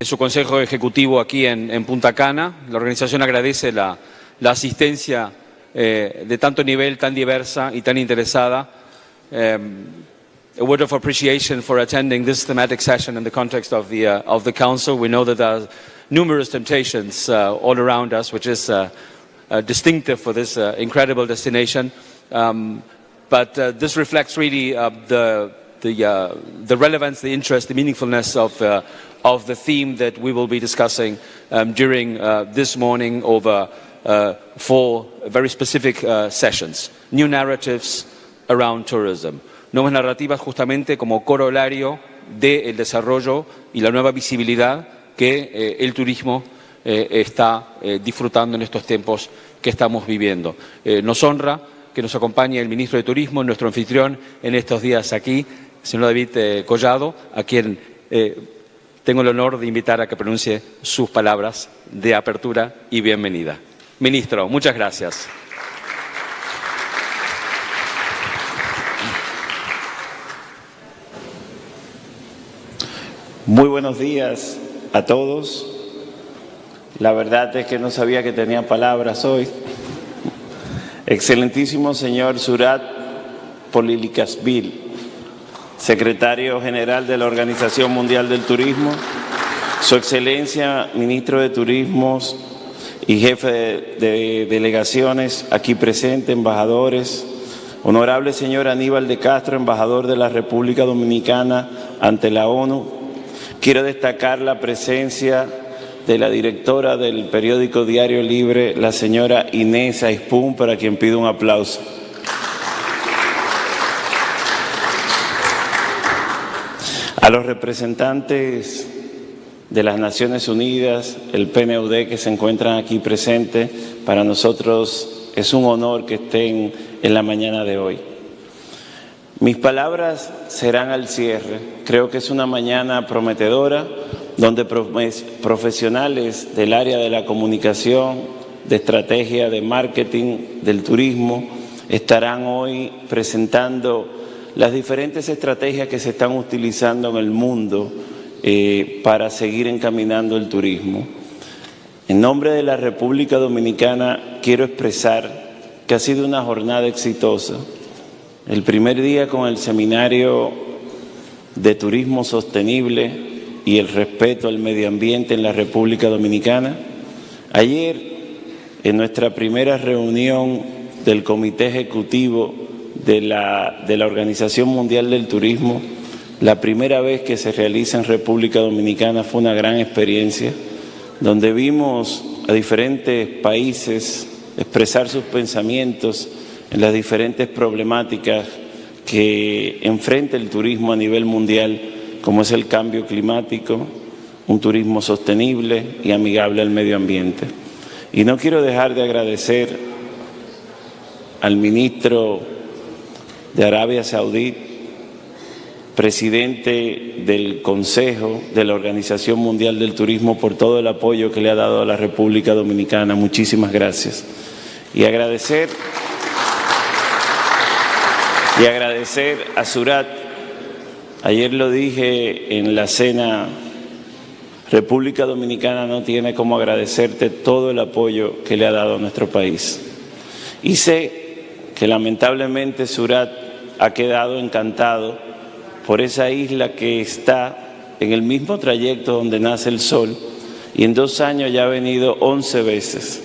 su consejo ejecutivo aquí en Punta Cana. La organización agradece la asistencia de tanto nivel, tan diversa y tan interesada. A word of appreciation for attending this thematic session in the context of the Council. We know that there are numerous temptations all around us, which is distinctive for this incredible destination. But this reflects really the relevance, the interest, the meaningfulness of the theme that we will be discussing during this morning over 4 very specific sessions. New narratives around tourism. Nuevas narrativas justamente como corolario del desarrollo y la nueva visibilidad que el turismo está disfrutando en estos tiempos que estamos viviendo. Nos honra que nos acompañe el Ministro de Turismo, nuestro anfitrión en estos días aquí, señor David Collado, a quien tengo el honor de invitar a que pronuncie sus palabras de apertura y bienvenida. Ministro, muchas gracias. Muy buenos días a todos. La verdad es que no sabía que tenía palabras hoy. Excelentísimo señor Surat Polilikashvili, secretario general de la Organización Mundial del Turismo, Su Excelencia, Ministro de Turismo y jefe de delegaciones aquí presente, embajadores, honorable señor Aníbal de Castro, embajador de la República Dominicana ante la ONU. Quiero destacar la presencia de la directora del periódico Diario Libre, la señora Inés Aispun, para quien pido un aplauso. A los representantes de las Naciones Unidas, el PNUD, que se encuentran aquí presentes, para nosotros es un honor que estén en la mañana de hoy. Mis palabras serán al cierre. Creo que es una mañana prometedora, donde profesionales del área de la comunicación, de estrategia, de marketing, del turismo, estarán hoy presentando las diferentes estrategias que se están utilizando en el mundo para seguir encaminando el turismo. En nombre de la República Dominicana quiero expresar que ha sido una jornada exitosa. El primer día con el seminario de turismo sostenible y el respeto al medio ambiente en la República Dominicana. Ayer, en nuestra primera reunión del Comité Ejecutivo de la Organización Mundial del Turismo, la primera vez que se realiza en República Dominicana, fue una gran experiencia, donde vimos a diferentes países expresar sus pensamientos en las diferentes problemáticas que enfrenta el turismo a nivel mundial, como es el cambio climático, un turismo sostenible y amigable al medio ambiente. Y no quiero dejar de agradecer al ministro de Arabia Saudí, presidente del Consejo de la Organización Mundial del Turismo, por todo el apoyo que le ha dado a la República Dominicana. Muchísimas gracias. Y agradecer a Surat. Ayer lo dije en la cena, República Dominicana no tiene cómo agradecerte todo el apoyo que le ha dado a nuestro país. Y sé que lamentablemente Surat ha quedado encantado por esa isla que está en el mismo trayecto donde nace el sol, y en 2 años ya ha venido 11 veces.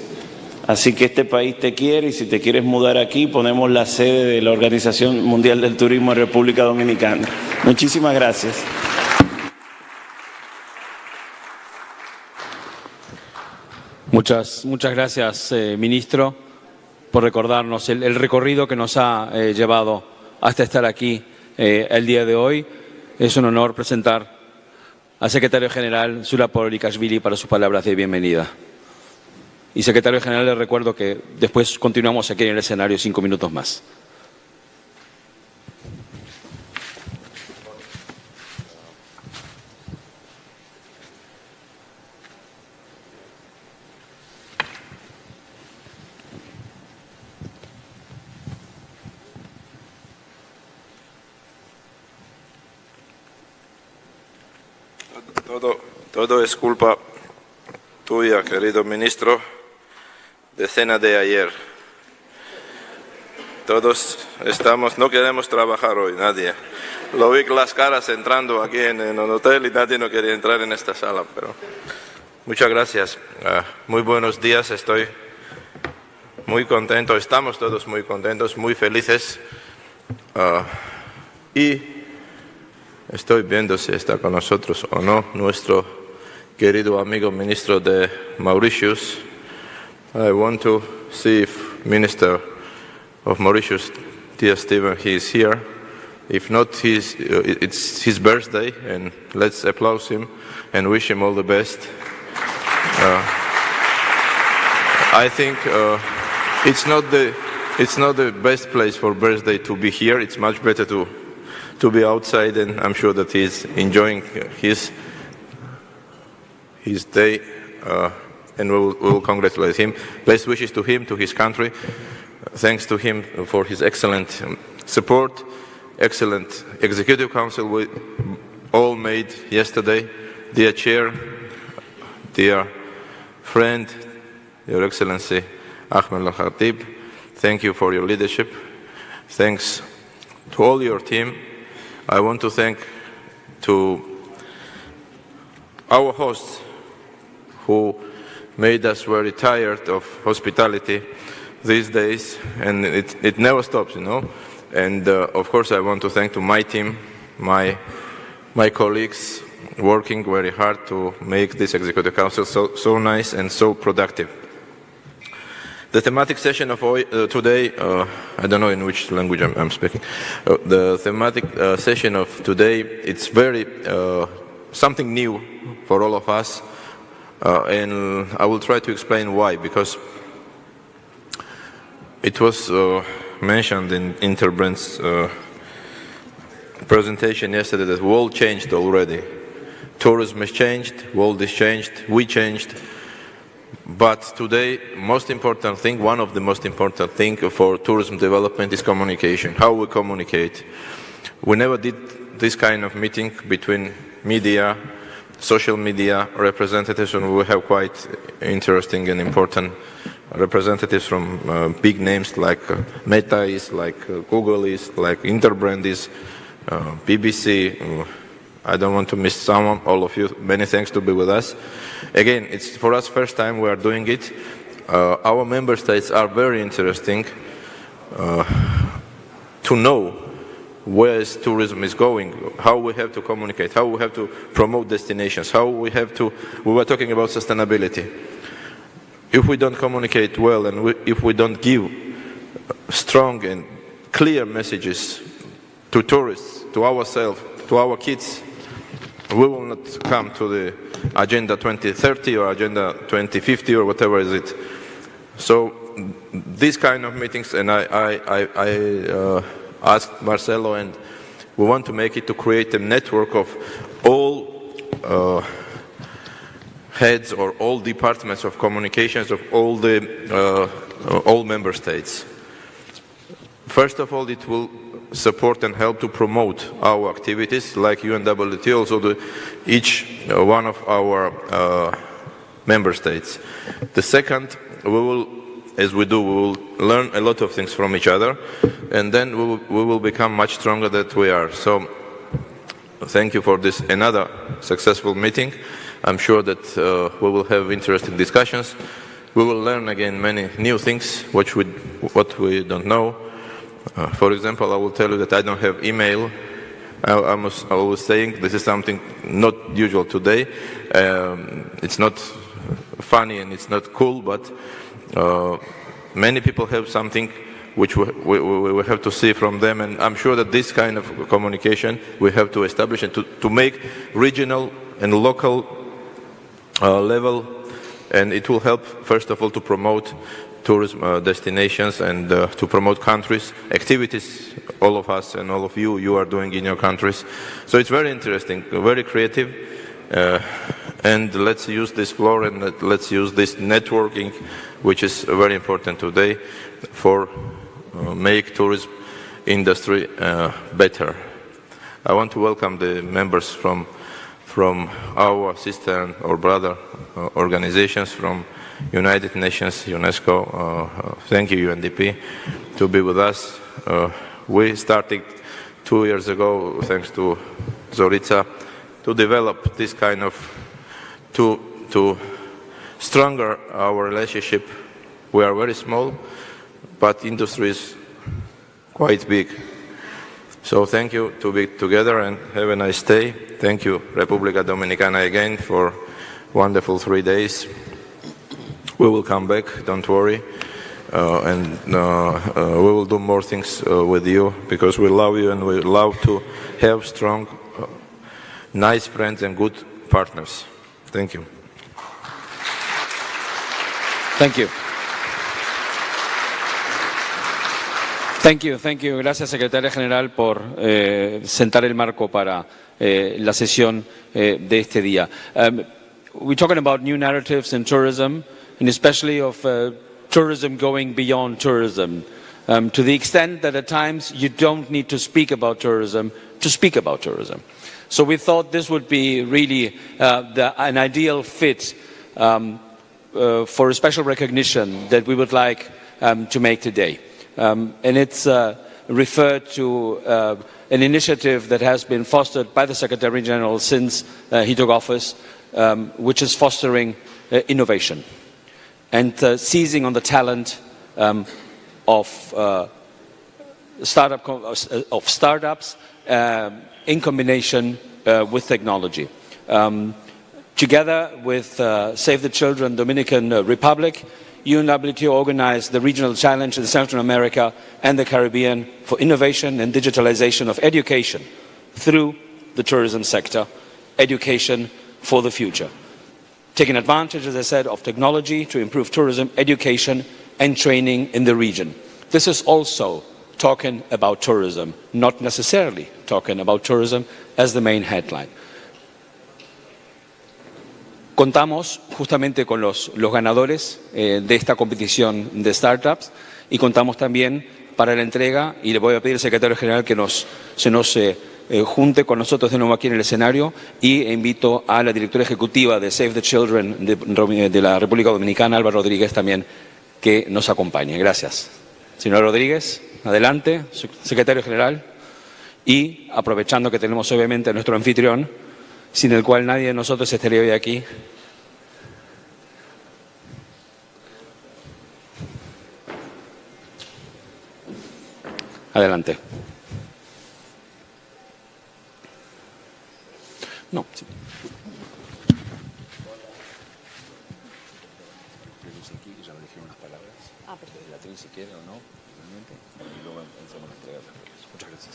Así que este país te quiere, y si te quieres mudar aquí, ponemos la sede de la Organización Mundial del Turismo en República Dominicana. Muchísimas gracias. Muchas gracias, ministro, por recordarnos el recorrido que nos ha llevado hasta estar aquí el día de hoy. Es un honor presentar al secretario general Surat Polilikashvili para sus palabras de bienvenida. Y secretario general, le recuerdo que después continuamos aquí en el escenario 5 minutos más. Todo es culpa tuya, querido ministro, de cena de ayer. Todos no queremos trabajar hoy, nadie. Lo vi las caras entrando aquí en el hotel y nadie no quería entrar en esta sala, pero muchas gracias. Muy buenos días, estoy muy contento, estamos todos muy contentos, muy felices. Y estoy viendo si está con nosotros o no nuestro querido amigo ministro de Mauritius. I want to see if Minister of Mauritius, dear Stephen, he is here. If not, it's his birthday, and let's applaud him and wish him all the best. I think it's not the best place for birthday to be here. It's much better to be outside, and I'm sure that he's enjoying his day, and we will congratulate him. Best wishes to him, to his country. Thanks to him for his excellent support, excellent Executive Council we all made yesterday. Dear Chair, dear friend, Your Excellency Ahmed Al-Khatib, thank you for your leadership. Thanks to all your team. I want to thank to our hosts who made us very tired of hospitality these days, and it never stops, you know. And of course I want to thank to my team, my colleagues working very hard to make this Executive Council so nice and so productive. The thematic session of today, I don't know in which language I'm speaking. The thematic session of today, it's very something new for all of us, and I will try to explain why, because it was mentioned in Interbrandt's presentation yesterday that the world changed already. Tourism has changed, world has changed, we changed. But today, most important thing, one of the most important things for tourism development is communication, how we communicate. We never did this kind of meeting between media, social media representatives, and we have quite interesting and important representatives from big names like Meta is, like Google is, like Interbrand is, BBC. I don't want to miss someone, all of you. Many thanks to be with us. Again, it's for us first time we are doing it. Our member states are very interesting to know where tourism is going, how we have to communicate, how we have to promote destinations, how we have to, we were talking about sustainability. If we don't communicate well and if we don't give strong and clear messages to tourists, to ourselves, to our kids, we will not come to the Agenda 2030 or Agenda 2050 or whatever is it. So these kind of meetings, and I asked Marcelo, and we want to make it to create a network of all heads or all departments of communications of all the all member states. First of all, it will support and help to promote our activities like UNWT, also each one of our member states. The second, we will, as we do, we will learn a lot of things from each other, and then we will become much stronger than we are. So thank you for this another successful meeting. I'm sure that we will have interesting discussions. We will learn again many new things what we don't know. For example, I will tell you that I don't have email. I was saying this is something not usual today. It's not funny and it's not cool, but many people have something which we have to see from them, and I'm sure that this kind of communication we have to establish and to make regional and local level, and it will help first of all to promote tourism destinations and to promote countries, activities all of us and all of you are doing in your countries. So it's very interesting, very creative, and let's use this floor and let's use this networking, which is very important today for make tourism industry better. I want to welcome the members from from our sister or brother organizations from United Nations, UNESCO. Thank you, UNDP, to be with us. We started 2 years ago, thanks to Zorica, to develop this kind of, to stronger our relationship. We are very small, but industry is quite big. So thank you to be together and have a nice day. Thank you, República Dominicana, again for wonderful 3 days. We will come back, don't worry, and we will do more things with you because we love you and we love to have strong, nice friends and good partners. Thank you. Thank you. Thank you. Gracias, Secretaria General, por sentar el marco para la sesión de este día. We're talking about new narratives in tourism, and especially of tourism going beyond tourism, to the extent that at times you don't need to speak about tourism to speak about tourism. So we thought this would be really an ideal fit for a special recognition that we would like to make today. And it's referred to an initiative that has been fostered by the Secretary General since he took office, which is fostering innovation and seizing on the talent of startups in combination with technology. Together with Save the Children Dominican Republic, UNWTO organized the Regional Challenge in Central America and the Caribbean for innovation and digitalization of education through the tourism sector, education for the future. Taking advantage, as I said, of technology to improve tourism, education and training in the region. This is also talking about tourism, not necessarily talking about tourism as the main headline. Contamos justamente con los ganadores de esta competición de startups y contamos también para la entrega, y le voy a pedir al Secretario General que se nos junte con nosotros de nuevo aquí en el escenario, y invito a la directora ejecutiva de Save the Children de la República Dominicana, Alba Rodríguez, también que nos acompañe. Gracias. Señora Rodríguez, adelante, Secretario General, y aprovechando que tenemos obviamente a nuestro anfitrión, sin el cual nadie de nosotros estaría hoy aquí. Adelante. No. Sí. Si quiere o no, y luego empezamos a entregar las reglas. Muchas gracias.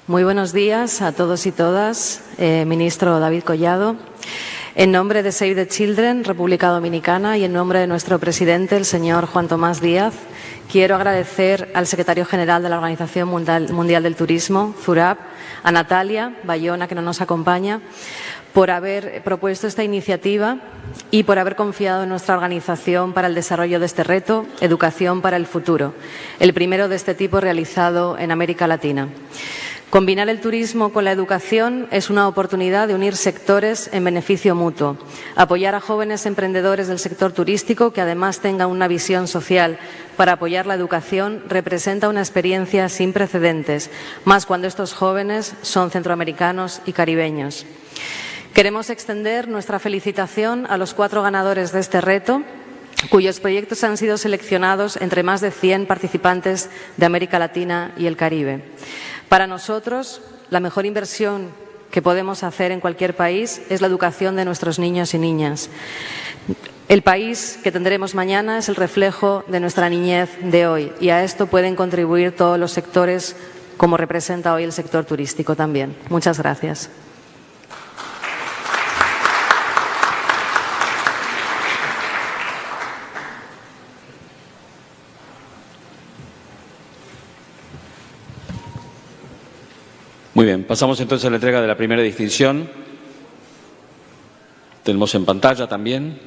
Muy buenos días a todos y todas. Ministro David Collado, en nombre de Save the Children, República Dominicana, y en nombre de nuestro presidente, el señor Juan Tomás Díaz, quiero agradecer al secretario general de la Organización Mundial del Turismo, ZURAP, a Natalia Bayona, que no nos acompaña, por haber propuesto esta iniciativa y por haber confiado en nuestra organización para el desarrollo de este reto, Educación para el Futuro, el primero de este tipo realizado en América Latina. Combinar el turismo con la educación es una oportunidad de unir sectores en beneficio mutuo. Apoyar a jóvenes emprendedores del sector turístico que además tengan una visión social para apoyar la educación representa una experiencia sin precedentes, más cuando estos jóvenes son centroamericanos y caribeños. Queremos extender nuestra felicitación a los 4 ganadores de este reto, cuyos proyectos han sido seleccionados entre más de 100 participantes de América Latina y el Caribe. Para nosotros, la mejor inversión que podemos hacer en cualquier país es la educación de nuestros niños y niñas. El país que tendremos mañana es el reflejo de nuestra niñez de hoy, y a esto pueden contribuir todos los sectores, como representa hoy el sector turístico también. Muchas gracias. Muy bien, pasamos entonces a la entrega de la primera distinción. Tenemos en pantalla también.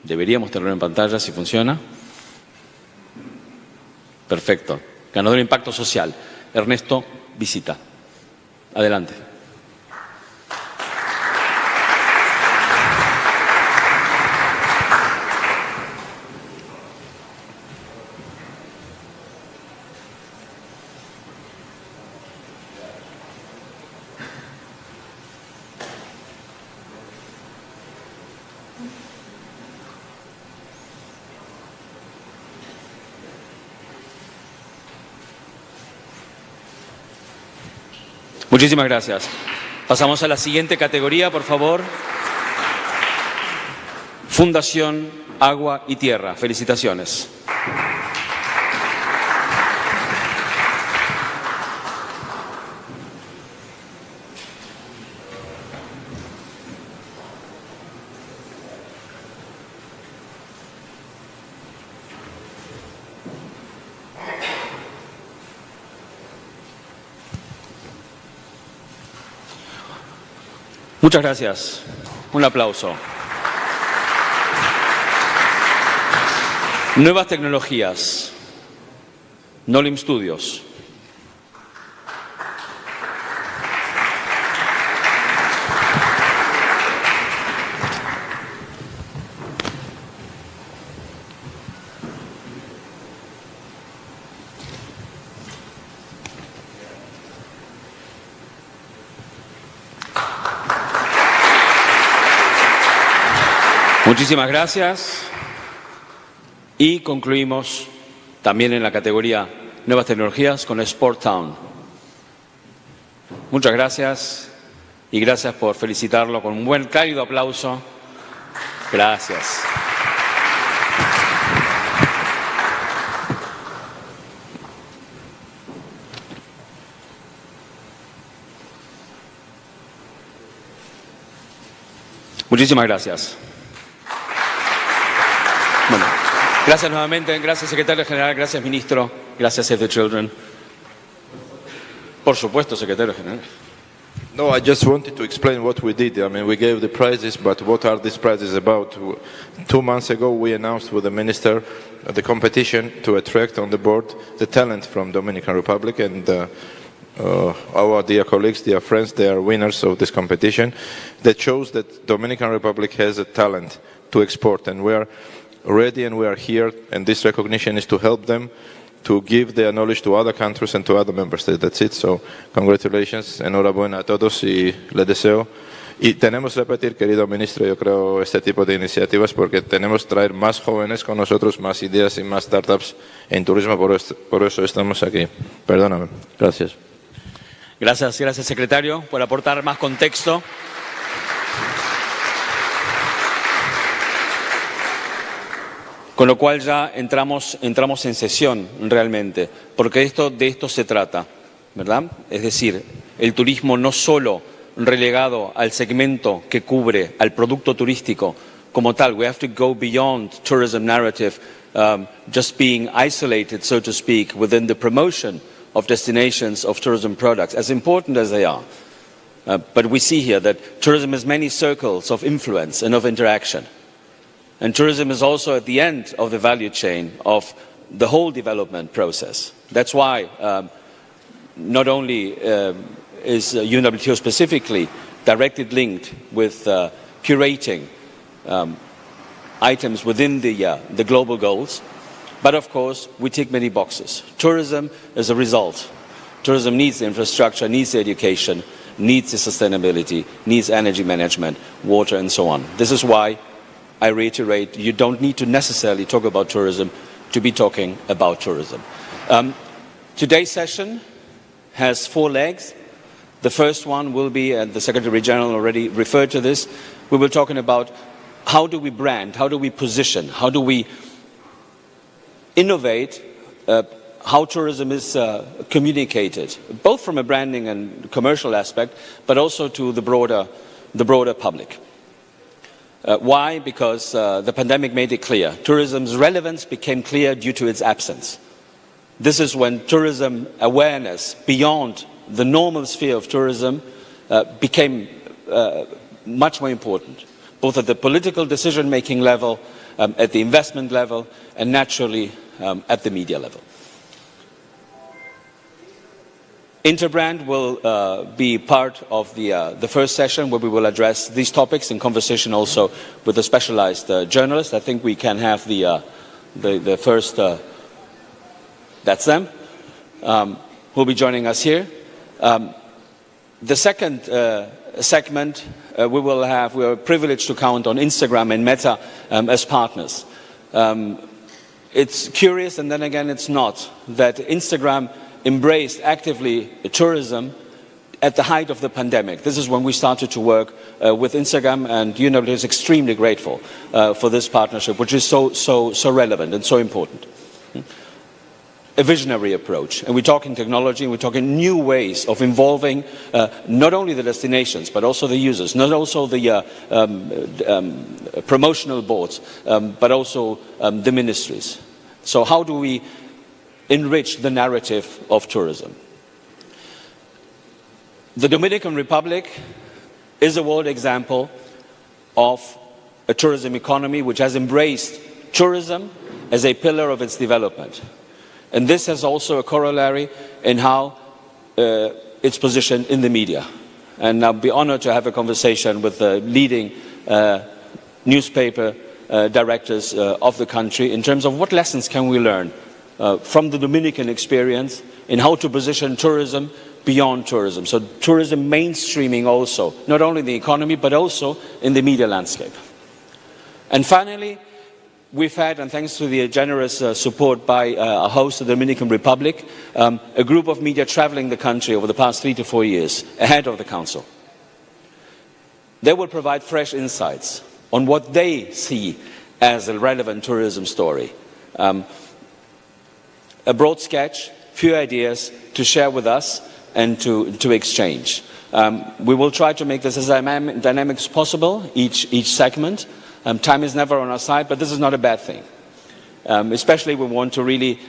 Deberíamos tenerlo en pantalla si funciona. Perfecto. ganador de impacto social. Ernesto, visita. Adelante. Muchísimas gracias. Pasamos a la siguiente categoría, por favor. Fundación Agua y Tierra. Felicitaciones. Muchas gracias. Un aplauso. Nuevas tecnologías. Nolim Studios. Muchísimas gracias. Y concluimos también en la categoría Nuevas Tecnologías con Sport Town. Muchas gracias y gracias por felicitarlo con un buen cálido aplauso. Gracias. Muchísimas gracias. Bueno, gracias nuevamente, gracias secretario general, gracias ministro, gracias Save the Children. Por supuesto, secretario general. No, I just wanted to explain what we did. I mean, we gave the prizes, but what are these prizes about? 2 months ago, we announced with the minister the competition to attract on the board the talent from Dominican Republic, and our dear colleagues, dear friends, they are winners of this competition. That shows that Dominican Republic has a talent to export, and we are ready and we are here, and this recognition is to help them to give their knowledge to other countries and to other member states. That's it. So, congratulations, enhorabuena a todos y les deseo. Y tenemos que repetir, querido ministro, yo creo, este tipo de iniciativas porque tenemos que traer más jóvenes con nosotros, más ideas y más startups en turismo, por eso estamos aquí. Perdóname. Gracias. Gracias, secretario, por aportar más contexto. Con lo cual ya entramos en sesión realmente, porque de esto se trata, ¿verdad? Es decir, el turismo no solo relegado al segmento que cubre al producto turístico como tal. We have to go beyond tourism narrative, just being isolated, so to speak, within the promotion of destinations of tourism products, as important as they are. But we see here that tourism has many circles of influence and of interaction. And tourism is also at the end of the value chain of the whole development process. That's why not only is UNWTO specifically directly linked with curating items within the global goals, but of course we tick many boxes. Tourism is a result. Tourism needs the infrastructure, needs the education, needs the sustainability, needs energy management, water and so on. This is why I reiterate, you don't need to necessarily talk about tourism to be talking about tourism. Today's session has 4 legs. The first one will be, and the Secretary General already referred to this, we will be talking about how do we brand, how do we position, how do we innovate how tourism is communicated, both from a branding and commercial aspect, but also to the broader public. Why? Because the pandemic made it clear. Tourism's relevance became clear due to its absence. This is when tourism awareness beyond the normal sphere of tourism became much more important, both at the political decision-making level, at the investment level, and naturally at the media level. Interbrand will be part of the first session where we will address these topics in conversation also with a specialized journalist. I think we can have the first, that's them, who'll be joining us here. The second segment, we are privileged to count on Instagram and Meta as partners. It's curious, and then again it's not, that Instagram embraced actively tourism at the height of the pandemic. This is when we started to work with Instagram, and UNW is extremely grateful for this partnership, which is so relevant and so important. A visionary approach, and we're talking technology, and we're talking new ways of involving not only the destinations but also the users, not also the promotional boards, but also the ministries. So how do we enrich the narrative of tourism? The Dominican Republic is a world example of a tourism economy which has embraced tourism as a pillar of its development. And this has also a corollary in how it's positioned in the media. And I'll be honored to have a conversation with the leading newspaper directors of the country in terms of what lessons can we learn from the Dominican experience in how to position tourism beyond tourism. So tourism mainstreaming also, not only in the economy, but also in the media landscape. And finally, we've had, and thanks to the generous support by our host, the Dominican Republic, a group of media traveling the country over the past 3 to 4 years ahead of the Council. They will provide fresh insights on what they see as a relevant tourism story. A broad sketch, few ideas to share with us and to exchange. We will try to make this as dynamic as possible, each segment. Time is never on our side, but this is not a bad thing. Especially we want to really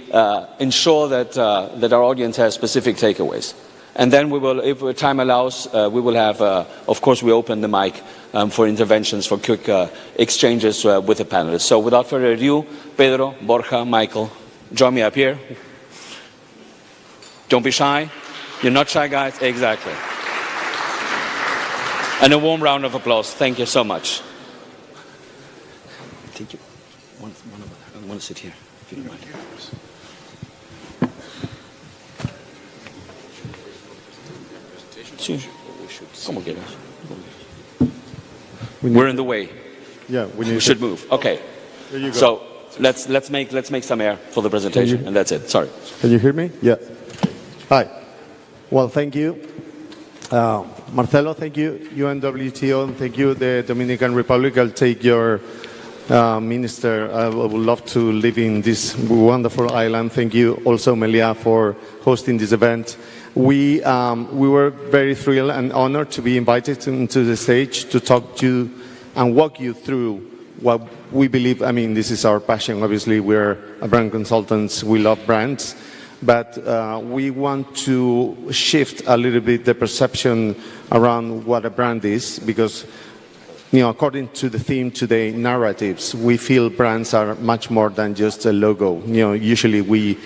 ensure that our audience has specific takeaways. And then we will, if time allows, we will have, of course, we open the mic for interventions, for quick exchanges with the panelists. So without further ado, Pedro, Borja, Michael, join me up here. Don't be shy. You're not shy, guys. Exactly. And a warm round of applause. Thank you so much. Thank you. I want to sit here, if you don't mind. Sí. ¿Cómo quieres? We're in the way. Yeah, we should move. Okay. There you go. So let's make some air for the presentation, and that's it. Sorry. Can you hear me? Yeah. Hi. Well, thank you. Marcelo, thank you, UNWTO, and thank you, the Dominican Republic. I'll take your minister. I would love to live in this wonderful island. Thank you also, Melia, for hosting this event. We were very thrilled and honored to be invited into the stage to talk to you and walk you through what we believe. I mean, this is our passion. Obviously, we're brand consultants. We love brands. But we want to shift a little bit the perception around what a brand is, because, you know, according to the theme today, narratives, we feel brands are much more than just a logo. You know, usually we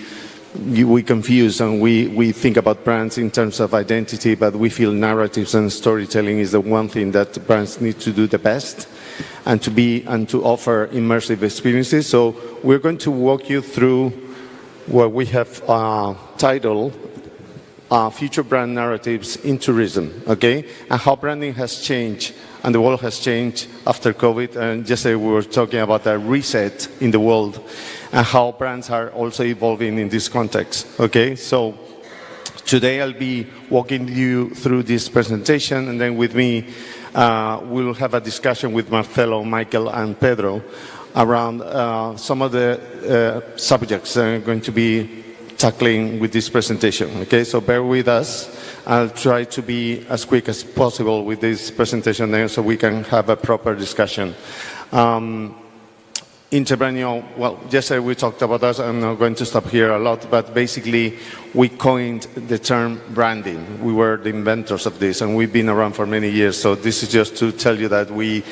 confuse and we think about brands in terms of identity, but we feel narratives and storytelling is the one thing that brands need to do the best, and to offer immersive experiences. So we're going to walk you through what we have titled Future Brand Narratives in Tourism, okay? And how branding has changed and the world has changed after COVID. And yesterday we were talking about a reset in the world and how brands are also evolving in this context, okay? So today I'll be walking you through this presentation, and then with me we'll have a discussion with Marcelo, Michael, and Pedro around some of the subjects that I'm going to be tackling with this presentation. Okay, so bear with us. I'll try to be as quick as possible with this presentation there so we can have a proper discussion. Interbrand, well, yesterday we talked about that. I'm not going to stop here a lot, but basically we coined the term branding. We were the inventors of this, and we've been around for many years. So this is just to tell you that we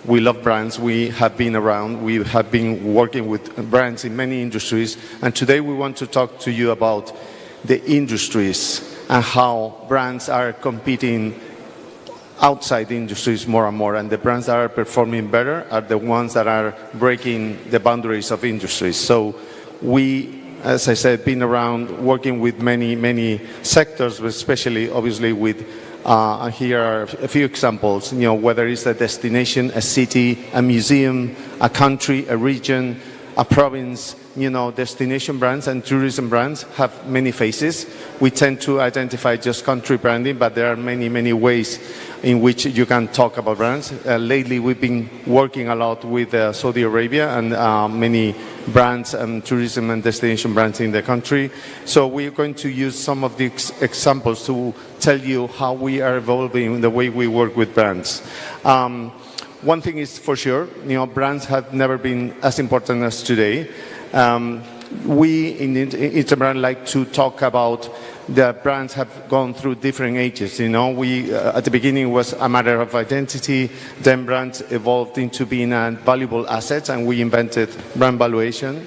love brands. We have been around. We have been working with brands in many industries. And today we want to talk to you about the industries and how brands are competing outside the industries more and more, and the brands that are performing better are the ones that are breaking the boundaries of industries. So we, as I said, been around working with many sectors, but especially obviously with, here are a few examples, whether it's a destination, a city, a museum, a country, a region, a province. Destination brands and tourism brands have many faces. We tend to identify just country branding, but there are many ways in which you can talk about brands. Lately, we've been working a lot with Saudi Arabia and many brands and tourism and destination brands in the country. So we're going to use some of the examples to tell you how we are evolving in the way we work with brands. One thing is for sure, brands have never been as important as today. We in Interbrand like to talk about the brands have gone through different ages. We at the beginning it was a matter of identity, then brands evolved into being a valuable asset, and we invented brand valuation.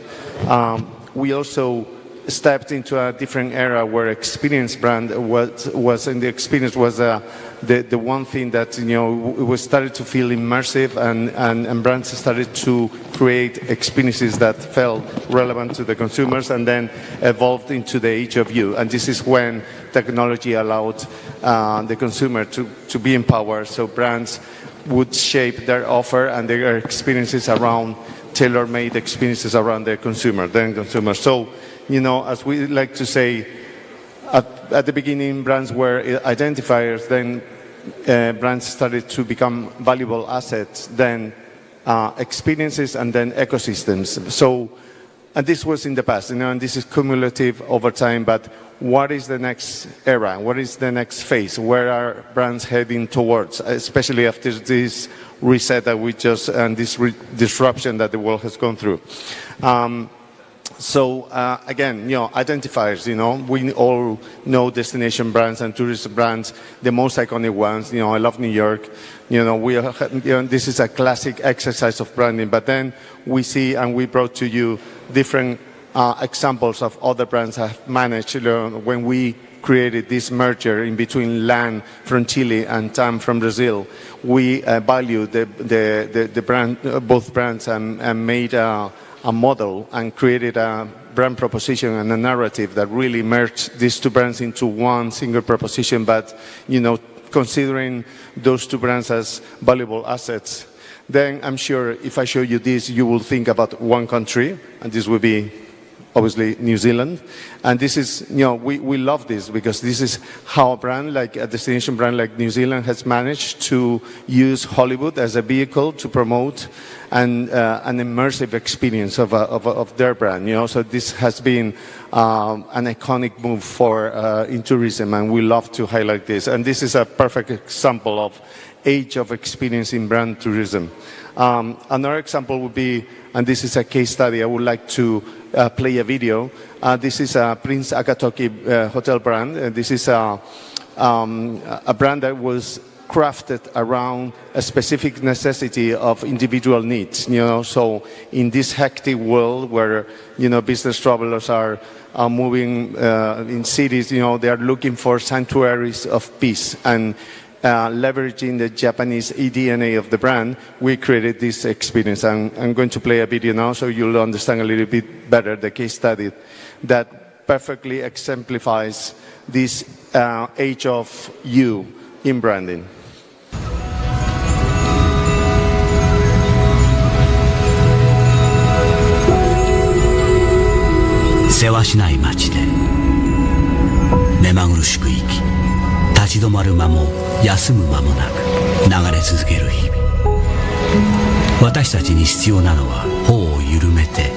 We also stepped into a different era where experience brand was in the experience was the one thing that we started to feel immersive, and brands started to create experiences that felt relevant to the consumers, and then evolved into the age of you. And this is when technology allowed the consumer to be empowered, so brands would shape their offer and their experiences around tailor-made experiences around their consumer, So, as we like to say, at the beginning, brands were identifiers, then brands started to become valuable assets, then experiences, and then ecosystems. So, and this was in the past, and this is cumulative over time, but what is the next era? What is the next phase? Where are brands heading towards, especially after this reset that we just, and this disruption that the world has gone through? So again, identifiers, we all know destination brands and tourist brands, the most iconic ones. I love New York. This is a classic exercise of branding, but then we see, and we brought to you different examples of other brands have managed, when we created this merger in between LAN from Chile and TAM from Brazil. We value the brand, both brands, and made a model and created a brand proposition and a narrative that really merged these two brands into one single proposition, but considering those two brands as valuable assets. Then I'm sure if I show you this, you will think about one country, and this will be obviously New Zealand. And this is, we love this because this is how a brand, like a destination brand like New Zealand, has managed to use Hollywood as a vehicle to promote an immersive experience of their brand. So this has been an iconic move in tourism, and we love to highlight this. And this is a perfect example of age of experience in brand tourism. Another example would be, and this is a case study, I would like to play a video. This is a Prince Akatoki hotel brand. This is a brand that was crafted around a specific necessity of individual needs. So in this hectic world where business travelers are moving in cities, they are looking for sanctuaries of peace, and leveraging the Japanese DNA of the brand, we created this experience. And I'm going to play a video now so you'll understand a little bit better the case study that perfectly exemplifies this age of you in branding. せわしない街で目まぐるしく生き、立ち止まる間も休む間もなく流れ続ける日々。私たちに必要なのは歩を緩めて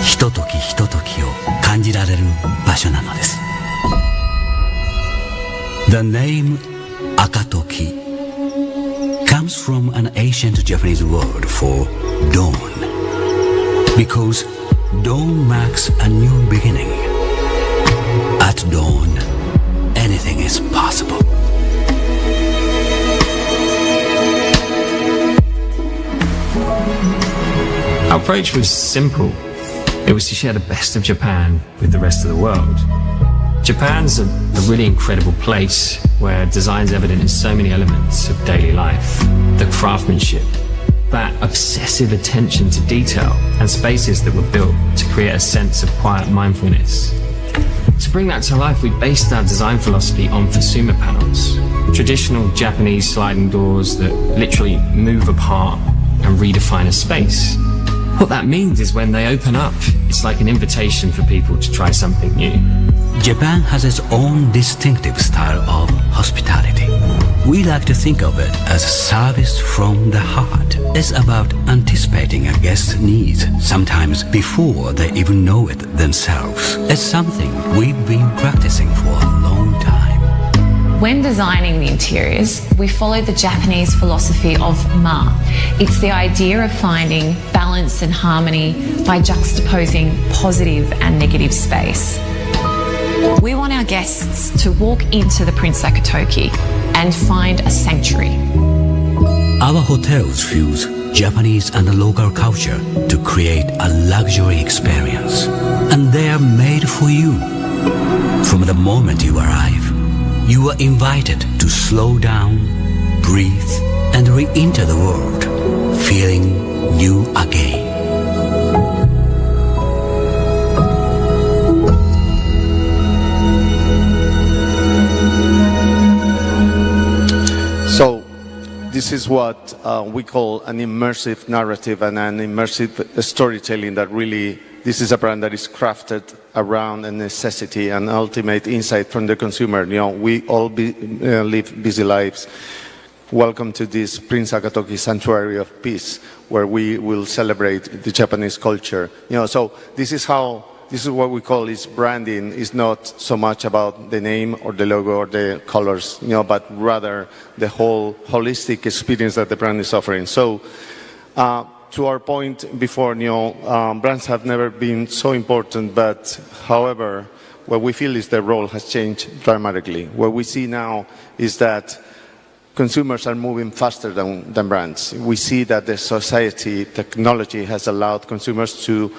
ひとときひとときを感じられる場所なのです。 The name Akatoki comes from an ancient Japanese word for dawn, because dawn marks a new beginning. At dawn, anything is possible. Our approach was simple. It was to share the best of Japan with the rest of the world. Japan's a really incredible place where design's evident in so many elements of daily life. The craftsmanship, that obsessive attention to detail, and spaces that were built to create a sense of quiet mindfulness. To bring that to life, we based our design philosophy on fusuma panels, traditional Japanese sliding doors that literally move apart and redefine a space. What that means is when they open up, it's like an invitation for people to try something new. Japan has its own distinctive style of hospitality. We like to think of it as service from the heart. It's about anticipating a guest's needs, sometimes before they even know it themselves. It's something we've been practicing for a long time. When designing the interiors, we follow the Japanese philosophy of ma. It's the idea of finding balance and harmony by juxtaposing positive and negative space. We want our guests to walk into the Prince Akatoki and find a sanctuary. Our hotels fuse Japanese and local culture to create a luxury experience. And they are made for you. From the moment you arrive, you are invited to slow down, breathe, and re-enter the world, feeling new again. So this is what we call an immersive narrative and an immersive storytelling that really, this is a brand that is crafted around a necessity and ultimate insight from the consumer. You know, we all live busy lives. Welcome to this Prince Akatoki Sanctuary of Peace, where we will celebrate the Japanese culture. You know, so this is what we call is branding. It's not so much about the name or the logo or the colors, you know, but rather the whole holistic experience that the brand is offering. So, to our point before, you know, brands have never been so important, but however, what we feel is their role has changed dramatically. What we see now is that consumers are moving faster than brands. We see that the society, technology has allowed consumers to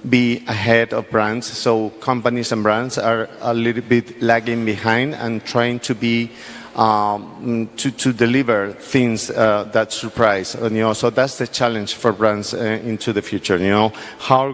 be ahead of brands. So companies and brands are a little bit lagging behind and trying to be to deliver things that surprise. And, you know, so that's the challenge for brands into the future. You know, how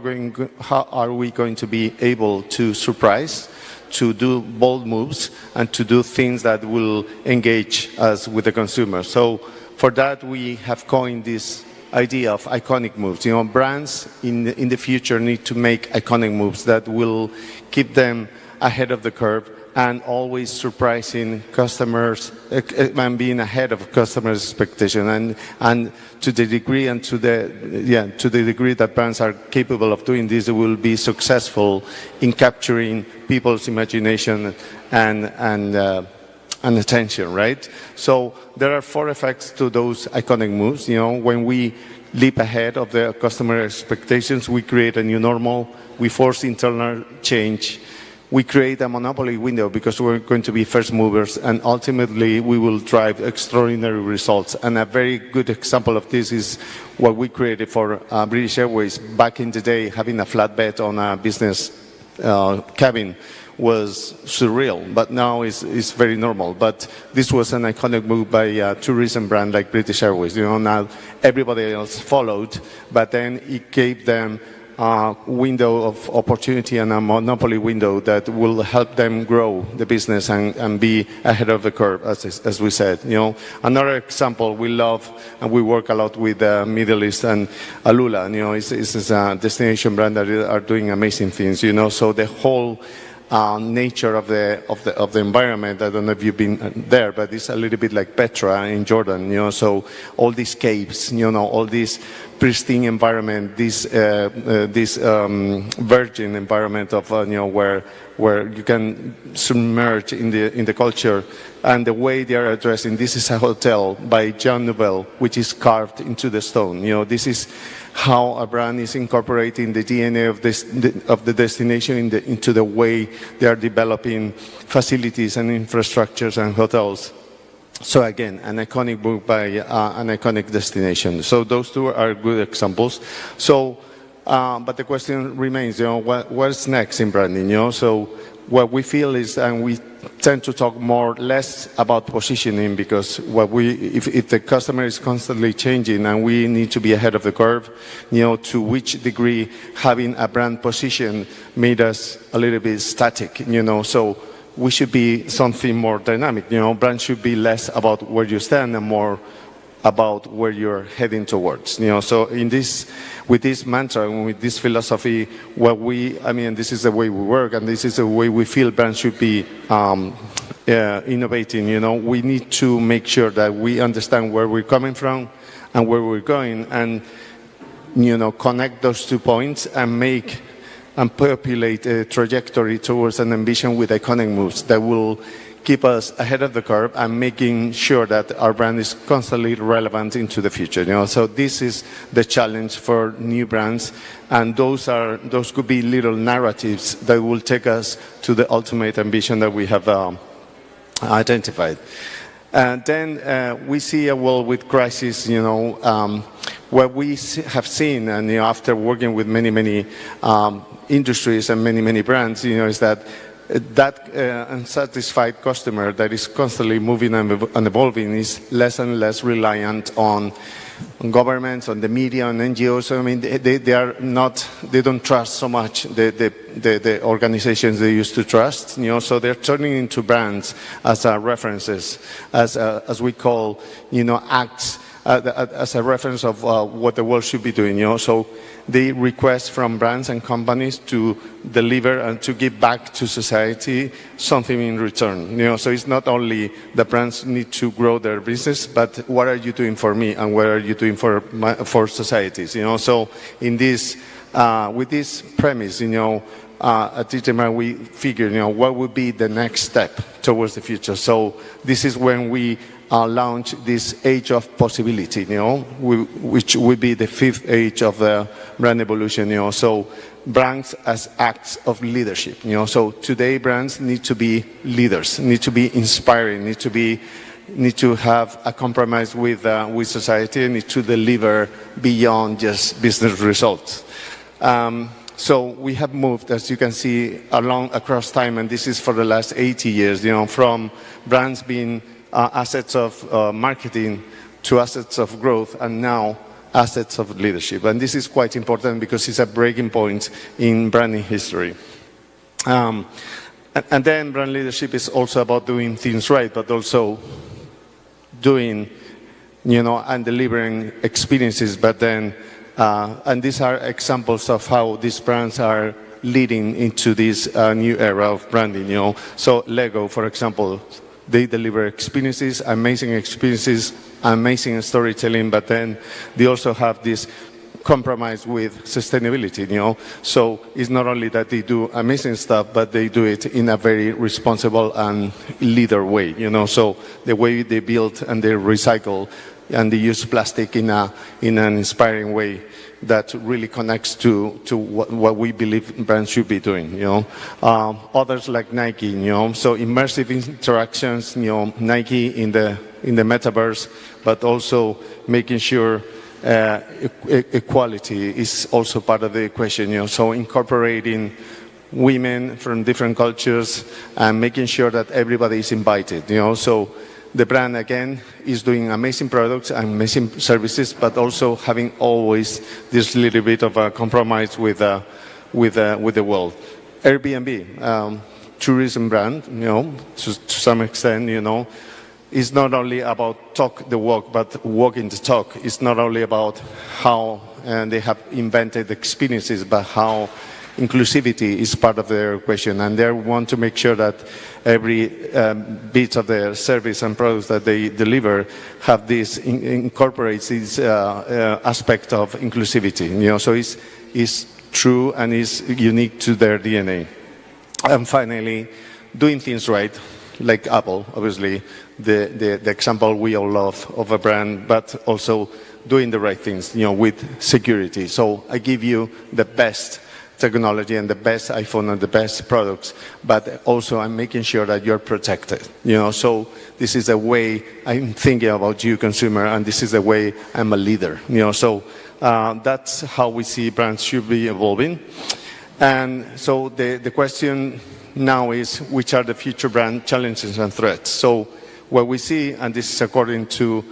are we going to be able to surprise, to do bold moves, and to do things that will engage us with the consumer? So for that, we have coined this idea of iconic moves. You know, brands in the future need to make iconic moves that will keep them ahead of the curve and always surprising customers and being ahead of customers' expectation. And to the degree to the degree that brands are capable of doing this, they will be successful in capturing people's imagination and attention, right? So there are 4 effects to those iconic moves. You know, when we leap ahead of the customer expectations, we create a new normal, we force internal change, we create a monopoly window because we're going to be first movers, and ultimately we will drive extraordinary results. And a very good example of this is what we created for British Airways. Back in the day, having a flatbed on a business cabin was surreal, but now it's very normal. But this was an iconic move by a tourism brand like British Airways. You know, now everybody else followed, but then it gave them a window of opportunity and a monopoly window that will help them grow the business and be ahead of the curve, as we said. You know, another example we love, and we work a lot with Middle East and Alula. You know, it's a destination brand that are doing amazing things. You know, so the whole nature of the environment. I don't know if you've been there, but it's a little bit like Petra in Jordan. You know, so all these caves, you know, all this pristine environment, this virgin environment of you know, where you can submerge in the culture, and the way they are addressing. This is a hotel by Jean Nouvel, which is carved into the stone. You know, this is how a brand is incorporating the DNA of the destination into the way they are developing facilities and infrastructures and hotels. So again, an iconic book by an iconic destination. So those 2 are good examples. So, but the question remains, you know, what's next in branding? You know, so what we feel is, and we tend to talk less about positioning, because if the customer is constantly changing and we need to be ahead of the curve, to which degree having a brand position made us a little bit static, so we should be something more dynamic. Brand should be less about where you stand and more about where you're heading towards. So with this mantra and with this philosophy, this is the way we work, and this is the way we feel brands should be innovating. We need to make sure that we understand where we're coming from and where we're going, and connect those 2 points and make and populate a trajectory towards an ambition with iconic moves that will keep us ahead of the curve and making sure that our brand is constantly relevant into the future. So this is the challenge for new brands, and those could be little narratives that will take us to the ultimate ambition that we have identified. And then we see a world with crisis. What we have seen, and after working with many industries and many brands, is that unsatisfied customer that is constantly moving and evolving is less and less reliant on governments, on the media, on NGOs. They don't trust so much the organizations they used to trust. So they're turning into brands as references, as we call, acts, as a reference of what the world should be doing. So they request from brands and companies to deliver and to give back to society something in return. So it's not only the brands need to grow their business, but what are you doing for me and what are you doing for societies? So in this, with this premise, at Teacherman we figure, what would be the next step towards the future. So this is when we launch this age of possibility, which will be the 5th age of the brand evolution. So brands as acts of leadership. So today brands need to be leaders, need to be inspiring, need to have a compromise with society, and need to deliver beyond just business results. So we have moved, as you can see, across time, and this is for the last 80 years, from brands being assets of marketing to assets of growth, and now assets of leadership. And this is quite important because it's a breaking point in branding history. And then brand leadership is also about doing things right, but also doing, and delivering experiences. But then, and these are examples of how these brands are leading into this new era of branding. So Lego, for example, they deliver experiences, amazing storytelling, but then they also have this compromise with sustainability, So it's not only that they do amazing stuff, but they do it in a very responsible and leader way, So the way they build and they recycle and they use plastic in an inspiring way that really connects to what we believe brands should be doing. Others like Nike, so immersive interactions, Nike in the metaverse, but also making sure equality is also part of the equation. So incorporating women from different cultures and making sure that everybody is invited. So the brand, again, is doing amazing products and amazing services, but also having always this little bit of a compromise with the world. Airbnb, tourism brand, to some extent, is not only about talk the walk, but walking the talk. It's not only about how they have invented experiences, but how inclusivity is part of their equation, and they want to make sure that every bit of their service and products that they deliver have this incorporates this aspect of inclusivity. So it's true and is unique to their DNA. And finally, doing things right, like Apple, obviously, the example we all love of a brand, but also doing the right things, with security. So I give you the best technology and the best iPhone and the best products, but also I'm making sure that you're protected. So this is the way I'm thinking about you, consumer, and this is the way I'm a leader. So that's how we see brands should be evolving. And so the question now is which are the future brand challenges and threats. So what we see, and this is according to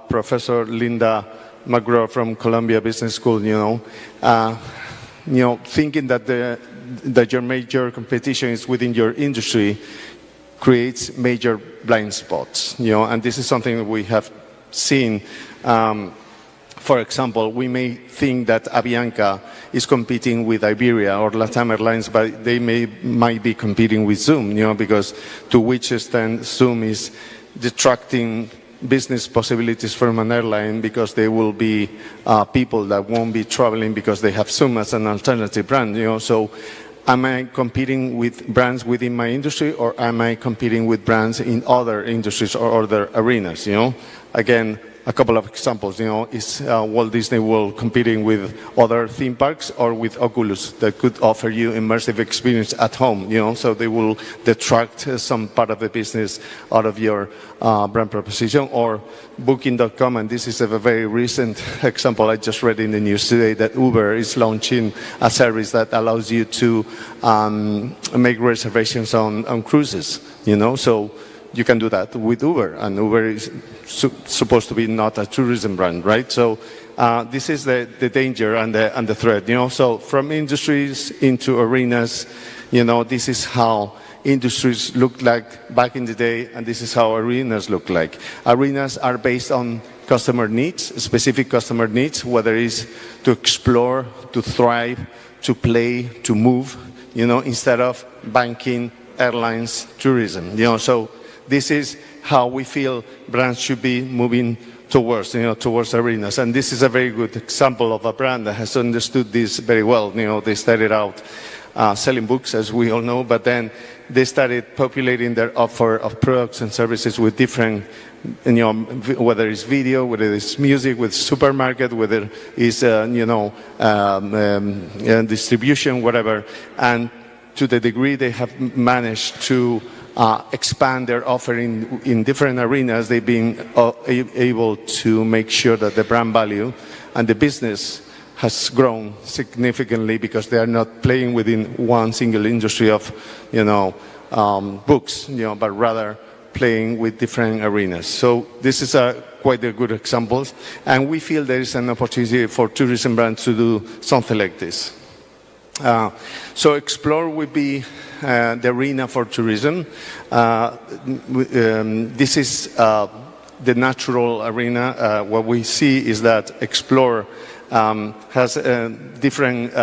Professor Linda McGraw from Columbia Business School, thinking that your major competition is within your industry creates major blind spots, and this is something that we have seen. For example, we may think that Avianca is competing with Iberia or LATAM Airlines, but they might be competing with Zoom, because to which extent Zoom is detracting business possibilities from an airline because there will be people that won't be traveling because they have Zoom as an alternative brand. So am I competing with brands within my industry, or am I competing with brands in other industries or other arenas? Again, a couple of examples, is Walt Disney World competing with other theme parks or with Oculus that could offer you immersive experience at home, so they will detract some part of the business out of your brand proposition. Or Booking.com, and this is a very recent example I just read in the news today, that Uber is launching a service that allows you to make reservations on cruises, so you can do that with Uber, and Uber is supposed to be not a tourism brand, right? So this is the danger and the threat, So from industries into arenas, this is how industries looked like back in the day, and this is how arenas look like. Arenas are based on customer needs, specific customer needs, whether it's to explore, to thrive, to play, to move, instead of banking, airlines, tourism, So this is how we feel brands should be moving towards arenas. And this is a very good example of a brand that has understood this very well. They started out selling books, as we all know, but then they started populating their offer of products and services with different, whether it's video, whether it's music, with supermarket, whether it's, distribution, whatever. And to the degree they have managed to expand their offering in different arenas, they've been able to make sure that the brand value and the business has grown significantly, because they are not playing within one single industry of, books, but rather playing with different arenas. So this is quite a good example, and we feel there is an opportunity for tourism brands to do something like this. So Explore would be the arena for tourism. This is the natural arena. What we see is that Explore has different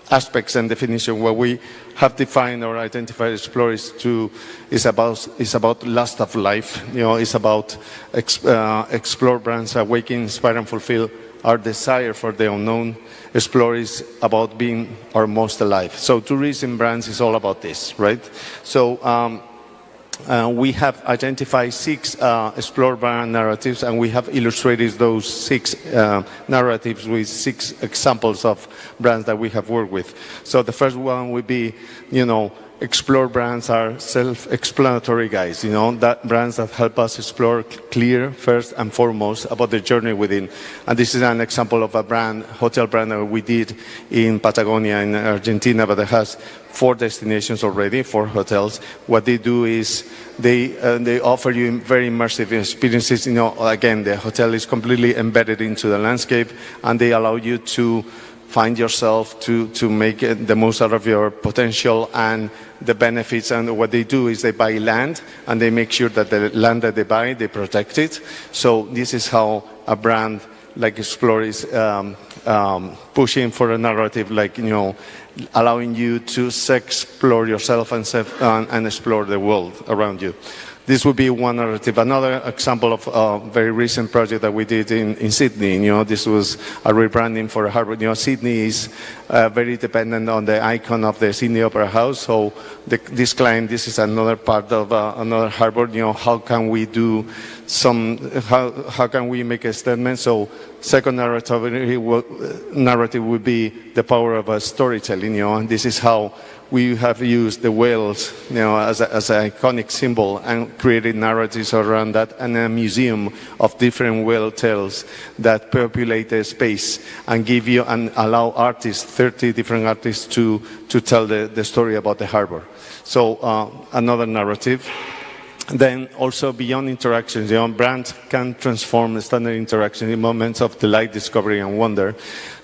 aspects and definition. What we have defined or identified Explore is about lust of life. It's about Explore brands awaken, inspire, and fulfill our desire for the unknown. Explore is about being our most alive. So tourism brands is all about this, right? So we have identified 6 Explore brand narratives, and we have illustrated those 6 narratives with 6 examples of brands that we have worked with. So the first one would be, Explore brands are self-explanatory guides, that brands that help us explore clear, first and foremost, about the journey within. And this is an example of a brand, hotel brand that we did in Patagonia in Argentina, but it has 4 destinations already, 4 hotels. What they do is they offer you very immersive experiences. Again, the hotel is completely embedded into the landscape, and they allow you to find yourself, to make the most out of your potential and the benefits. And what they do is they buy land, and they make sure that the land that they buy, they protect it. So this is how a brand like Explore is pushing for a narrative, like, allowing you to explore yourself and explore the world around you. This would be one narrative. Another example of a very recent project that we did in Sydney. This was a rebranding for a harbour. Sydney is very dependent on the icon of the Sydney Opera House. So this client, this is another part of another harbour. How can we do how can we make a statement? So second narrative would be the power of storytelling. And this is how we have used the whales, as an iconic symbol and created narratives around that, and a museum of different whale tales that populate the space and give you and allow artists, 30 different artists, to tell the story about the harbor. So another narrative. Then also beyond interactions, brands can transform standard interactions in moments of delight, discovery, and wonder.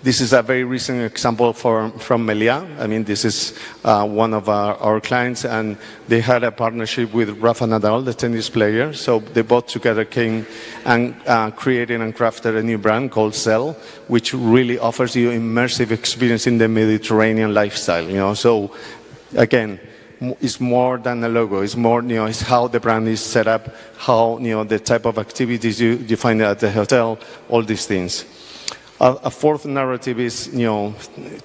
This is a very recent example from Meliá. I mean, this is one of our clients, and they had a partnership with Rafa Nadal, the tennis player. So they both together came and created and crafted a new brand called Cell, which really offers you immersive experience in the Mediterranean lifestyle. So again, it's more than a logo. It's more, it's how the brand is set up, how, the type of activities you find at the hotel, all these things. A fourth narrative is,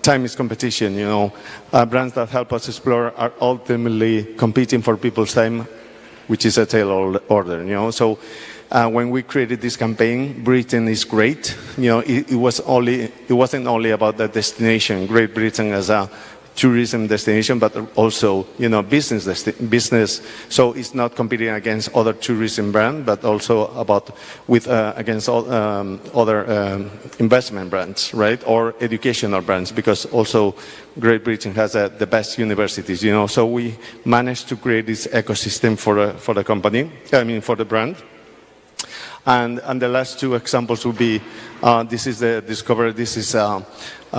time is competition. Brands that help us explore are ultimately competing for people's time, which is a tall order. So when we created this campaign, Britain is great. It wasn't only about the destination, Great Britain as a tourism destination, but also, business. So it's not competing against other tourism brands, but also against other investment brands, right? Or educational brands, because also Great Britain has the best universities, So we managed to create this ecosystem for the company, for the brand. And the last two examples would be, this is the Discover, this is it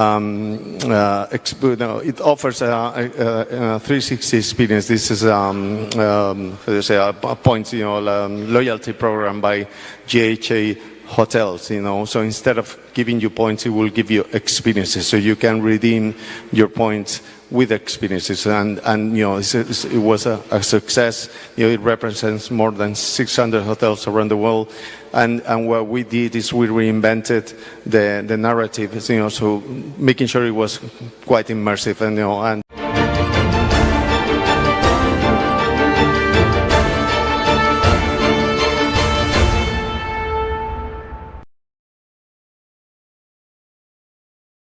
offers a 360 experience. This is a points, loyalty program by GHA hotels, So instead of giving you points, it will give you experiences. So you can redeem your points with experiences, and it was a success. It represents more than 600 hotels around the world, and what we did is we reinvented the narrative, so making sure it was quite immersive, and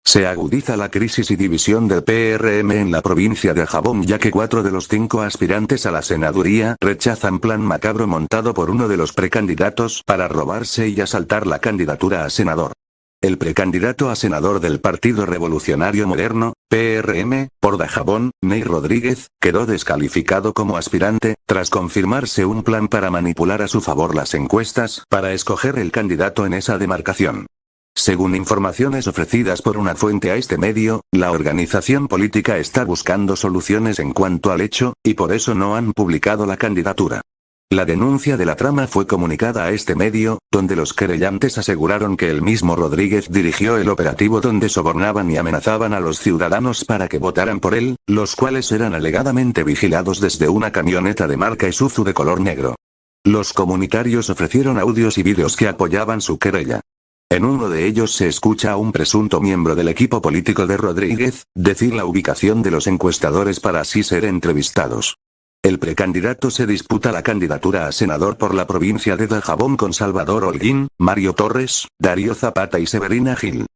Se agudiza la crisis y división del PRM en la provincia de Jabón, ya que 4 de los 5 aspirantes a la senaduría rechazan plan macabro montado por uno de los precandidatos para robarse y asaltar la candidatura a senador. El precandidato a senador del Partido Revolucionario Moderno, PRM, por Dajabón, Ney Rodríguez, quedó descalificado como aspirante, tras confirmarse un plan para manipular a su favor las encuestas para escoger el candidato en esa demarcación. Según informaciones ofrecidas por una fuente a este medio, la organización política está buscando soluciones en cuanto al hecho, y por eso no han publicado la candidatura. La denuncia de la trama fue comunicada a este medio, donde los querellantes aseguraron que el mismo Rodríguez dirigió el operativo donde sobornaban y amenazaban a los ciudadanos para que votaran por él, los cuales eran alegadamente vigilados desde una camioneta de marca Isuzu de color negro. Los comunitarios ofrecieron audios y vídeos que apoyaban su querella. En uno de ellos se escucha a un presunto miembro del equipo político de Rodríguez decir la ubicación de los encuestadores para así ser entrevistados. El precandidato se disputa la candidatura a senador por la provincia de Dajabón con Salvador Holguín, Mario Torres, Darío Zapata y Severina Gil.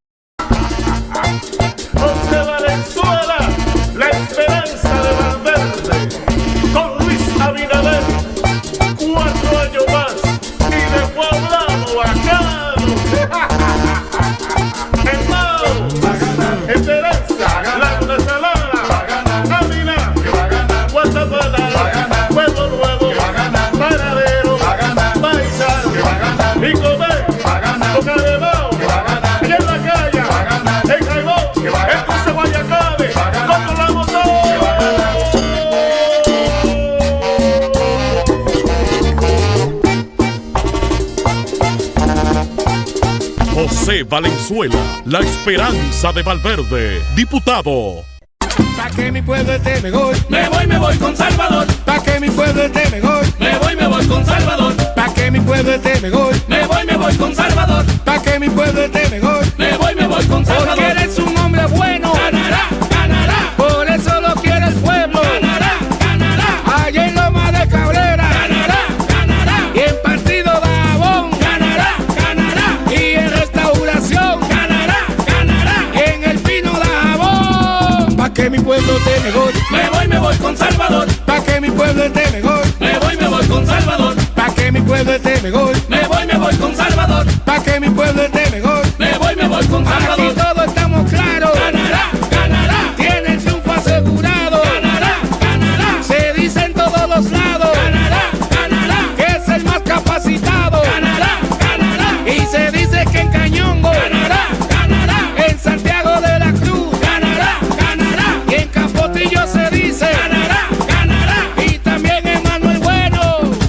La esperanza de Valverde, con Luis Abinader, 4 años más, y de Poblado Bacano. Esperanza, la venezolana, Amina, Guatemala, Pueblo Nuevo, Paradero, Paisano, y Comer, Boca de Bao, y en la calle, en Jaibón, en Cruce Guayacabe, controlamos todo. José Valenzuela, la esperanza de Valverde, diputado. Pa' que mi pueblo esté mejor, me voy con Salvador. Pa' que mi pueblo esté mejor, me voy con Salvador. Pa' que mi pueblo esté mejor, me voy con Salvador. Pa' que mi pueblo esté mejor, me voy con Salvador. Porque eres un hombre bueno, ganará, ganará. Por eso lo quiere el pueblo, ganará, ganará. Allá en Loma de Cabrera, ganará, ganará. Y en Partido Dajabón, ganará, ganará. Y en Restauración, ganará, ganará. En el Pino Dajabón, pa' que mi pueblo esté mejor, mi pueblo esté mejor, me voy con Salvador. Pa' que mi pueblo esté mejor, me voy con Salvador. Aquí todos estamos claros, ganará, ganará, tiene el triunfo asegurado. Ganará, ganará, se dice en todos los lados. Ganará, ganará, que es el más capacitado. Ganará, ganará, y se dice que en Cañongo. Ganará, ganará, en Santiago de la Cruz. Ganará, ganará, y en Capotillo se dice. Ganará, ganará, y también en Manuel Bueno.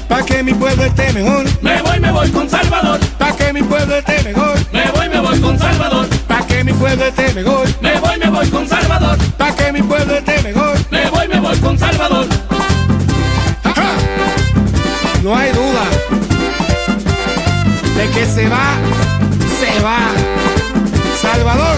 Pa' que mi pueblo esté mejor, me voy con Salvador. Pa' que mi pueblo esté mejor, me voy con Salvador. Pa' que mi pueblo esté mejor, me voy con Salvador. Pa' que mi pueblo esté mejor, me voy con Salvador. ¡Ajá! No hay duda de que se va Salvador.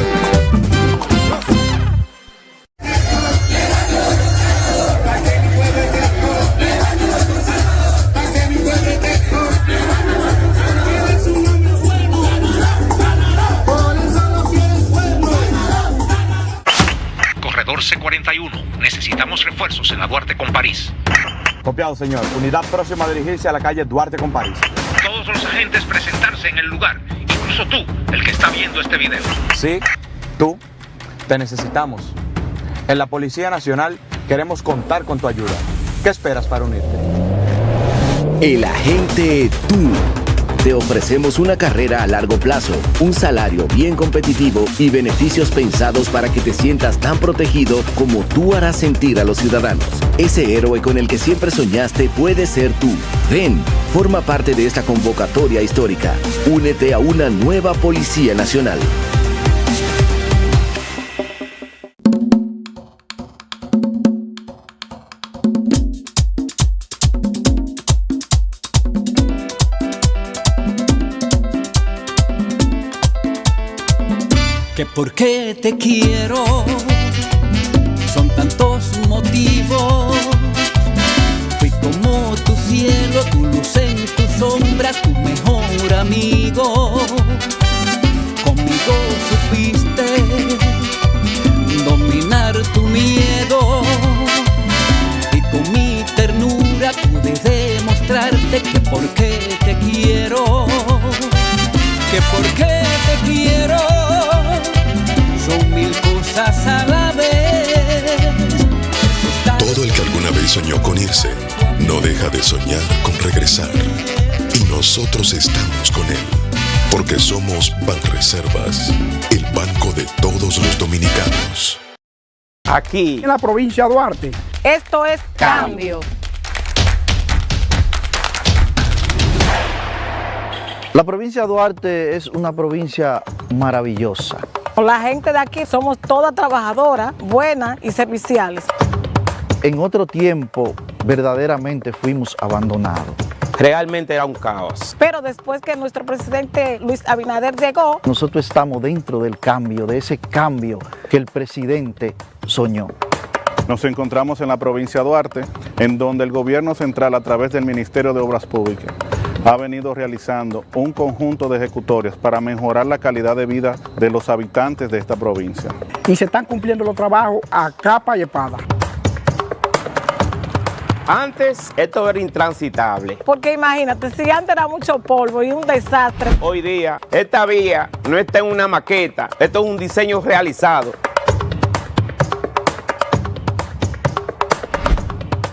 Corredor C41. Necesitamos refuerzos en la Duarte con París. Copiado, señor. Unidad próxima a dirigirse a la calle Duarte con París. Todos los agentes presentarse en el lugar. Incluso tú, el que está viendo este video. Sí, tú. Te necesitamos. En la Policía Nacional queremos contar con tu ayuda. ¿Qué esperas para unirte? El agente Tú. Te ofrecemos una carrera a largo plazo, un salario bien competitivo y beneficios pensados para que te sientas tan protegido como tú harás sentir a los ciudadanos. Ese héroe con el que siempre soñaste puede ser tú. Ven, forma parte de esta convocatoria histórica. Únete a una nueva Policía Nacional. Que por qué te quiero, son tantos motivos. Fui como tu cielo, tu luz en tus sombras, tu mejor amigo. Conmigo supiste dominar tu miedo, y con mi ternura pude demostrarte que por qué te quiero, que por qué te quiero. Son mil cosas a la vez. Todo el que alguna vez soñó con irse, no deja de soñar con regresar. Y nosotros estamos con él, porque somos Banreservas, el banco de todos los dominicanos. Aquí, en la provincia de Duarte. Esto es cambio. La provincia de Duarte es una provincia maravillosa. La gente de aquí somos todas trabajadoras, buenas y serviciales. En otro tiempo, verdaderamente fuimos abandonados. Realmente era un caos. Pero después que nuestro presidente Luis Abinader llegó, nosotros estamos dentro del cambio, de ese cambio que el presidente soñó. Nos encontramos en la provincia de Duarte, en donde el gobierno central, a través del Ministerio de Obras Públicas, ha venido realizando un conjunto de ejecutorias para mejorar la calidad de vida de los habitantes de esta provincia. Y se están cumpliendo los trabajos a capa y espada. Antes esto era intransitable. Porque imagínate, si antes era mucho polvo y un desastre. Hoy día esta vía no está en una maqueta, esto es un diseño realizado.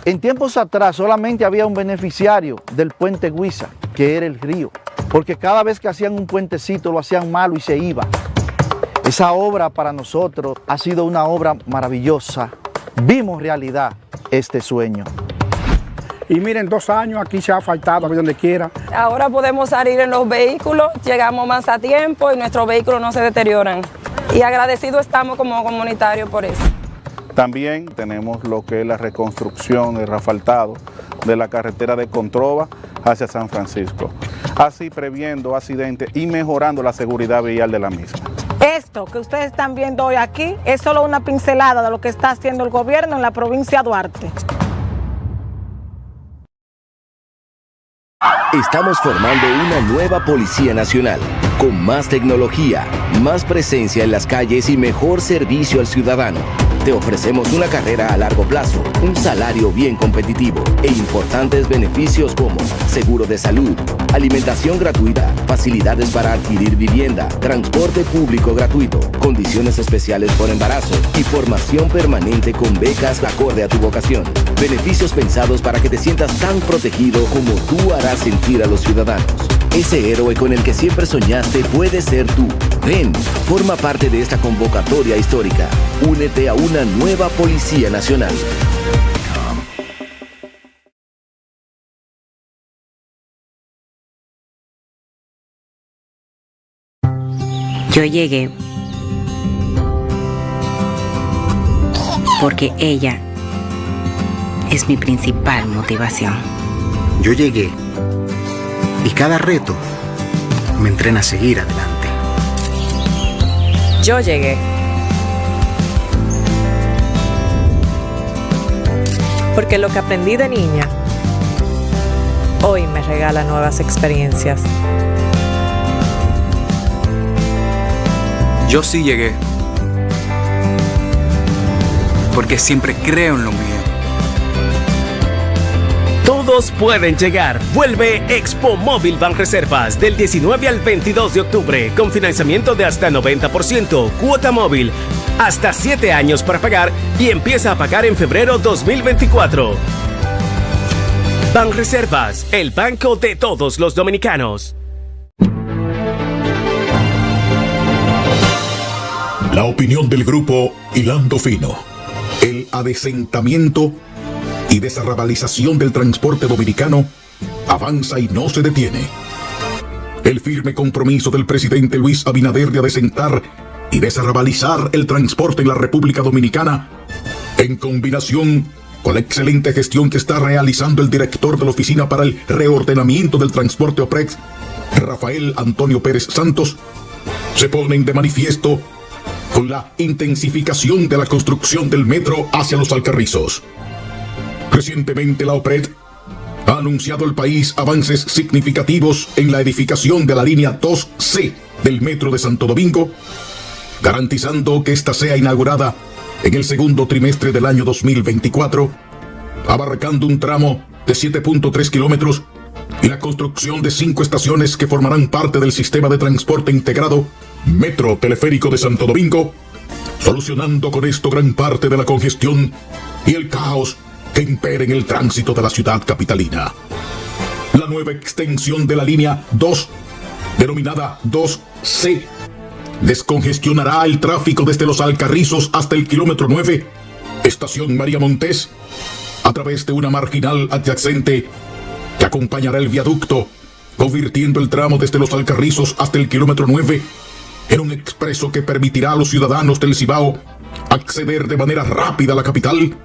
En tiempos atrás solamente había un beneficiario del puente Guisa, que era el río, porque cada vez que hacían un puentecito lo hacían malo y se iba. Esa obra para nosotros ha sido una obra maravillosa. Vimos realidad este sueño. Y miren, 2 años aquí se ha asfaltado donde quiera. Ahora podemos salir en los vehículos, llegamos más a tiempo y nuestros vehículos no se deterioran. Y agradecidos estamos como comunitarios por eso. También tenemos lo que es la reconstrucción, el asfaltado de la carretera de Controva hacia San Francisco, así previendo accidentes y mejorando la seguridad vial de la misma. Esto que ustedes están viendo hoy aquí es solo una pincelada de lo que está haciendo el gobierno en la provincia de Duarte. Estamos formando una nueva Policía Nacional, con más tecnología, más presencia en las calles y mejor servicio al ciudadano. Te ofrecemos una carrera a largo plazo, un salario bien competitivo e importantes beneficios como seguro de salud, alimentación gratuita, facilidades para adquirir vivienda, transporte público gratuito, condiciones especiales por embarazo y formación permanente con becas acorde a tu vocación. Beneficios pensados para que te sientas tan protegido como tú harás sentir a los ciudadanos. Ese héroe con el que siempre soñaste puede ser tú. Ven, forma parte de esta convocatoria histórica. Únete a una nueva Policía Nacional. Yo llegué porque ella es mi principal motivación. Yo llegué y cada reto me entrena a seguir adelante. Yo llegué porque lo que aprendí de niña hoy me regala nuevas experiencias. Yo sí llegué porque siempre creo en lo mío. Todos pueden llegar. Vuelve Expo Móvil Banreservas del 19 al 22 de octubre con financiamiento de hasta 90%, cuota móvil, hasta 7 años para pagar y empieza a pagar en febrero 2024. Banreservas, el banco de todos los dominicanos. La opinión del grupo Hilando Fino. El adesentamiento y desarrabalización del transporte dominicano avanza y no se detiene. El firme compromiso del presidente Luis Abinader de adecentar y desarrabalizar el transporte en la República Dominicana, en combinación con la excelente gestión que está realizando el director de la Oficina para el Reordenamiento del Transporte OPREX, Rafael Antonio Pérez Santos, se ponen de manifiesto con la intensificación de la construcción del metro hacia los Alcarrizos. Recientemente la OPRED ha anunciado al país avances significativos en la edificación de la línea 2C del metro de Santo Domingo, garantizando que ésta sea inaugurada en el segundo trimestre del año 2024, abarcando un tramo de 7.3 kilómetros y la construcción de 5 estaciones que formarán parte del sistema de transporte integrado Metro Teleférico de Santo Domingo, solucionando con esto gran parte de la congestión y el caos que impera en el tránsito de la ciudad capitalina. La nueva extensión de la línea 2, denominada 2C, descongestionará el tráfico desde los Alcarrizos hasta el kilómetro 9, estación María Montés, a través de una marginal adyacente que acompañará el viaducto, convirtiendo el tramo desde los Alcarrizos hasta el kilómetro 9 en un expreso que permitirá a los ciudadanos del Cibao acceder de manera rápida a la capital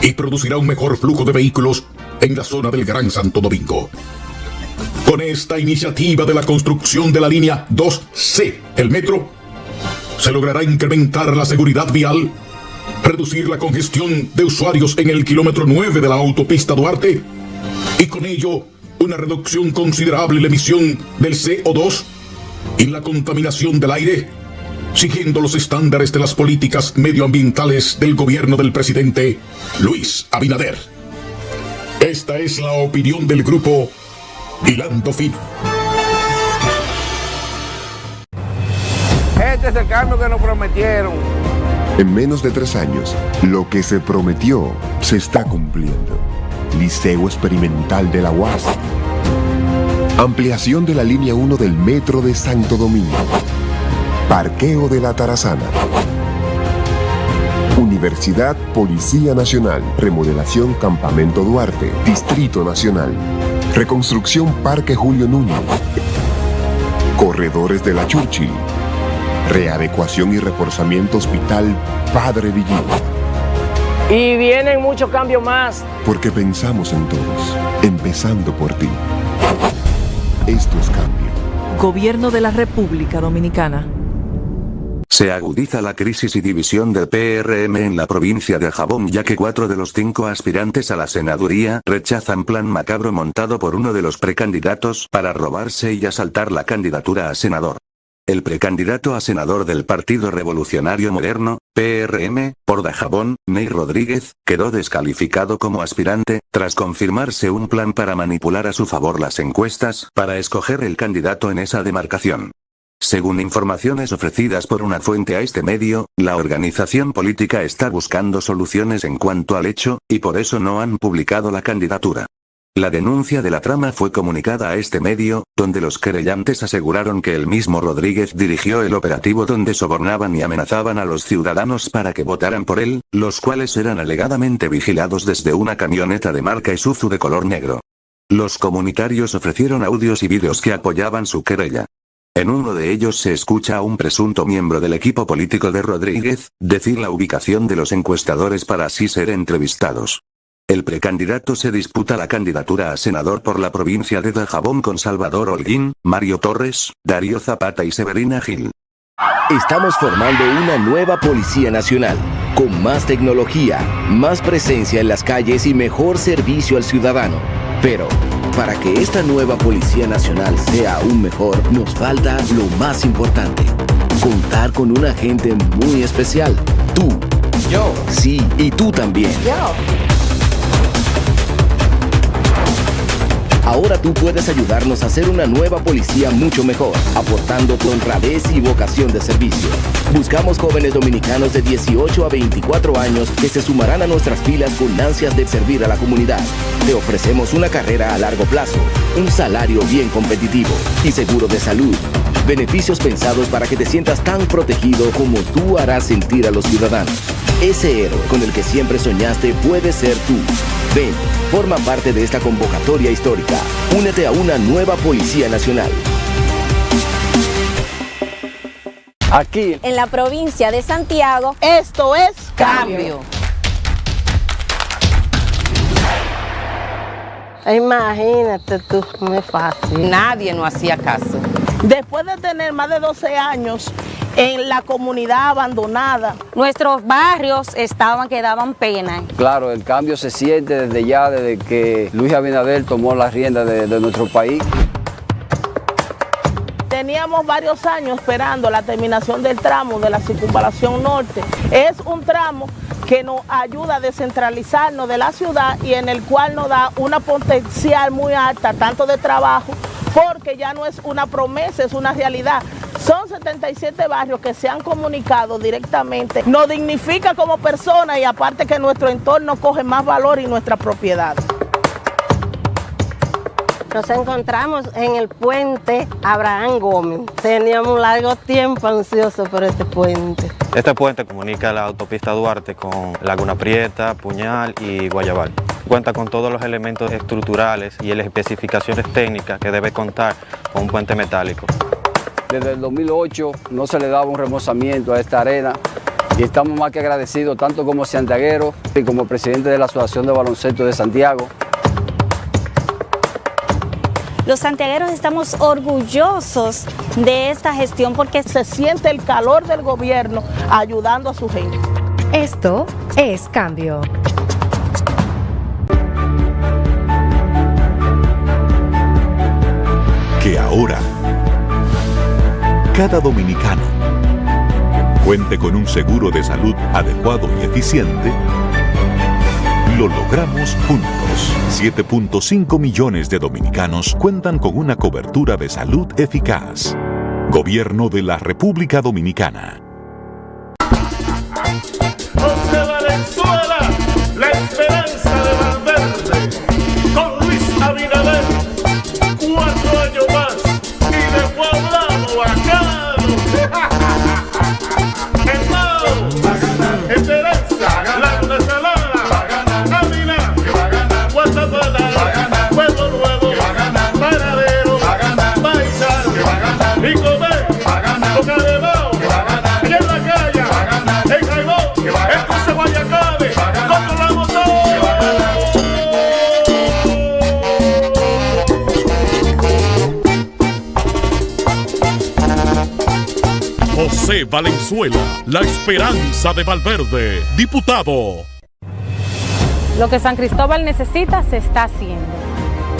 y producirá un mejor flujo de vehículos en la zona del Gran Santo Domingo. Con esta iniciativa de la construcción de la línea 2C del metro, se logrará incrementar la seguridad vial, reducir la congestión de usuarios en el kilómetro 9 de la autopista Duarte y con ello una reducción considerable en la emisión del CO2 y la contaminación del aire, siguiendo los estándares de las políticas medioambientales del gobierno del presidente Luis Abinader. Esta es la opinión del grupo Hilando Fino. Este es el cambio que nos prometieron. En menos de 3 años, lo que se prometió se está cumpliendo. Liceo Experimental de la UAS. Ampliación de la línea 1 del Metro de Santo Domingo. Parqueo de la Tarazana. Universidad Policía Nacional. Remodelación Campamento Duarte. Distrito Nacional. Reconstrucción Parque Julio Núñez. Corredores de la Churchill. Readecuación y reforzamiento Hospital Padre Villín. Y vienen muchos cambios más. Porque pensamos en todos, empezando por ti. Esto es cambio. Gobierno de la República Dominicana. Se agudiza la crisis y división del PRM en la provincia de Jabón, ya que 4 de los 5 aspirantes a la senaduría rechazan plan macabro montado por uno de los precandidatos para robarse y asaltar la candidatura a senador. El precandidato a senador del Partido Revolucionario Moderno, PRM, por Dajabón, Ney Rodríguez, quedó descalificado como aspirante, tras confirmarse un plan para manipular a su favor las encuestas, para escoger el candidato en esa demarcación. Según informaciones ofrecidas por una fuente a este medio, la organización política está buscando soluciones en cuanto al hecho, y por eso no han publicado la candidatura. La denuncia de la trama fue comunicada a este medio, donde los querellantes aseguraron que el mismo Rodríguez dirigió el operativo donde sobornaban y amenazaban a los ciudadanos para que votaran por él, los cuales eran alegadamente vigilados desde una camioneta de marca Isuzu de color negro. Los comunitarios ofrecieron audios y vídeos que apoyaban su querella. En uno de ellos se escucha a un presunto miembro del equipo político de Rodríguez decir la ubicación de los encuestadores para así ser entrevistados. El precandidato se disputa la candidatura a senador por la provincia de Dajabón con Salvador Holguín, Mario Torres, Darío Zapata y Severina Gil. Estamos formando una nueva Policía Nacional, con más tecnología, más presencia en las calles y mejor servicio al ciudadano. Pero, para que esta nueva Policía Nacional sea aún mejor, nos falta lo más importante: contar con un agente muy especial. Tú. Yo. Sí, y tú también. Yo. Ahora tú puedes ayudarnos a hacer una nueva policía mucho mejor, aportando tu honradez y vocación de servicio. Buscamos jóvenes dominicanos de 18 a 24 años que se sumarán a nuestras filas con ansias de servir a la comunidad. Te ofrecemos una carrera a largo plazo, un salario bien competitivo y seguro de salud. Beneficios pensados para que te sientas tan protegido como tú harás sentir a los ciudadanos. Ese héroe con el que siempre soñaste puede ser tú. Ven, forma parte de esta convocatoria histórica. Únete a una nueva Policía Nacional. Aquí, en la provincia de Santiago, esto es cambio. Imagínate tú, no es fácil. Nadie nos hacía caso. Después de tener más de 12 años en la comunidad abandonada, nuestros barrios que daban pena. Claro, el cambio se siente desde que Luis Abinader tomó las riendas de nuestro país. Teníamos varios años esperando la terminación del tramo de la circunvalación norte. Es un tramo que nos ayuda a descentralizarnos de la ciudad y en el cual nos da una potencial muy alta, tanto de trabajo, porque ya no es una promesa, es una realidad. Son 77 barrios que se han comunicado directamente. Nos dignifica como personas y aparte que nuestro entorno coge más valor y nuestra propiedad. Nos encontramos en el puente Abraham Gómez. Teníamos un largo tiempo ansiosos por este puente. Este puente comunica la autopista Duarte con Laguna Prieta, Puñal y Guayabal. Cuenta con todos los elementos estructurales y las especificaciones técnicas que debe contar con un puente metálico. Desde el 2008 no se le daba un remozamiento a esta arena y estamos más que agradecidos tanto como santiagueros y como presidente de la Asociación de Baloncesto de Santiago. Los santiagueros estamos orgullosos de esta gestión porque se siente el calor del gobierno ayudando a su gente. Esto es Cambio. Que ahora cada dominicano cuente con un seguro de salud adecuado y eficiente, lo logramos juntos. 7.5 millones de dominicanos cuentan con una cobertura de salud eficaz. Gobierno de la República Dominicana. José Valenzuela, la esperanza de Valverde, con Luis Abinader, 4 años más, y después hablamos bacano. Hermano, esperanza, la venezolana, Amina, Guatemala, Pueblo Nuevo, Paradero, Paisal, y comer, Boca de Bao, y en la calle, en Jaibón. José Valenzuela, la esperanza de Valverde, diputado. Lo que San Cristóbal necesita se está haciendo.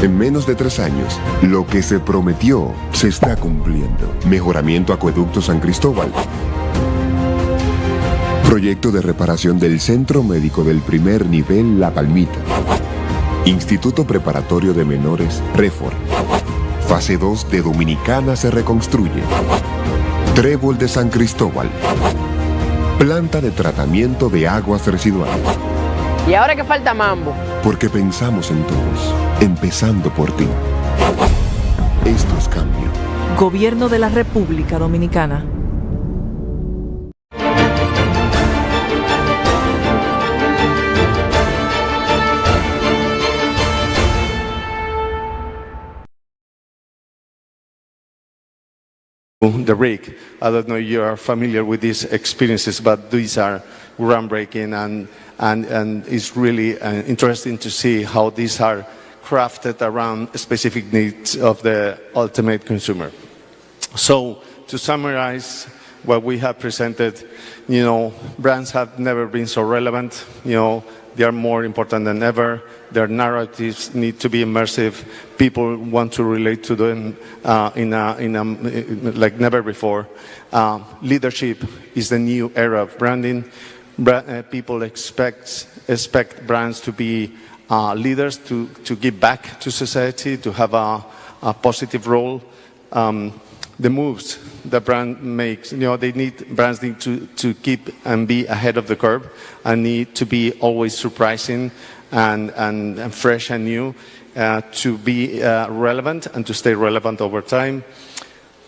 En menos de 3 años, lo que se prometió se está cumpliendo. Mejoramiento Acueducto San Cristóbal. Proyecto de reparación del Centro Médico del Primer Nivel La Palmita. Instituto Preparatorio de Menores Refor. Fase 2 de Dominicana se reconstruye. Trébol de San Cristóbal. Planta de tratamiento de aguas residuales. ¿Y ahora qué falta mambo? Porque pensamos en todos, empezando por ti. Esto es cambio. Gobierno de la República Dominicana. The rig. I don't know if you are familiar with these experiences, but these are groundbreaking and it's really interesting to see how these are crafted around specific needs of the ultimate consumer. So to summarize what we have presented, brands have never been so relevant. They are more important than ever. Their narratives need to be immersive. People want to relate to them like never before. Leadership is the new era of branding. People expect brands to be leaders, to give back to society, to have a positive role. The moves the brand makes, brands need to keep and be ahead of the curve and need to be always surprising and fresh and new to be relevant and to stay relevant over time.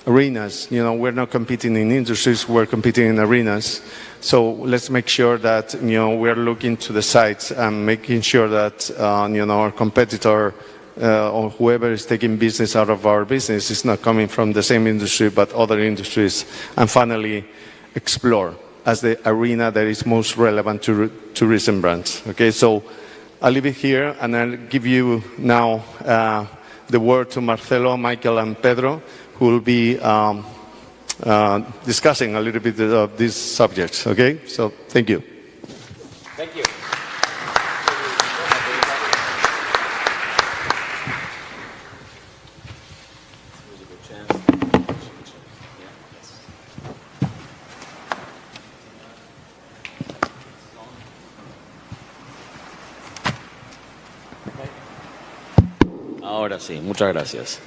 Arenas, we're not competing in industries, we're competing in arenas. So let's make sure that, we're looking to the sites and making sure that, our competitor or whoever is taking business out of our business is not coming from the same industry but other industries. And finally, explore as the arena that is most relevant to tourism brands. Okay, so I'll leave it here and I'll give you now the word to Marcelo, Michael and Pedro, who will be discussing a little bit of these subjects. Okay, so thank you. Thank you. Ahora sí, muchas gracias.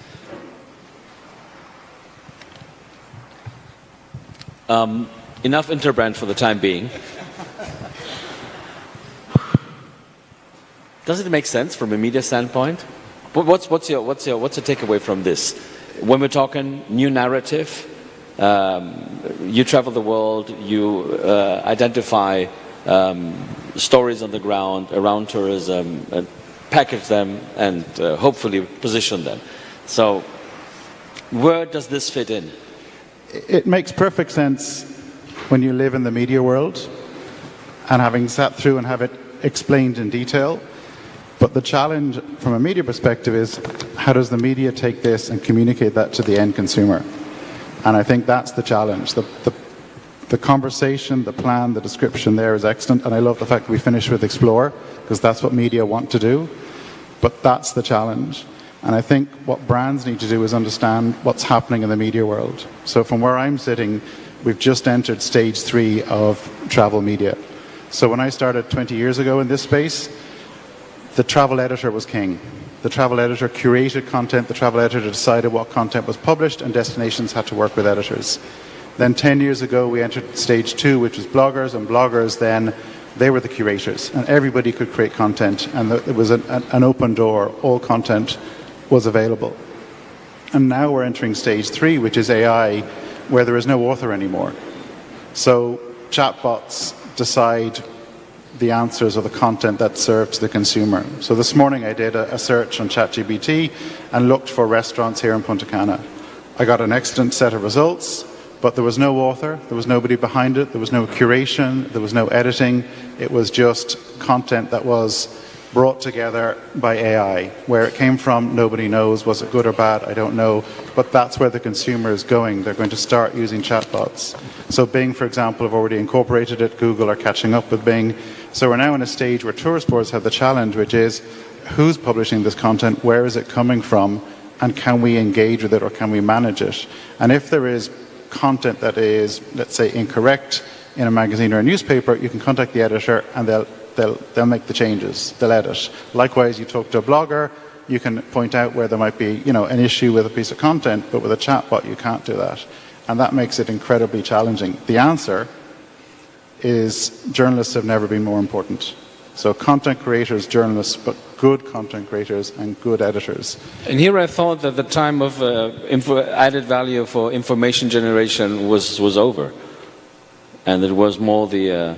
Enough Interbrand for the time being. Does it make sense from a media standpoint? What's your takeaway from this? When we're talking new narrative, you travel the world, you identify stories on the ground around tourism, and package them and hopefully position them. So where does this fit in? It makes perfect sense when you live in the media world and having sat through and have it explained in detail. But the challenge from a media perspective is how does the media take this and communicate that to the end consumer? And I think that's the challenge. The conversation, the plan, the description there is excellent. And I love the fact that we finish with explore because that's what media want to do. But that's the challenge. And I think what brands need to do is understand what's happening in the media world. So from where I'm sitting, we've just entered stage 3 of travel media. So when I started 20 years ago in this space, the travel editor was king. The travel editor curated content, the travel editor decided what content was published, and destinations had to work with editors. Then 10 years ago, we entered stage 2, which was bloggers, and bloggers then, they were the curators, and everybody could create content, and it was an open door, all content was available. And now we're entering stage 3, which is AI, where there is no author anymore. So chatbots decide the answers or the content that's served to the consumer. So this morning I did a search on ChatGPT and looked for restaurants here in Punta Cana. I got an excellent set of results, but there was no author, there was nobody behind it, there was no curation, there was no editing. It was just content that was brought together by AI. Where it came from, nobody knows. Was it good or bad? I don't know. But that's where the consumer is going. They're going to start using chatbots. So Bing, for example, have already incorporated it. Google are catching up with Bing. So we're now in a stage where tourist boards have the challenge, which is who's publishing this content, where is it coming from, and can we engage with it or can we manage it? And if there is content that is, let's say, incorrect in a magazine or a newspaper, you can contact the editor and they'll make the changes, they'll edit. Likewise, you talk to a blogger, you can point out where there might be, an issue with a piece of content, but with a chatbot you can't do that. And that makes it incredibly challenging. The answer is journalists have never been more important. So content creators, journalists, but good content creators and good editors. And here I thought that the time of added value for information generation was over. And it was more the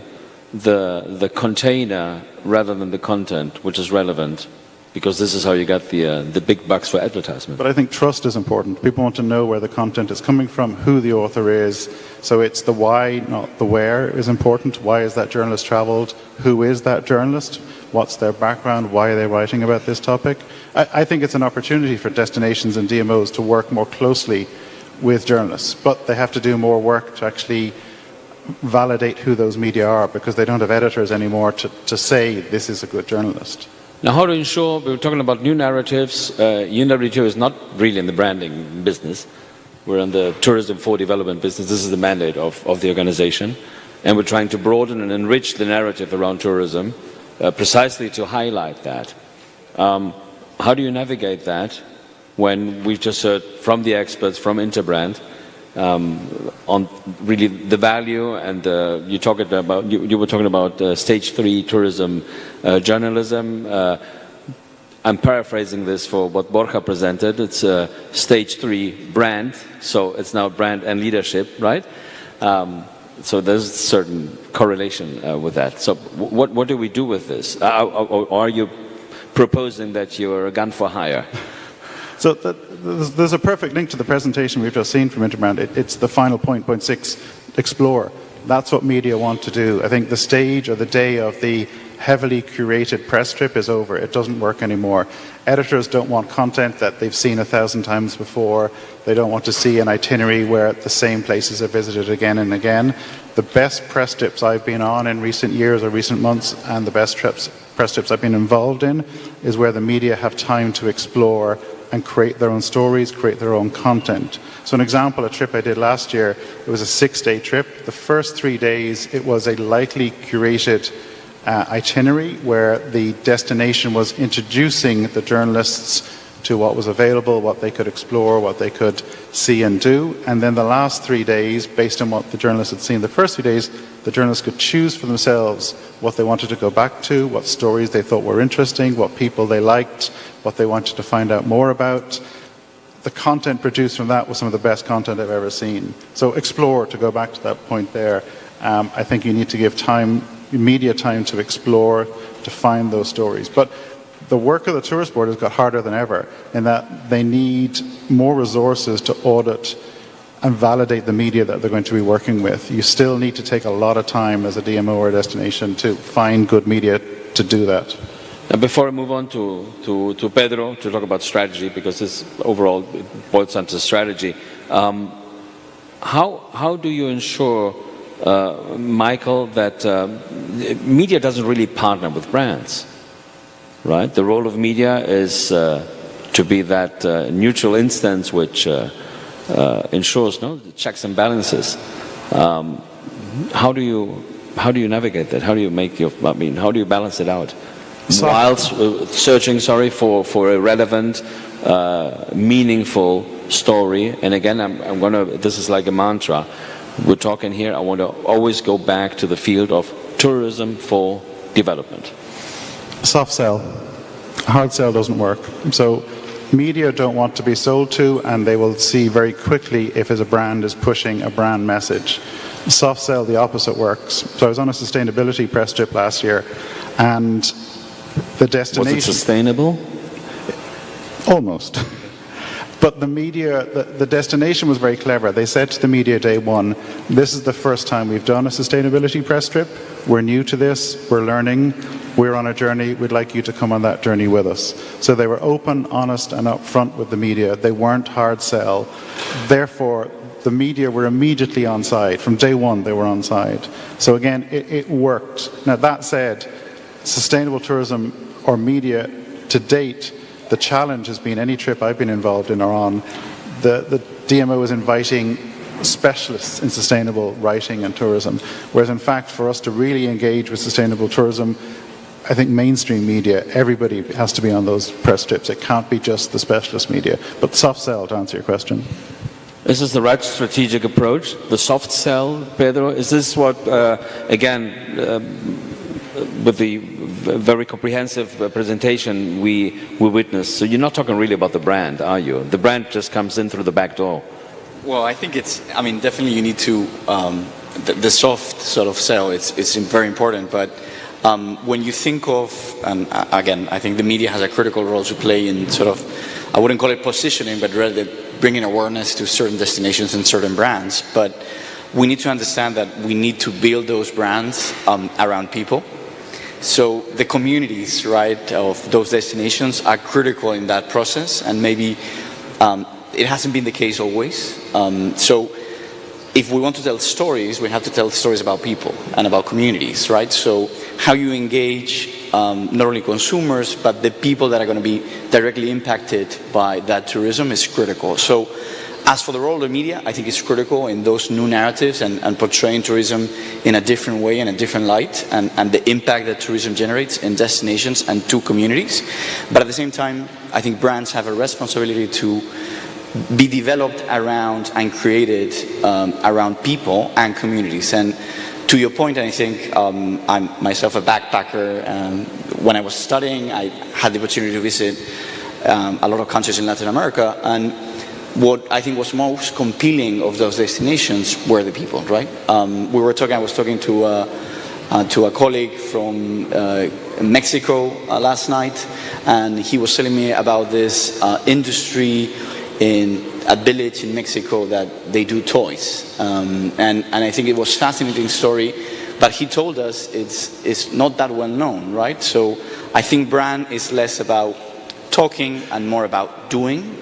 container rather than the content, which is relevant, because this is how you get the big bucks for advertisement. But I think trust is important. People want to know where the content is coming from, who the author is. So it's the why, not the where, is important. Why has that journalist traveled? Who is that journalist? What's their background? Why are they writing about this topic? I think it's an opportunity for destinations and DMOs to work more closely with journalists, but they have to do more work to actually validate who those media are, because they don't have editors anymore to say this is a good journalist. Now, how to ensure, we were talking about new narratives. New narrative is not really in the branding business. We're in the tourism for development business. This is the mandate of the organization. And we're trying to broaden and enrich the narrative around tourism, precisely to highlight that. How do you navigate that when we've just heard from the experts, from Interbrand, on really the value, and you were talking about stage 3 tourism journalism. I'm paraphrasing this for what Borja presented. It's stage 3 brand, so it's now brand and leadership, right? So there's a certain correlation with that. So what do we do with this? Are you proposing that you're a gun for hire? So there's a perfect link to the presentation we've just seen from Interbrand. It's the final point, point 6, explore. That's what media want to do. I think the stage or the day of the heavily curated press trip is over. It doesn't work anymore. Editors don't want content that they've seen 1,000 times before. They don't want to see an itinerary where the same places are visited again and again. The best press trips I've been on in recent years or recent months, and the best press trips I've been involved in, is where the media have time to explore and create their own stories, create their own content. So an example, a trip I did last year, it was a 6-day trip. The first 3 days, it was a lightly curated itinerary where the destination was introducing the journalists to what was available, what they could explore, what they could see and do. And then the last 3 days, based on what the journalists had seen the first 3 days, the journalists could choose for themselves what they wanted to go back to, what stories they thought were interesting, what people they liked, what they wanted to find out more about. The content produced from that was some of the best content I've ever seen. So explore, to go back to that point there. I think you need to give media time to explore, to find those stories. But the work of the Tourist Board has got harder than ever, in that they need more resources to audit and validate the media that they're going to be working with. You still need to take a lot of time as a DMO or a destination to find good media to do that. Now, before I move on to Pedro to talk about strategy, because this overall boils down to strategy, how do you ensure, Michael, that media doesn't really partner with brands, right? The role of media is to be that neutral instance which ensures the checks and balances. How do you navigate that? How do you how do you balance it out? Whilst searching, for a relevant, meaningful story. And again, this is like a mantra. We're talking here, I want to always go back to the field of tourism for development. Soft sell. Hard sell doesn't work. So media don't want to be sold to, and they will see very quickly if a brand is pushing a brand message. Soft sell, the opposite works. So I was on a sustainability press trip last year, and the destination... Was it sustainable? Almost. But the media, the destination was very clever. They said to the media day one, this is the first time we've done a sustainability press trip. We're new to this. We're learning. we're on a journey, we'd like you to come on that journey with us. So they were open, honest and upfront with the media. They weren't hard sell. Therefore, the media were immediately on side. From day one, they were on side. So again, it worked. Now that said, sustainable tourism or media to date, the challenge has been any trip I've been involved in or on, the DMO is inviting specialists in sustainable writing and tourism, whereas in fact for us to really engage with sustainable tourism, I think mainstream media, everybody has to be on those press trips. It can't be just the specialist media. But soft sell, to answer your question. Is this the right strategic approach? The soft sell, Pedro? Is this what, with the very comprehensive presentation we witnessed, so you're not talking really about the brand, are you? The brand just comes in through the back door. Well, I think definitely you need to, the soft sort of sell, it's very important, but when you think of, and again, I think the media has a critical role to play in sort of, I wouldn't call it positioning, but rather bringing awareness to certain destinations and certain brands. But we need to understand that we need to build those brands around people. So the communities, right, of those destinations are critical in that process, and maybe it hasn't been the case always. So if we want to tell stories, we have to tell stories about people and about communities, right? So how you engage not only consumers, but the people that are going to be directly impacted by that tourism is critical. So as for the role of the media, I think it's critical in those new narratives and portraying tourism in a different way and a different light, and the impact that tourism generates in destinations and to communities. But at the same time, I think brands have a responsibility to be developed around and created around people and communities. And to your point, I think I'm myself a backpacker. When I was studying, I had the opportunity to visit a lot of countries in Latin America, and what I think was most compelling of those destinations were the people, right? I was talking to a colleague from Mexico last night, and he was telling me about this industry in a village in Mexico that they do toys, and I think it was a fascinating story, but he told us it's not that well known, right? So I think brand is less about talking and more about doing.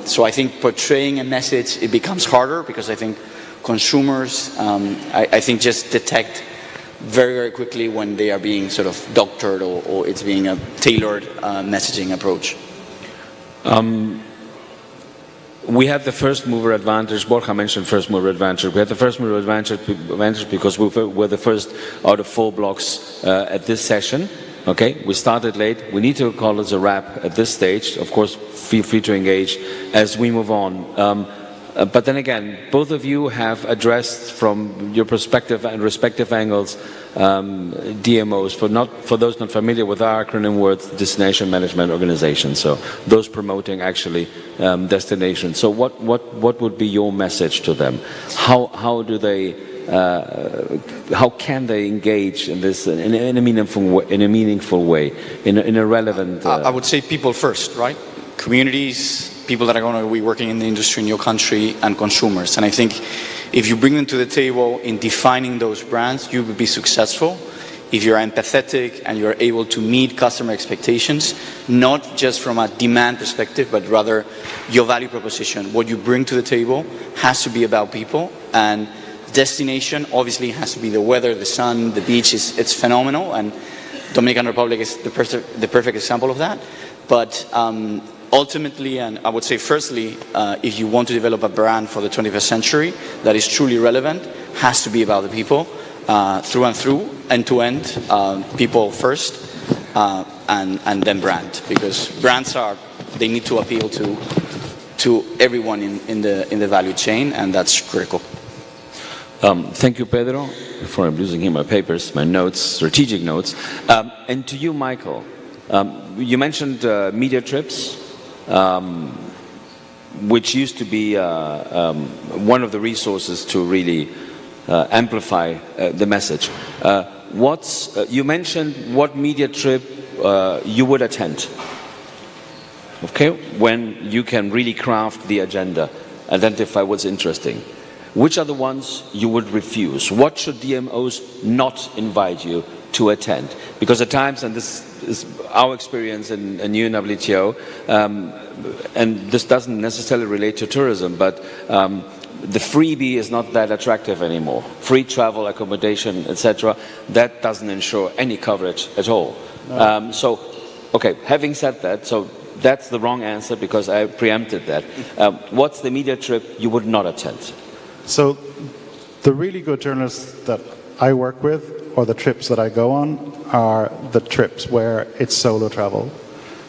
So I think portraying a message, it becomes harder because I think consumers, I think just detect very, very quickly when they are being sort of doctored or it's being a tailored messaging approach. We had the first mover advantage. Borja mentioned first mover advantage. We had the first mover advantage because we were the first out of 4 blocks at this session. Okay, we started late. We need to call it a wrap at this stage. Of course, feel free to engage as we move on. But then again, both of you have addressed from your perspective and respective angles DMOs, for those not familiar with our acronym words, Destination Management Organization. So those promoting actually destinations. So what would be your message to them? How do they? How can they engage in this in a meaningful way, in a relevant? I would say people first, right? Communities, people that are going to be working in the industry in your country, and consumers. And I think if you bring them to the table in defining those brands, you will be successful. If you're empathetic and you're able to meet customer expectations, not just from a demand perspective, but rather your value proposition. What you bring to the table has to be about people, and destination obviously has to be the weather, the sun, the beach. It's phenomenal, and Dominican Republic is the perfect example of that. But ultimately, and I would say firstly, if you want to develop a brand for the 21st century that is truly relevant, has to be about the people, through and through, end to end, people first, and then brand, because brands they need to appeal to everyone in the value chain, and that's critical. Thank you, Pedro. Before I'm losing here my papers, my notes, strategic notes, and to you, Michael. You mentioned media trips, which used to be one of the resources to really amplify the message. You mentioned what media trip you would attend, okay, when you can really craft the agenda, identify what's interesting. Which are the ones you would refuse? What should DMOs not invite you to attend. Because at times, and this is our experience in UNWTO, and this doesn't necessarily relate to tourism, but the freebie is not that attractive anymore. Free travel, accommodation, etc., that doesn't ensure any coverage at all. So, okay, having said that, so that's the wrong answer because I preempted that. What's the media trip you would not attend? So, the really good journalists that I work with, or the trips that I go on, are the trips where it's solo travel.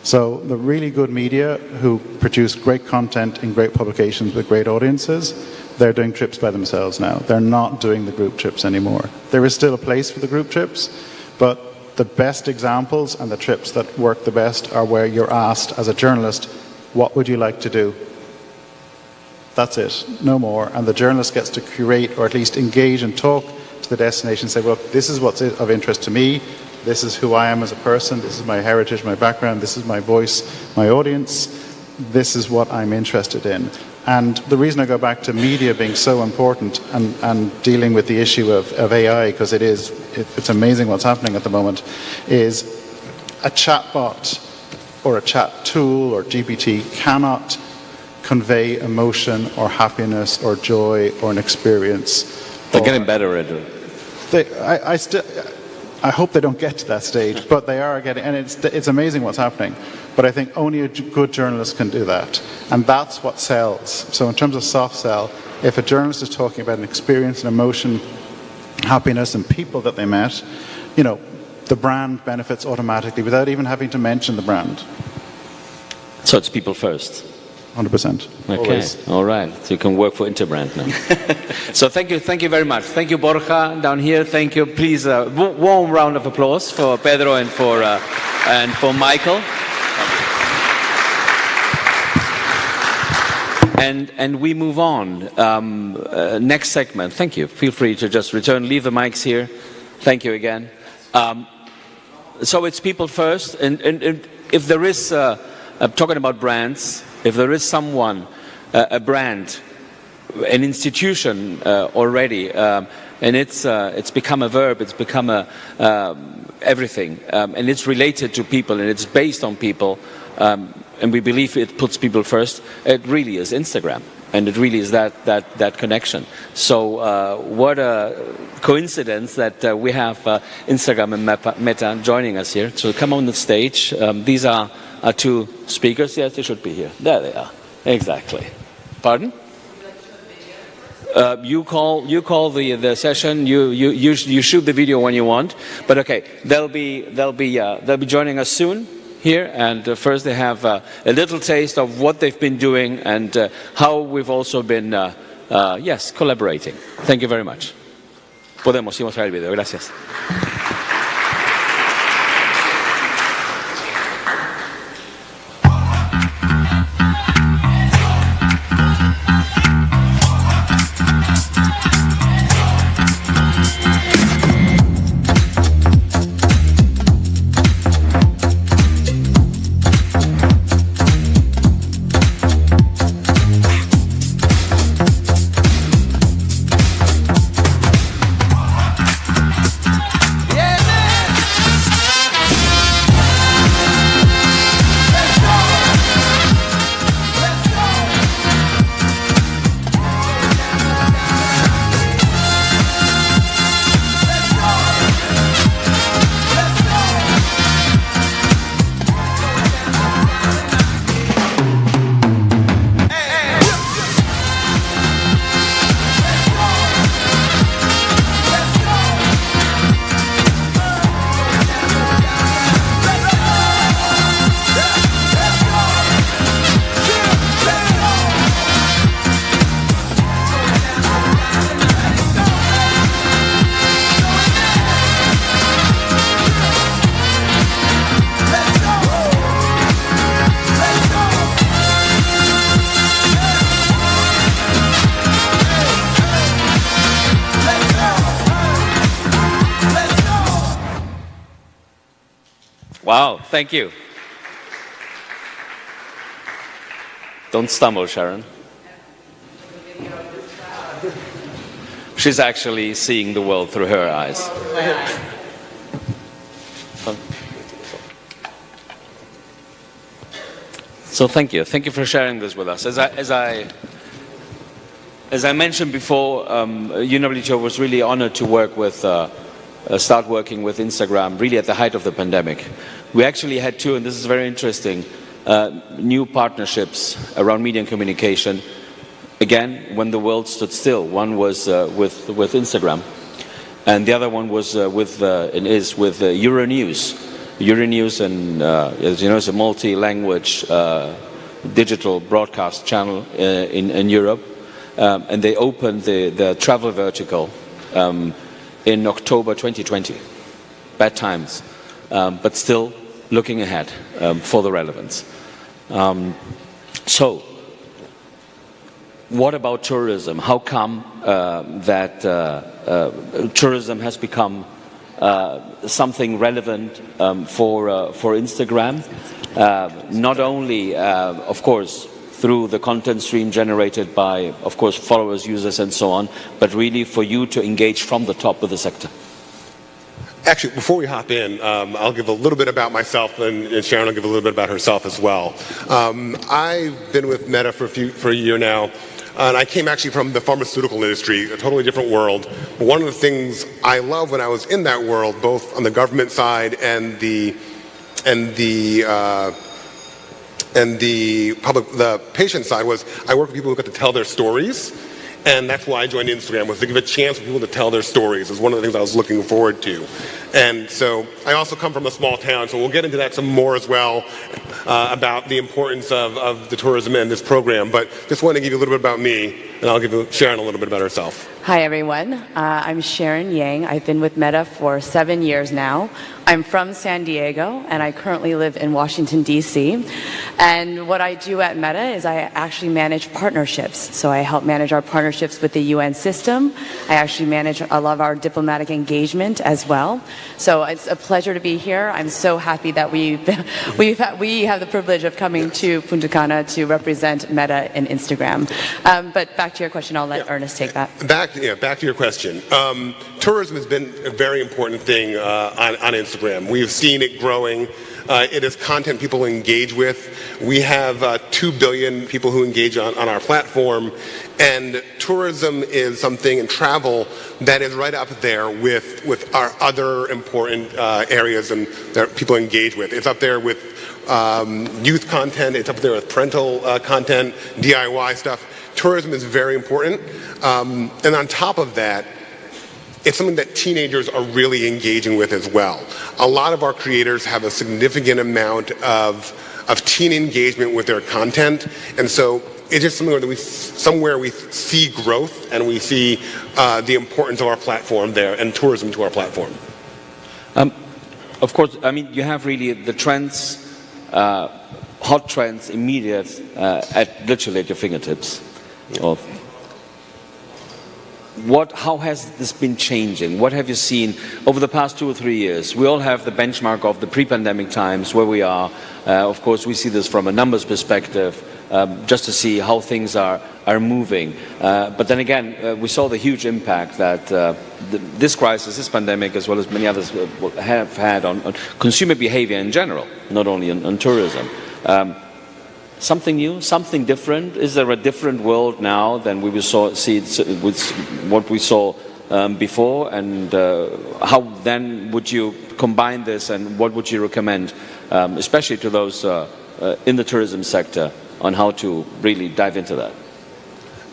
So the really good media who produce great content in great publications with great audiences, they're doing trips by themselves now. They're not doing the group trips anymore. There is still a place for the group trips, but the best examples and the trips that work the best are where you're asked as a journalist, what would you like to do? That's it, no more. And the journalist gets to curate or at least engage and talk to the destination, say, well, this is what's of interest to me, this is who I am as a person, this is my heritage, my background, this is my voice, my audience, this is what I'm interested in. And the reason I go back to media being so important and dealing with the issue of AI, because it's amazing what's happening at the moment, is a chatbot or a chat tool or GPT cannot convey emotion or happiness or joy or an experience. They're getting better at it. I hope they don't get to that stage, but they are getting, and it's amazing what's happening. But I think only a good journalist can do that, and that's what sells. So in terms of soft sell, if a journalist is talking about an experience, an emotion, happiness, and people that they met, you know, the brand benefits automatically without even having to mention the brand. So it's people first. 100%. Okay, Always. all right. So you can work for Interbrand now. So thank you very much. Thank you, Borja, down here. Thank you. Please, warm round of applause for Pedro and for Michael. And we move on. Next segment. Thank you. Feel free to just return. Leave the mics here. Thank you again. So it's people first. And if there is, talking about brands, if there is someone, a brand, an institution already, and it's become a verb, it's become everything, and it's related to people, and it's based on people, and we believe it puts people first, it really is Instagram. And it really is that connection. So what a coincidence that we have Instagram and Meta joining us here. So come on the stage. These are our two speakers. Yes, they should be here. There they are. Exactly. Pardon? You call the session. You shoot the video when you want. But okay, they'll be joining us soon here, and first they have a little taste of what they've been doing and how we've also been, collaborating. Thank you very much. Podemos ir a mostrar el video. Gracias. Wow, thank you. Don't stumble, Sharon. She's actually seeing the world through her eyes. So thank you for sharing this with us. As I mentioned before, UNWTO was really honored to work with, start working with Instagram really at the height of the pandemic. We actually had two, and this is very interesting, new partnerships around media and communication. Again, when the world stood still, one was with Instagram, and the other one was with Euronews. Euronews, and as you know, is a multi-language digital broadcast channel in Europe, and they opened the travel vertical in October 2020. Bad times, but still looking ahead for the relevance. So, what about tourism? How come that tourism has become something relevant for Instagram? Not only, of course, through the content stream generated by, of course, followers, users, and so on, but really for you to engage from the top of the sector. Actually, before we hop in, I'll give a little bit about myself, and Sharon will give a little bit about herself as well. I've been with Meta for a year now, and I came actually from the pharmaceutical industry, a totally different world. But one of the things I loved when I was in that world, both on the government side and the patient side, was I work with people who get to tell their stories. And that's why I joined Instagram, was to give a chance for people to tell their stories. It was one of the things I was looking forward to. And so I also come from a small town, so we'll get into that some more as well, about the importance of the tourism in this program. But just want to give you a little bit about me, and I'll give Sharon a little bit about herself. Hi, everyone. I'm Sharon Yang. I've been with Meta for 7 years now. I'm from San Diego, and I currently live in Washington, D.C. And what I do at Meta is I actually manage partnerships. So I help manage our partnerships with the UN system. I actually manage a lot of our diplomatic engagement as well. So it's a pleasure to be here. I'm so happy that we have the privilege of coming to Punta Cana to represent Meta and Instagram. But back to your question, I'll let Ernest take that. Back to your question. Tourism has been a very important thing on Instagram. We've seen it growing. It is content people engage with. We have 2 billion people who engage on our platform, and tourism is something, and travel, that is right up there with our other important areas and that people engage with. It's up there with youth content. It's up there with parental content, DIY stuff. Tourism is very important, and on top of that, it's something that teenagers are really engaging with as well. A lot of our creators have a significant amount of teen engagement with their content, and so it's just somewhere we see growth, and we see the importance of our platform there and tourism to our platform. Of course, I mean, you have really the trends, hot trends, immediate, literally at your fingertips. How has this been changing? What have you seen over the past 2 or 3 years? We all have the benchmark of the pre-pandemic times where we are. Of course, we see this from a numbers perspective, just to see how things are moving. But then again, we saw the huge impact that this crisis, this pandemic, as well as many others, have had on consumer behavior in general, not only on tourism. Something new, something different? Is there a different world now than we see with what we saw before? And how then would you combine this, and what would you recommend, especially to those in the tourism sector, on how to really dive into that?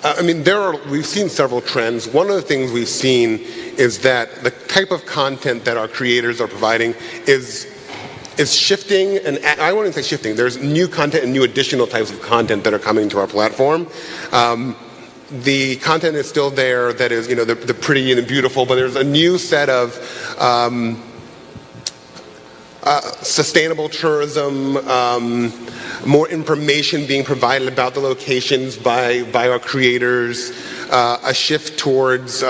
I mean, we've seen several trends. One of the things we've seen is that the type of content that our creators are providing is shifting, and I wouldn't say shifting. There's new content and new additional types of content that are coming to our platform. The content is still there that is, the pretty and the beautiful, but there's a new set of sustainable tourism, more information being provided about the locations by our creators, a shift towards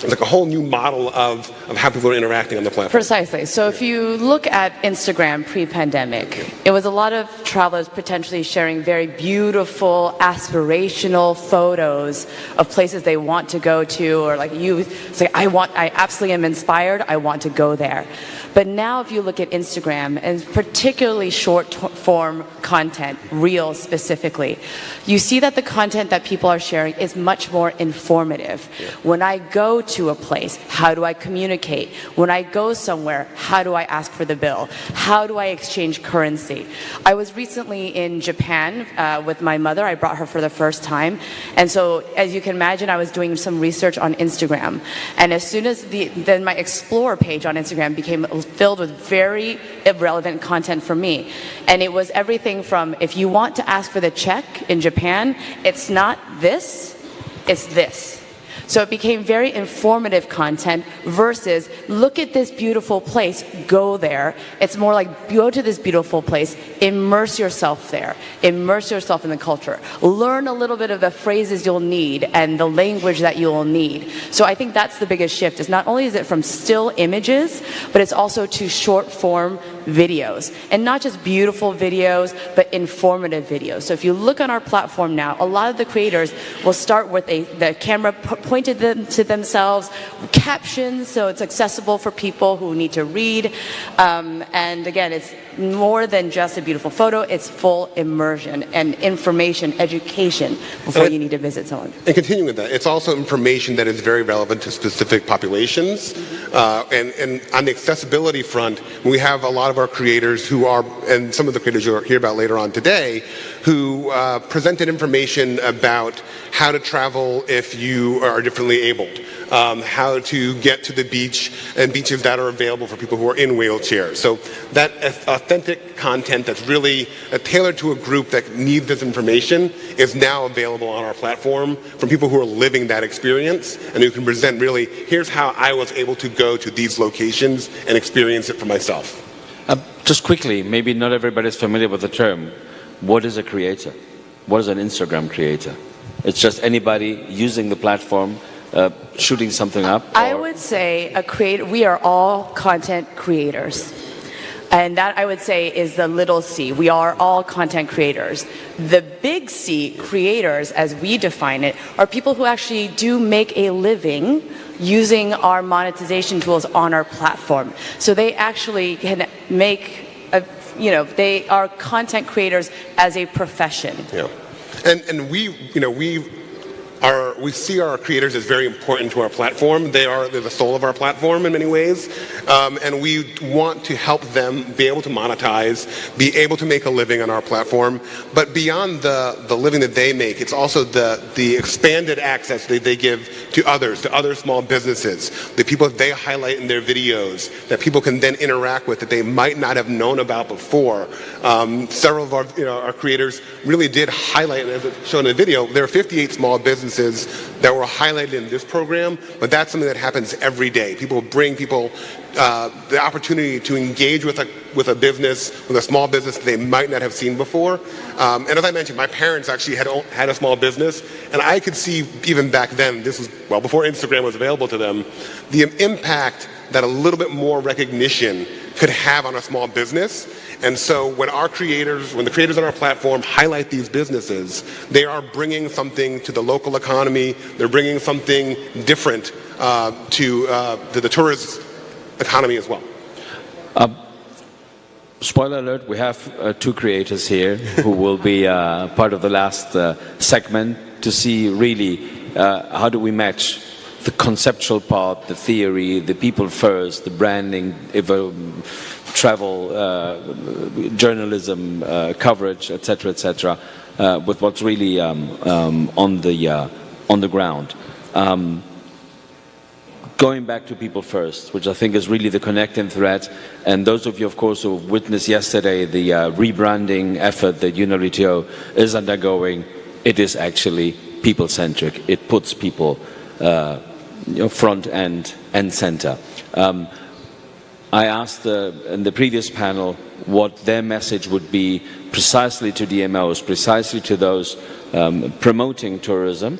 It's like a whole new model of how people are interacting on the platform. Precisely. So if you look at Instagram pre-pandemic, it was a lot of travelers potentially sharing very beautiful, aspirational photos of places they want to go to, or like you say, I absolutely am inspired, I want to go there. But now if you look at Instagram, and particularly short form content, Reels specifically, you see that the content that people are sharing is much more informative. Yeah. When I go to a place, how do I communicate? When I go somewhere, how do I ask for the bill? How do I exchange currency? I was recently in Japan with my mother. I brought her for the first time. And so, as you can imagine, I was doing some research on Instagram. And as soon as then my Explore page on Instagram became filled with very irrelevant content for me. And it was everything from, if you want to ask for the check in Japan, it's not this, it's this. So it became very informative content versus, look at this beautiful place, go there. It's more like, go to this beautiful place, immerse yourself there, immerse yourself in the culture, learn a little bit of the phrases you'll need and the language that you'll need. So I think that's the biggest shift, is not only is it from still images, but it's also to short form videos. And not just beautiful videos, but informative videos. So if you look on our platform now, a lot of the creators will start with the camera pointed them to themselves, captions, so it's accessible for people who need to read. And again, it's more than just a beautiful photo, it's full immersion and information, education before you need to visit someone. And continuing with that, it's also information that is very relevant to specific populations. And on the accessibility front, we have a lot of our creators who are, and some of the creators you'll hear about later on today, who presented information about how to travel if you are differently abled, how to get to the beach and beaches that are available for people who are in wheelchairs. So that authentic content that's really tailored to a group that needs this information is now available on our platform from people who are living that experience and who can present really, here's how I was able to go to these locations and experience it for myself. Just quickly, maybe not everybody's familiar with the term. What is a creator? What is an Instagram creator? It's just anybody using the platform, shooting something up? I would say we are all content creators. And that, I would say, is the little c. We are all content creators. The big C, creators, as we define it, are people who actually do make a living using our monetization tools on our platform. So they actually can make, they are content creators as a profession. Yeah. And we see our creators as very important to our platform. They're the soul of our platform in many ways. And we want to help them be able to monetize, be able to make a living on our platform. But beyond the living that they make, it's also the expanded access that they give to other small businesses, the people that they highlight in their videos that people can then interact with that they might not have known about before. Several of our creators really did highlight, as shown in the video, there are 58 small businesses that were highlighted in this program, but that's something that happens every day. People bring people the opportunity to engage with a business, with a small business that they might not have seen before. And as I mentioned, my parents actually had a small business, and I could see even back then, this was well before Instagram was available to them, the impact that a little bit more recognition could have on a small business. And so when the creators on our platform highlight these businesses, they are bringing something to the local economy. They're bringing something different to the tourist economy as well. Spoiler alert, we have two creators here who will be part of the last segment to see really how do we match the conceptual part, the theory, the people first, the branding, travel, journalism, coverage, etc., with what's really on the ground. Going back to people first, which I think is really the connecting thread, and those of you, of course, who witnessed yesterday the rebranding effort that UNRTO is undergoing, it is actually people-centric. It puts people front and center. I asked in the previous panel what their message would be precisely to DMOs, precisely to those promoting tourism,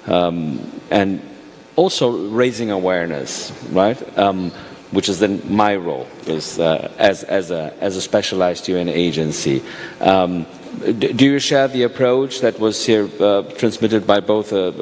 and also raising awareness, right? Which is then my role is, as a specialized UN agency. Do you share the approach that was here transmitted by both a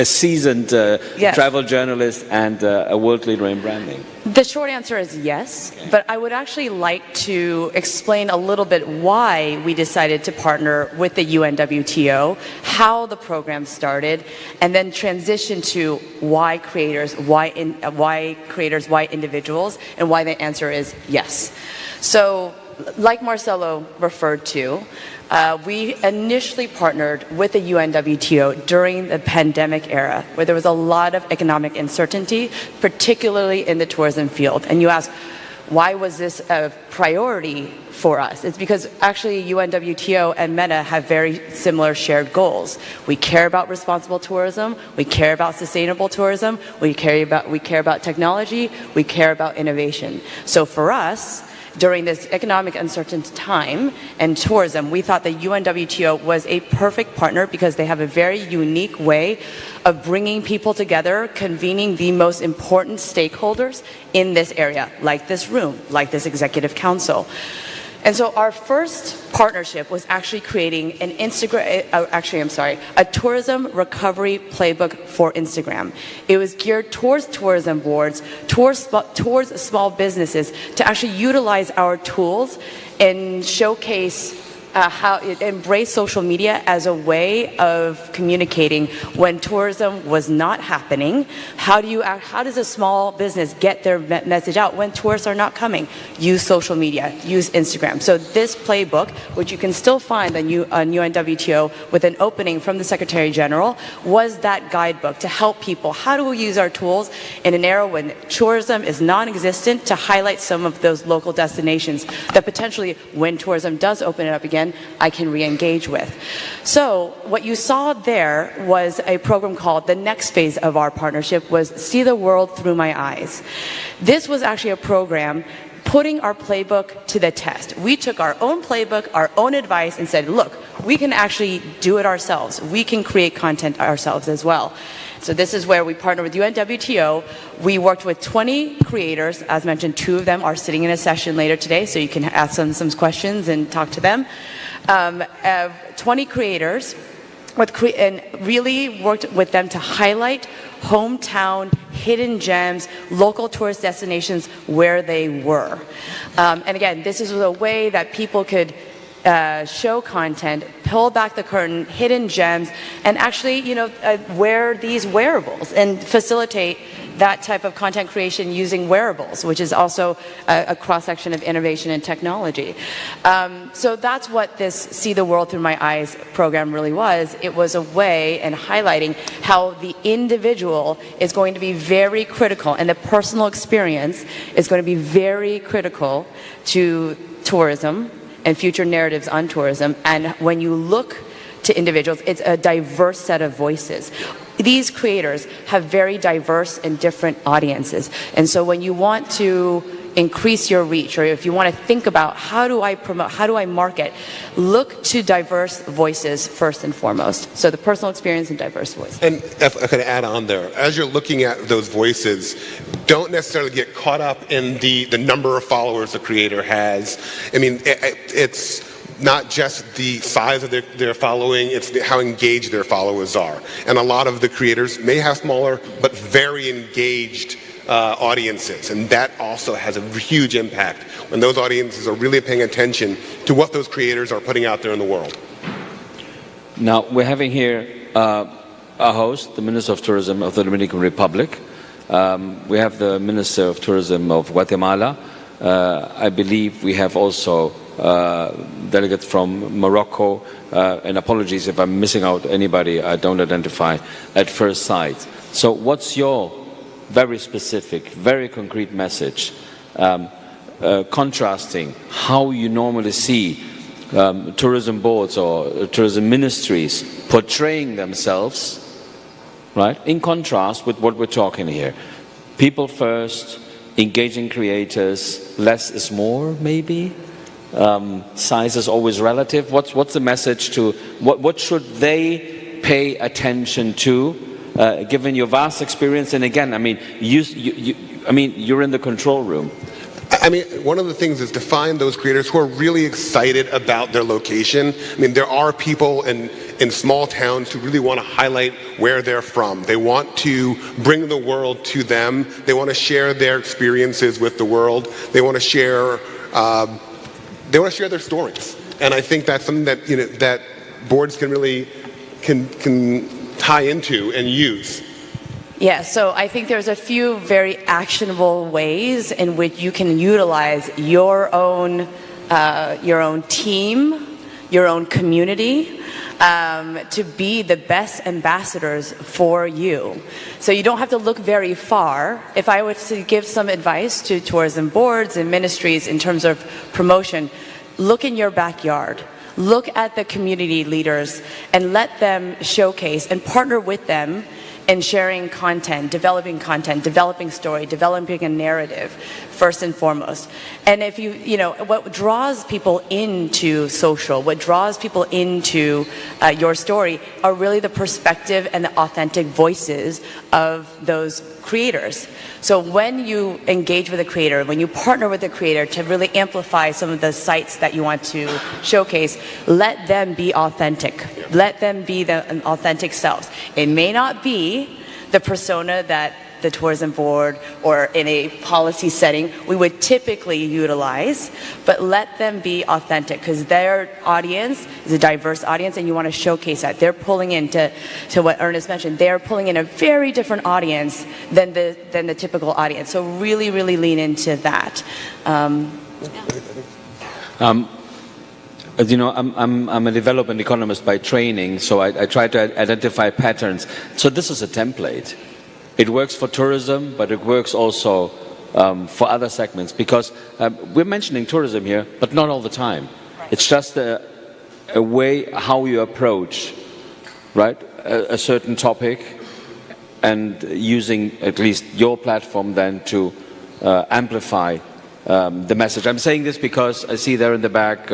seasoned travel journalist and a world leader in branding? The short answer is yes, but I would actually like to explain a little bit why we decided to partner with the UNWTO, how the program started, and then transition to why creators, why individuals, and why the answer is yes. So, like Marcelo referred to, we initially partnered with the UNWTO during the pandemic era, where there was a lot of economic uncertainty, particularly in the tourism field. And you ask, why was this a priority for us? It's because actually UNWTO and Meta have very similar shared goals. We care about responsible tourism, we care about sustainable tourism, we care about technology, we care about innovation. So for us, during this economic uncertain time and tourism, we thought the UNWTO was a perfect partner because they have a very unique way of bringing people together, convening the most important stakeholders in this area, like this room, like this executive council. And so our first partnership was actually creating an a tourism recovery playbook for Instagram. It was geared towards tourism boards, towards small businesses to actually utilize our tools and showcase how it embraced social media as a way of communicating when tourism was not happening. How does a small business get their message out when tourists are not coming? Use social media, use Instagram. So this playbook, which you can still find on UNWTO with an opening from the Secretary General, was that guidebook to help people. How do we use our tools in an era when tourism is non-existent to highlight some of those local destinations that potentially, when tourism does open it up again, I can re-engage with. So what you saw there was a program called, the next phase of our partnership was See the World Through My Eyes. This was actually a program putting our playbook to the test. We took our own playbook, our own advice, and said, look, we can actually do it ourselves. We can create content ourselves as well. So this is where we partnered with UNWTO. We worked with 20 creators. As mentioned, 2 of them are sitting in a session later today, so you can ask them some questions and talk to them. 20 creators, and really worked with them to highlight hometown, hidden gems, local tourist destinations where they were. And again, this is a way that people could show content, pull back the curtain, hidden gems, and actually, wear these wearables and facilitate that type of content creation using wearables, which is also a cross-section of innovation and technology. So that's what this See the World Through My Eyes program really was. It was a way in highlighting how the individual is going to be very critical, and the personal experience is going to be very critical to tourism and future narratives on tourism. And when you look to individuals, it's a diverse set of voices. These creators have very diverse and different audiences. And so when you want to increase your reach, or if you want to think about how do I promote, how do I market, look to diverse voices first and foremost. So the personal experience and diverse voice. And if I could add on there, as you're looking at those voices, don't necessarily get caught up in the number of followers the creator has. I mean, it's not just the size of their following, it's how engaged their followers are. And a lot of the creators may have smaller but very engaged audiences, and that also has a huge impact when those audiences are really paying attention to what those creators are putting out there in the world. Now, we're having here a host, the Minister of Tourism of the Dominican Republic. We have the Minister of Tourism of Guatemala. I believe we have also delegates from Morocco, and apologies if I'm missing out anybody I don't identify at first sight. So what's your very specific, very concrete message, contrasting how you normally see tourism boards or tourism ministries portraying themselves, right, in contrast with what we're talking here? People first, engaging creators, less is more, maybe? Size is always relative. What's the message to, what should they pay attention to given your vast experience, and again, I mean, you're in the control room. I mean, one of the things is to find those creators who are really excited about their location. I mean, there are people in small towns who really want to highlight where they're from. They want to bring the world to them. They want to share their experiences with the world. They want to share their stories. And I think that's something that, you know, that boards can really can tie into and use. Yeah, so I think there's a few very actionable ways in which you can utilize your own team, your own community, to be the best ambassadors for you. So you don't have to look very far. If I were to give some advice to tourism boards and ministries in terms of promotion, look in your backyard. Look at the community leaders and let them showcase and partner with them in sharing content, developing story, developing a narrative, first and foremost. And if you know, what draws people into social, what draws people into your story are really the perspective and the authentic voices of those creators. So when you engage with a creator, when you partner with a creator to really amplify some of the sites that you want to showcase, let them be authentic. Let them be the authentic selves. It may not be the persona that the tourism board or in a policy setting we would typically utilize, but let them be authentic because their audience is a diverse audience and you want to showcase that. They're pulling into what Ernest mentioned. They're pulling in a very different audience than the typical audience. So really, really lean into that. You know, I'm a development economist by training, so I try to identify patterns. So this is a template. It works for tourism, but it works also for other segments because we're mentioning tourism here, but not all the time. It's just a way how you approach, right, a certain topic and using at least your platform then to amplify the message. I'm saying this because I see there in the back,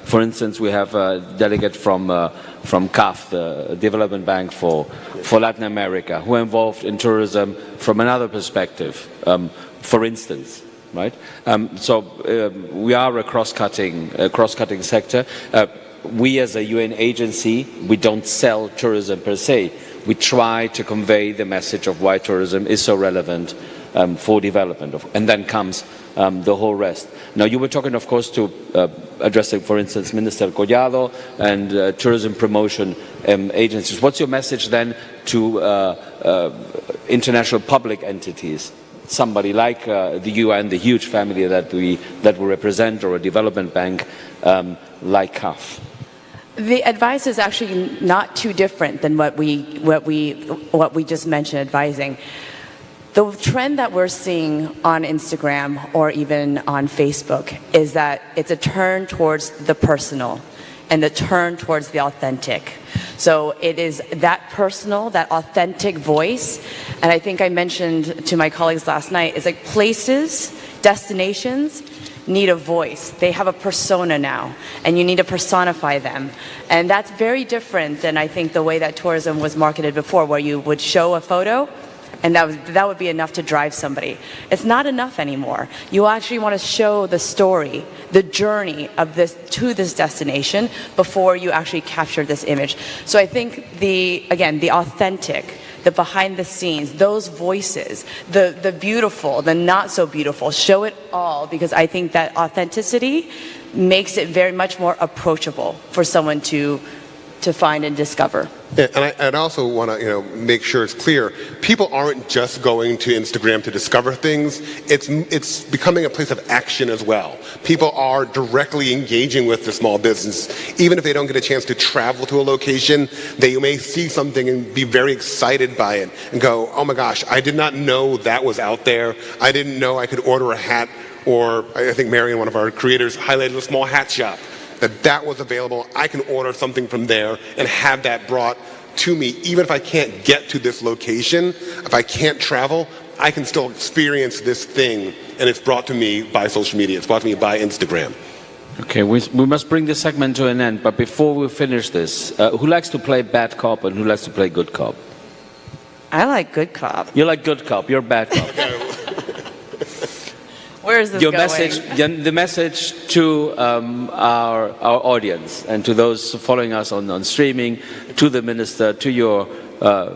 for instance, we have a delegate from CAF, the Development Bank for Latin America, who are involved in tourism from another perspective, for instance, right? So we are a cross-cutting sector. We as a UN agency, we don't sell tourism per se. We try to convey the message of why tourism is so relevant for development, and then comes the whole rest. Now, you were talking, of course, to addressing, for instance, Minister Collado and tourism promotion agencies. What's your message then to international public entities? Somebody like the UN, the huge family that we represent, or a development bank like CAF. The advice is actually not too different than what we just mentioned advising. The trend that we're seeing on Instagram or even on Facebook is that it's a turn towards the personal and the turn towards the authentic. So it is that personal, that authentic voice. And I think I mentioned to my colleagues last night, it's like places, destinations need a voice. They have a persona now, and you need to personify them. And that's very different than I think the way that tourism was marketed before, where you would show a photo and that would be enough to drive somebody. It's not enough anymore. You actually want to show the story, the journey of this to this destination before you actually capture this image. So I think the authentic, the behind the scenes, those voices, the beautiful, the not so beautiful, show it all, because I think that authenticity makes it very much more approachable for someone to find and discover. Yeah, and I'd also want to, make sure it's clear. People aren't just going to Instagram to discover things. It's becoming a place of action as well. People are directly engaging with the small business. Even if they don't get a chance to travel to a location, they may see something and be very excited by it and go, oh my gosh, I did not know that was out there. I didn't know I could order a hat. Or I think Marion, one of our creators, highlighted a small hat shop. That was available. I can order something from there and have that brought to me. Even if I can't get to this location, if I can't travel, I can still experience this thing, and it's brought to me by social media. It's brought to me by Instagram. Okay, we must bring this segment to an end, but before we finish this, who likes to play bad cop and who likes to play good cop? I like good cop. You like good cop, you're bad cop. Where is this Your going? the message to our audience and to those following us on streaming, to the minister, to your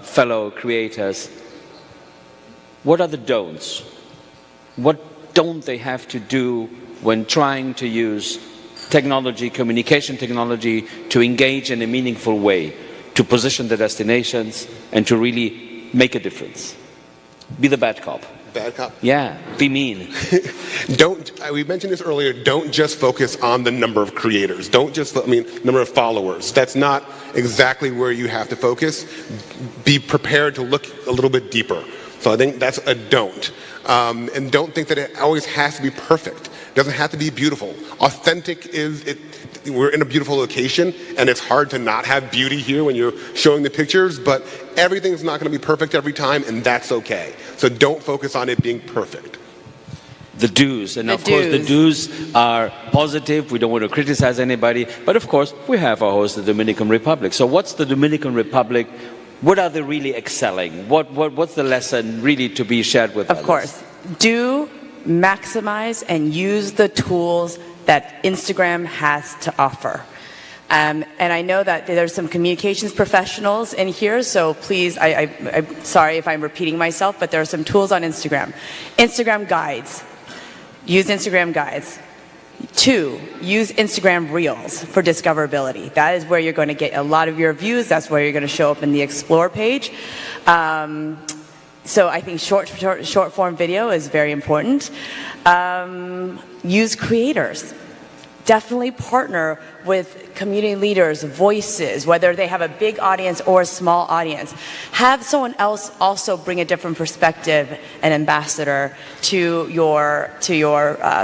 fellow creators. What are the don'ts? What don't they have to do when trying to use technology, communication technology, to engage in a meaningful way, to position the destinations and to really make a difference? Be the bad cop. Bad cop? Yeah, be mean. We mentioned this earlier, don't just focus on the number of creators. Don't just, number of followers. That's not exactly where you have to focus. Be prepared to look a little bit deeper. So I think that's a don't. And don't think that it always has to be perfect. It doesn't have to be beautiful. Authentic we're in a beautiful location, and it's hard to not have beauty here when you're showing the pictures, but everything's not going to be perfect every time, and that's okay. So don't focus on it being perfect. The do's, and of course the do's are positive. We don't want to criticize anybody, but of course we have our host, the Dominican Republic. So what's the Dominican Republic? What are they really excelling? What's the lesson really to be shared with us? Of course, do maximize and use the tools that Instagram has to offer. And I know that there's some communications professionals in here, so please, I'm sorry if I'm repeating myself, but there are some tools on Instagram. Instagram guides. Use Instagram guides. 2, use Instagram Reels for discoverability. That is where you're going to get a lot of your views. That's where you're going to show up in the Explore page. So I think short form video is very important. Use creators. Definitely partner with community leaders, voices, whether they have a big audience or a small audience. Have someone else also bring a different perspective, an ambassador to your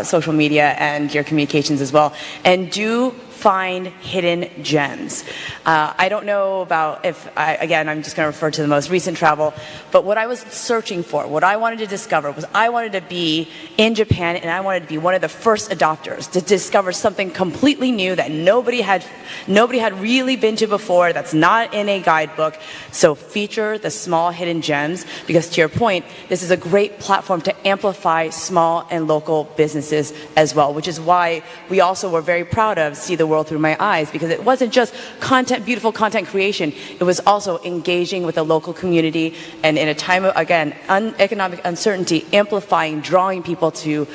social media and your communications as well. And do find hidden gems. I don't know about again, I'm just going to refer to the most recent travel, but what I was searching for, what I wanted to discover was I wanted to be in Japan and I wanted to be one of the first adopters to discover something completely new that nobody had really been to before, that's not in a guidebook. So feature the small hidden gems, because to your point, this is a great platform to amplify small and local businesses as well, which is why we also were very proud of See the World Through My Eyes, because it wasn't just beautiful content creation, it was also engaging with the local community, and in a time of, again, economic uncertainty, amplifying, drawing people to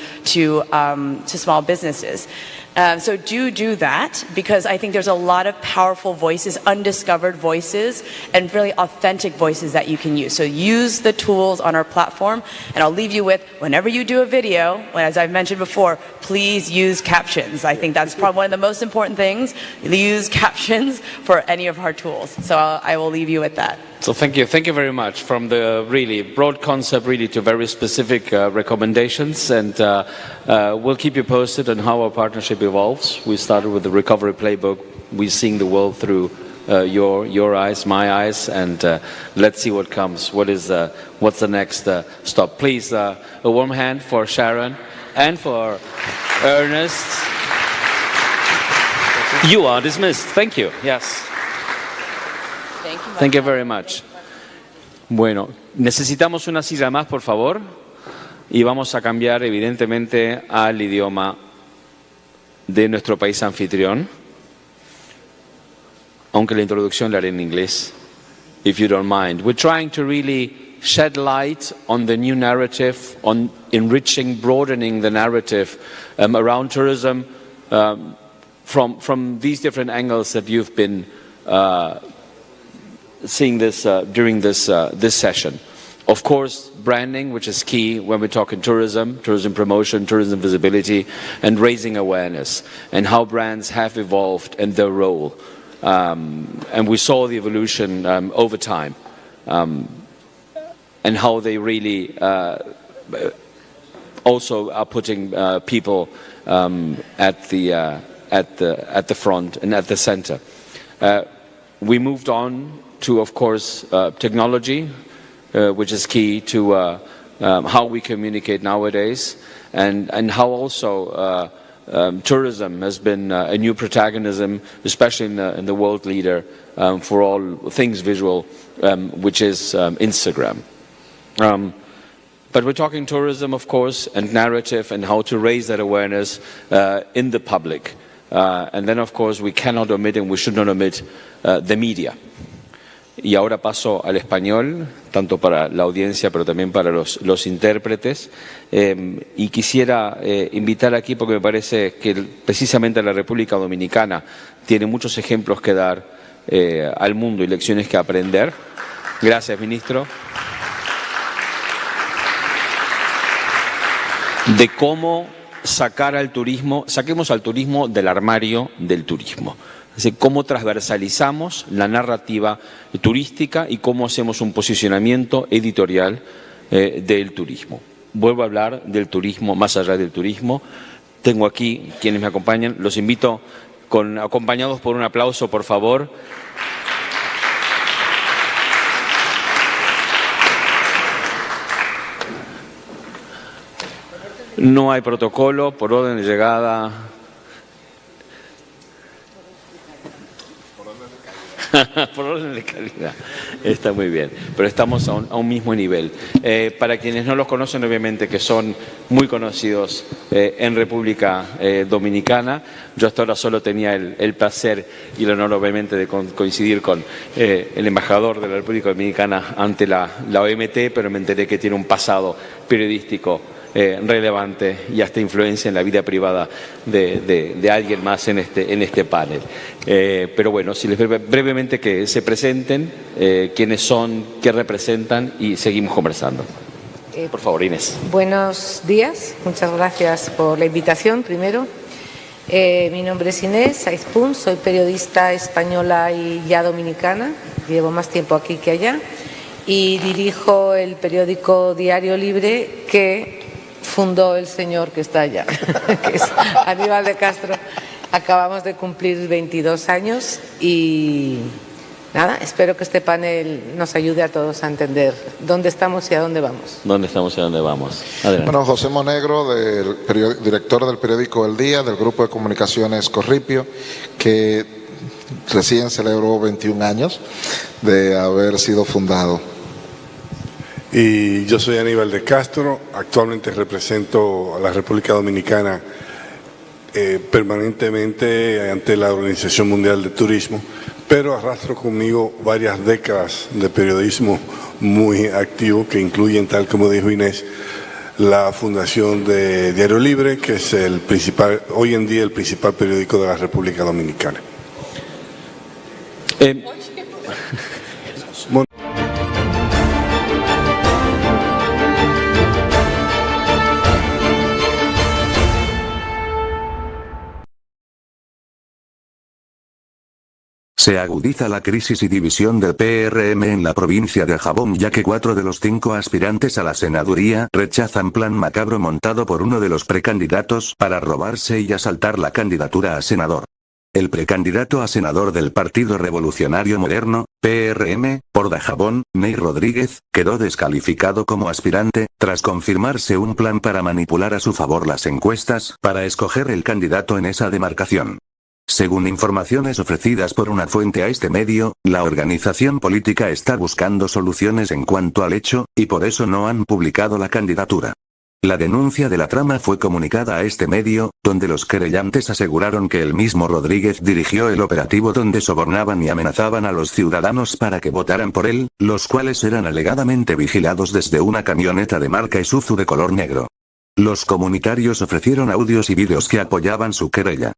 small businesses. So do that, because I think there's a lot of powerful voices, undiscovered voices, and really authentic voices that you can use. So use the tools on our platform, and I'll leave you with, whenever you do a video, as I've mentioned before, please use captions. I think that's probably one of the most important things. Use captions for any of our tools. So I will leave you with that. So thank you very much. From the really broad concept really to very specific recommendations, and we'll keep you posted on how our partnership evolves. We started with the recovery playbook. We're seeing the world through your eyes, my eyes, and let's see what comes. What's the next stop? Please, a warm hand for Sharon and for Ernest. You are dismissed. Thank you. Yes. Thank you very much. Bueno, necesitamos una silla más, por favor, y vamos a cambiar evidentemente al idioma de nuestro país anfitrión, aunque la introducción la haré en inglés, if you don't mind. We're trying to really shed light on the new narrative, on enriching, broadening the narrative around tourism from these different angles that you've been seeing this during this session. Of course, branding, which is key when we're talking tourism promotion, tourism visibility, and raising awareness, and how brands have evolved and their role. And we saw the evolution over time, and how they really also are putting people at the front and at the center. We moved on to, of course, technology, which is key to how we communicate nowadays, and how also tourism has been a new protagonism, especially in the world leader for all things visual, which is Instagram. But we're talking tourism, of course, and narrative and how to raise that awareness in the public. And then, of course, we cannot omit and we should not omit the media. Y ahora paso al español, tanto para la audiencia, pero también para los intérpretes. Y quisiera invitar aquí, porque me parece que precisamente la República Dominicana tiene muchos ejemplos que dar al mundo y lecciones que aprender. Gracias, ministro. De cómo saquemos al turismo del armario del turismo. Es decir, cómo transversalizamos la narrativa turística y cómo hacemos un posicionamiento editorial del turismo. Vuelvo a hablar del turismo más allá del turismo. Tengo aquí quienes me acompañan. Los invito acompañados por un aplauso, por favor. No hay protocolo, por orden de llegada. Por orden de calidad. Está muy bien, pero estamos a un mismo nivel. Para quienes no los conocen, obviamente, que son muy conocidos en República Dominicana, yo hasta ahora solo tenía el placer y el honor, obviamente, de coincidir con el embajador de la República Dominicana ante la OMT, pero me enteré que tiene un pasado periodístico relevante y hasta influencia en la vida privada de alguien más en este panel. Pero bueno, si les brevemente que se presenten, quiénes son, qué representan y seguimos conversando. Por favor, Inés. Buenos días, muchas gracias por la invitación primero. Mi nombre es Inés Saizpún, soy periodista española y ya dominicana, llevo más tiempo aquí que allá y dirijo el periódico Diario Libre que fundó el señor que está allá, que es Aníbal de Castro. Acabamos de cumplir 22 años y nada, espero que este panel nos ayude a todos a entender dónde estamos y a dónde vamos. ¿Dónde estamos y a dónde vamos? Adelante. Bueno, José Monegro, director del periódico El Día, del grupo de comunicaciones Corripio, que recién celebró 21 años de haber sido fundado. Y yo soy Aníbal de Castro, actualmente represento a la República Dominicana permanentemente ante la Organización Mundial de Turismo, pero arrastro conmigo varias décadas de periodismo muy activo que incluyen, tal como dijo Inés, la fundación de Diario Libre, que es hoy en día el principal periódico de la República Dominicana. Se agudiza la crisis y división del PRM en la provincia de Jabón, ya que 4 de los 5 aspirantes a la senaduría rechazan plan macabro montado por uno de los precandidatos para robarse y asaltar la candidatura a senador. El precandidato a senador del Partido Revolucionario Moderno, PRM, por Dajabón, Ney Rodríguez, quedó descalificado como aspirante, tras confirmarse un plan para manipular a su favor las encuestas para escoger el candidato en esa demarcación. Según informaciones ofrecidas por una fuente a este medio, la organización política está buscando soluciones en cuanto al hecho, y por eso no han publicado la candidatura. La denuncia de la trama fue comunicada a este medio, donde los querellantes aseguraron que el mismo Rodríguez dirigió el operativo donde sobornaban y amenazaban a los ciudadanos para que votaran por él, los cuales eran alegadamente vigilados desde una camioneta de marca Isuzu de color negro. Los comunitarios ofrecieron audios y vídeos que apoyaban su querella.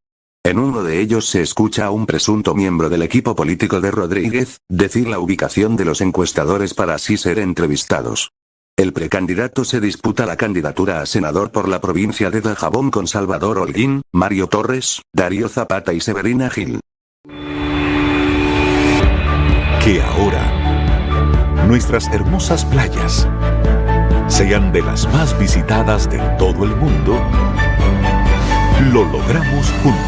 En uno de ellos se escucha a un presunto miembro del equipo político de Rodríguez decir la ubicación de los encuestadores para así ser entrevistados. El precandidato se disputa la candidatura a senador por la provincia de Dajabón con Salvador Holguín, Mario Torres, Darío Zapata y Severina Gil. Que ahora nuestras hermosas playas sean de las más visitadas de todo el mundo, lo logramos juntos.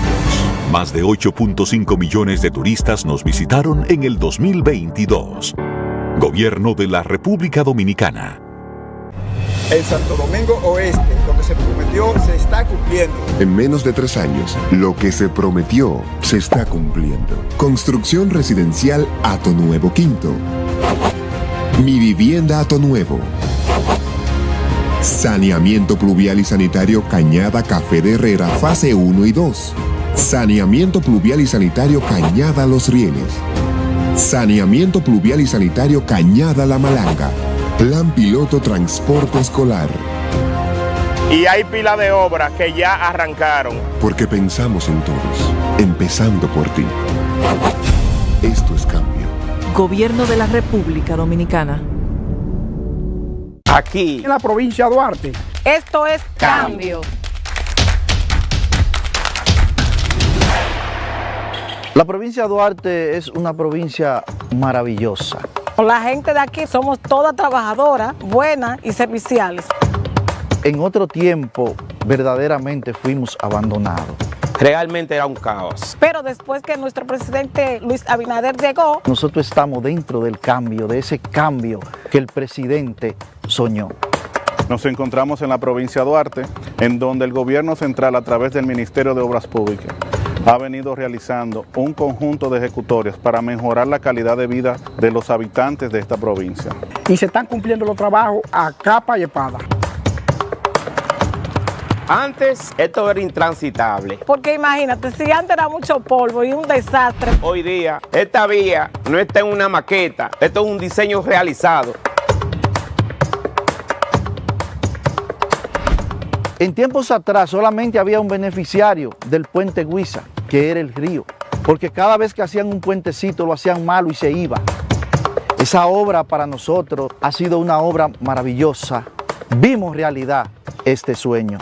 Más de 8.5 millones de turistas nos visitaron en el 2022. Gobierno de la República Dominicana. En Santo Domingo Oeste, lo que se prometió se está cumpliendo. En menos de 3 años, lo que se prometió se está cumpliendo. Construcción residencial Hato Nuevo Quinto. Mi vivienda Hato Nuevo. Saneamiento pluvial y sanitario Cañada Café de Herrera, fase 1 y 2. Saneamiento pluvial y sanitario Cañada Los Rieles. Saneamiento pluvial y sanitario Cañada La Malanga. Plan piloto transporte escolar. Y hay pila de obras que ya arrancaron. Porque pensamos en todos, empezando por ti. Esto es cambio. Gobierno de la República Dominicana. Aquí, en la provincia de Duarte. Esto es cambio. La provincia de Duarte es una provincia maravillosa. La gente de aquí somos todas trabajadoras, buenas y serviciales. En otro tiempo, verdaderamente fuimos abandonados. Realmente era un caos. Pero después que nuestro presidente Luis Abinader llegó, nosotros estamos dentro del cambio, de ese cambio que el presidente soñó. Nos encontramos en la provincia de Duarte, en donde el gobierno central, a través del Ministerio de Obras Públicas, ha venido realizando un conjunto de ejecutorias para mejorar la calidad de vida de los habitantes de esta provincia. Y se están cumpliendo los trabajos a capa y espada. Antes esto era intransitable. Porque imagínate, si antes era mucho polvo y un desastre. Hoy día esta vía no está en una maqueta, esto es un diseño realizado. En tiempos atrás solamente había un beneficiario del puente Guisa, que era el río, porque cada vez que hacían un puentecito lo hacían malo y se iba. Esa obra para nosotros ha sido una obra maravillosa. Vimos realidad este sueño.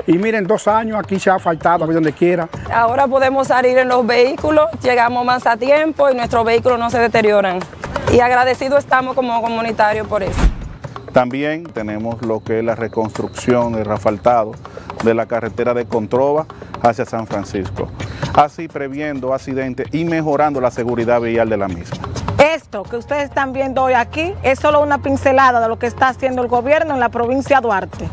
Y miren, 2 años aquí se ha faltado, donde quiera. Ahora podemos salir en los vehículos, llegamos más a tiempo y nuestros vehículos no se deterioran. Y agradecidos estamos como comunitarios por eso. También tenemos lo que es la reconstrucción, el asfaltado de la carretera de Controva hacia San Francisco, así previendo accidentes y mejorando la seguridad vial de la misma. Esto que ustedes están viendo hoy aquí es solo una pincelada de lo que está haciendo el gobierno en la provincia de Duarte.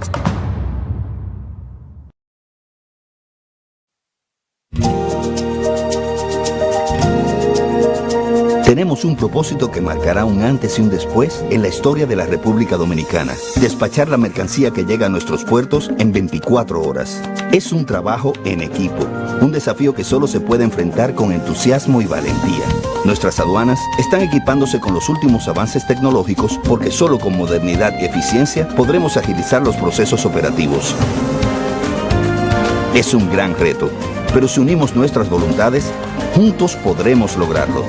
Tenemos un propósito que marcará un antes y un después en la historia de la República Dominicana. Despachar la mercancía que llega a nuestros puertos en 24 horas. Es un trabajo en equipo, un desafío que solo se puede enfrentar con entusiasmo y valentía. Nuestras aduanas están equipándose con los últimos avances tecnológicos porque solo con modernidad y eficiencia podremos agilizar los procesos operativos. Es un gran reto, pero si unimos nuestras voluntades, juntos podremos lograrlo.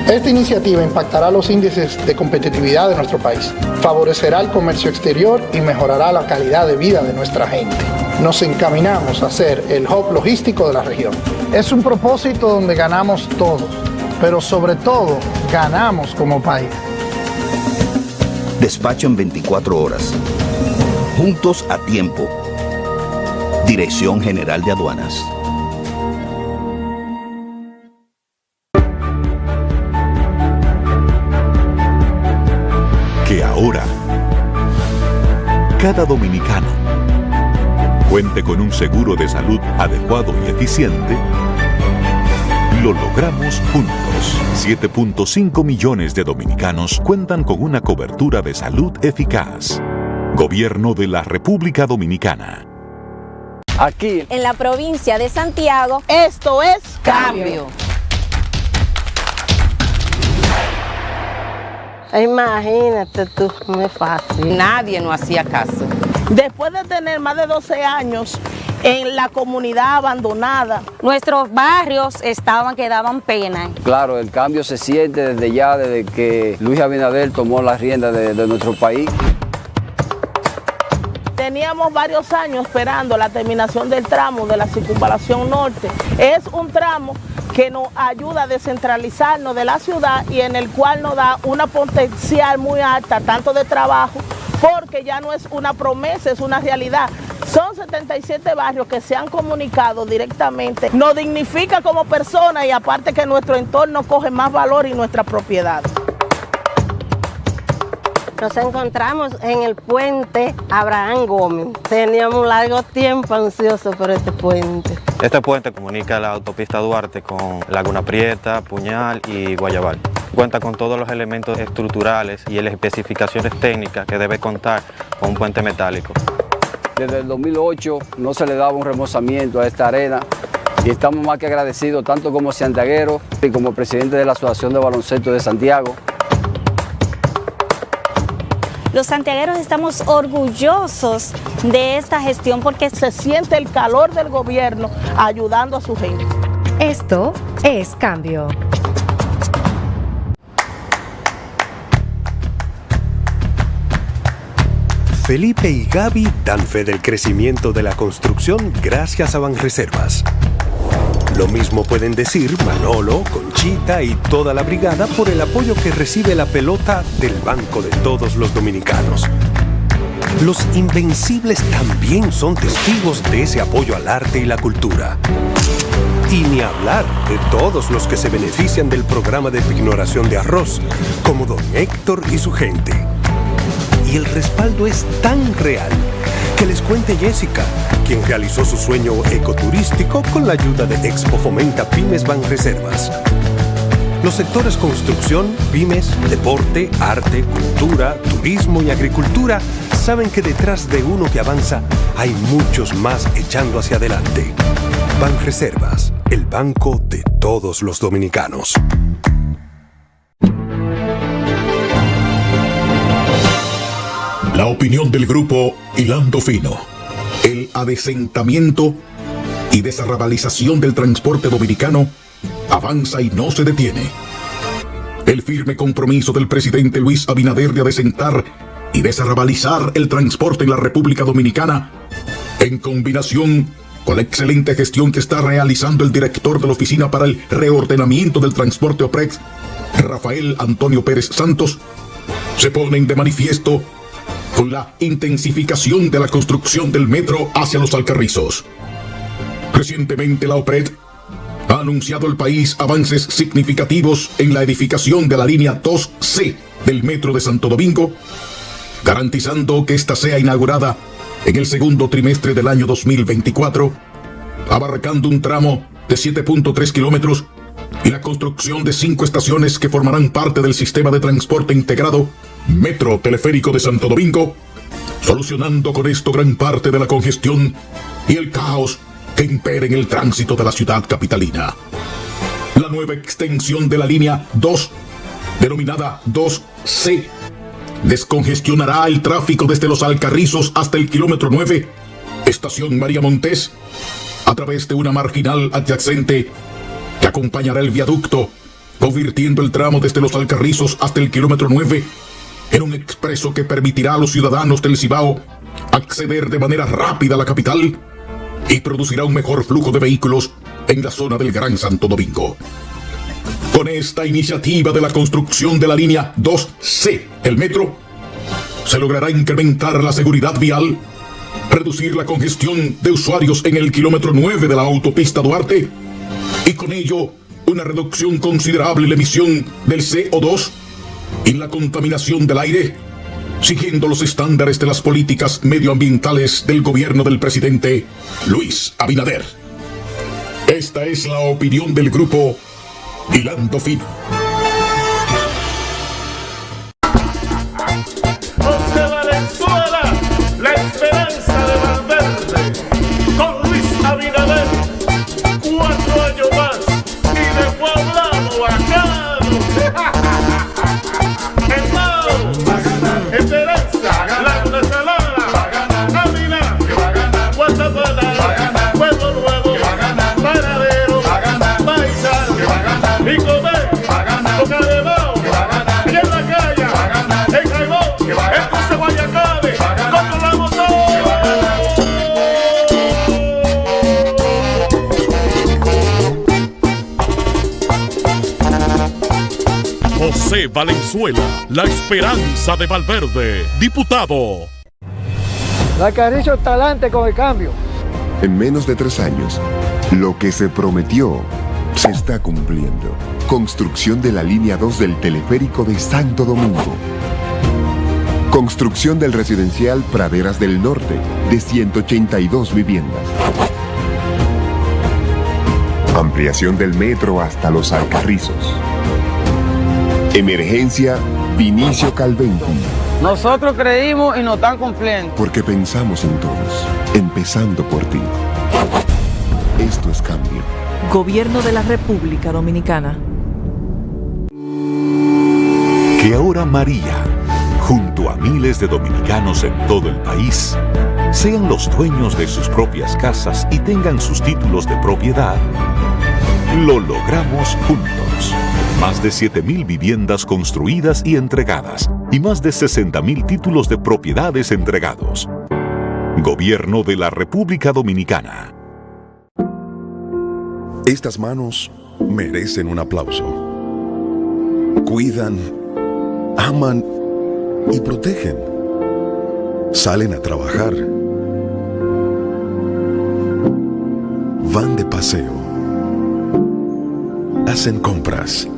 Esta iniciativa impactará los índices de competitividad de nuestro país, favorecerá el comercio exterior y mejorará la calidad de vida de nuestra gente. Nos encaminamos a ser el hub logístico de la región. Es un propósito donde ganamos todos, pero sobre todo ganamos como país. Despacho en 24 horas. Juntos a tiempo. Dirección General de Aduanas. Que ahora cada dominicano cuente con un seguro de salud adecuado y eficiente, lo logramos juntos. 7.5 millones de dominicanos cuentan con una cobertura de salud eficaz. Gobierno de la República Dominicana. Aquí, en la provincia de Santiago, esto es cambio. Imagínate tú, no es fácil. Nadie nos hacía caso. Después de tener más de 12 años en la comunidad abandonada, nuestros barrios que daban pena. Claro, el cambio se siente desde ya, desde que Luis Abinader tomó la rienda de nuestro país. Teníamos varios años esperando la terminación del tramo de la circunvalación norte. Es un tramo que nos ayuda a descentralizarnos de la ciudad y en el cual nos da una potencial muy alta, tanto de trabajo, porque ya no es una promesa, es una realidad. Son 77 barrios que se han comunicado directamente. Nos dignifica como personas y aparte que nuestro entorno coge más valor y nuestra propiedad. Nos encontramos en el puente Abraham Gómez. Teníamos un largo tiempo ansioso por este puente. Este puente comunica la autopista Duarte con Laguna Prieta, Puñal y Guayabal. Cuenta con todos los elementos estructurales y las especificaciones técnicas que debe contar con un puente metálico. Desde el 2008 no se le daba un remozamiento a esta arena y estamos más que agradecidos tanto como santiagueros y como presidente de la Asociación de Baloncesto de Santiago. Los santiagueros estamos orgullosos de esta gestión porque se siente el calor del gobierno ayudando a su gente. Esto es Cambio. Felipe y Gaby dan fe del crecimiento de la construcción gracias a Banreservas. Lo mismo pueden decir Manolo, Conchita y toda la brigada por el apoyo que recibe la pelota del Banco de Todos los Dominicanos. Los Invencibles también son testigos de ese apoyo al arte y la cultura. Y ni hablar de todos los que se benefician del programa de pignoración de arroz, como don Héctor y su gente. Y el respaldo es tan real que les cuente Jessica, quien realizó su sueño ecoturístico con la ayuda de Expo Fomenta Pymes Banreservas. Los sectores construcción, pymes, deporte, arte, cultura, turismo y agricultura saben que detrás de uno que avanza hay muchos más echando hacia adelante. Banreservas, el banco de todos los dominicanos. La opinión del grupo Hilando Fino. El adesentamiento y desarrabalización del transporte dominicano avanza y no se detiene. El firme compromiso del presidente Luis Abinader de adecentar y desarrabalizar el transporte en la República Dominicana, en combinación con la excelente gestión que está realizando el director de la Oficina para el Reordenamiento del Transporte OPREX, Rafael Antonio Pérez Santos, se ponen de manifiesto con la intensificación de la construcción del metro hacia los Alcarrizos. Recientemente la OPRED ha anunciado al país avances significativos en la edificación de la línea 2C del metro de Santo Domingo, garantizando que ésta sea inaugurada en el segundo trimestre del año 2024, abarcando un tramo de 7.3 kilómetros y la construcción de 5 estaciones que formarán parte del sistema de transporte integrado Metro Teleférico de Santo Domingo, solucionando con esto gran parte de la congestión y el caos que impera en el tránsito de la ciudad capitalina. La nueva extensión de la línea 2, denominada 2C, descongestionará el tráfico desde los Alcarrizos hasta el kilómetro 9, estación María Montés, a través de una marginal adyacente que acompañará el viaducto, convirtiendo el tramo desde los Alcarrizos hasta el kilómetro 9 en un expreso que permitirá a los ciudadanos del Cibao acceder de manera rápida a la capital y producirá un mejor flujo de vehículos en la zona del Gran Santo Domingo. Con esta iniciativa de la construcción de la línea 2C del metro, se logrará incrementar la seguridad vial, reducir la congestión de usuarios en el kilómetro 9 de la autopista Duarte y con ello una reducción considerable en la emisión del CO2 y la contaminación del aire, siguiendo los estándares de las políticas medioambientales del gobierno del presidente Luis Abinader. Esta es la opinión del grupo Hilando Fino. José Valenzuela, la esperanza de Valverde, con Luis Abinader, 4 años más y de Poblado bacano. Esperanza, la venezolana, Amina, Guatemala, Pueblo Nuevo, Paradero, Paisa, y comer, Boca de Bao, y en la calle, en Jaibón, en Cruce Guayacabe, controlamos todo. José Valenzuela, la esperanza de Valverde, diputado. La Carrizo está adelante con el cambio. En menos de 3 años, lo que se prometió se está cumpliendo. Construcción de la línea 2 del teleférico de Santo Domingo. Construcción del residencial Praderas del Norte, de 182 viviendas. Ampliación del metro hasta Los Alcarrizos. Emergencia Vinicio Calventi. Nosotros creímos y nos están cumpliendo. Porque pensamos en todos, empezando por ti. Esto es cambio. Gobierno de la República Dominicana. Que ahora María, junto a miles de dominicanos en todo el país, sean los dueños de sus propias casas y tengan sus títulos de propiedad, lo logramos juntos. Más de 7.000 viviendas construidas y entregadas y más de 60.000 títulos de propiedades entregados. Gobierno de la República Dominicana. Estas manos merecen un aplauso. Cuidan, aman y protegen. Salen a trabajar. Van de paseo. Hacen compras.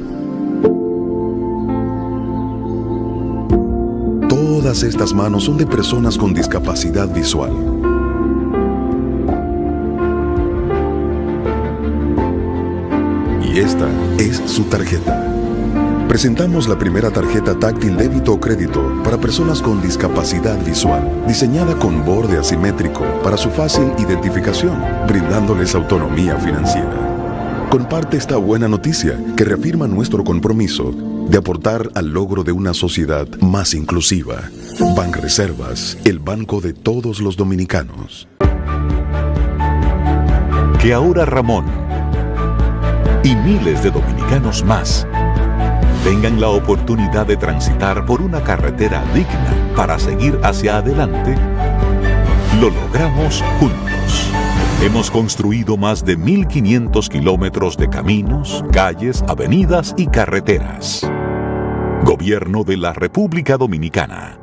Todas estas manos son de personas con discapacidad visual. Y esta es su tarjeta. Presentamos la primera tarjeta táctil débito o crédito para personas con discapacidad visual, diseñada con borde asimétrico para su fácil identificación, brindándoles autonomía financiera. Comparte esta buena noticia que reafirma nuestro compromiso de aportar al logro de una sociedad más inclusiva. Banreservas, el banco de todos los dominicanos. Que ahora Ramón y miles de dominicanos más tengan la oportunidad de transitar por una carretera digna para seguir hacia adelante, lo logramos juntos. Hemos construido más de 1.500 kilómetros de caminos, calles, avenidas y carreteras. Gobierno de la República Dominicana.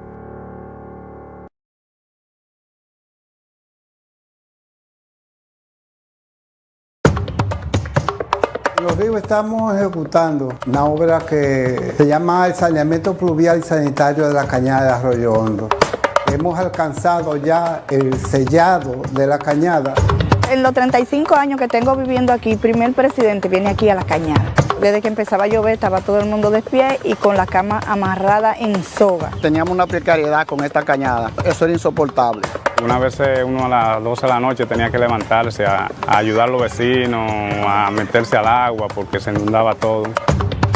Los Ríos estamos ejecutando una obra que se llama el saneamiento pluvial y sanitario de la cañada de Arroyo Hondo. Hemos alcanzado ya el sellado de la cañada. En los 35 años que tengo viviendo aquí, el primer presidente viene aquí a la cañada. Desde que empezaba a llover estaba todo el mundo de pie y con la cama amarrada en soga. Teníamos una precariedad con esta cañada, eso era insoportable. Una vez uno a las 12 de la noche tenía que levantarse a ayudar a los vecinos, a meterse al agua porque se inundaba todo.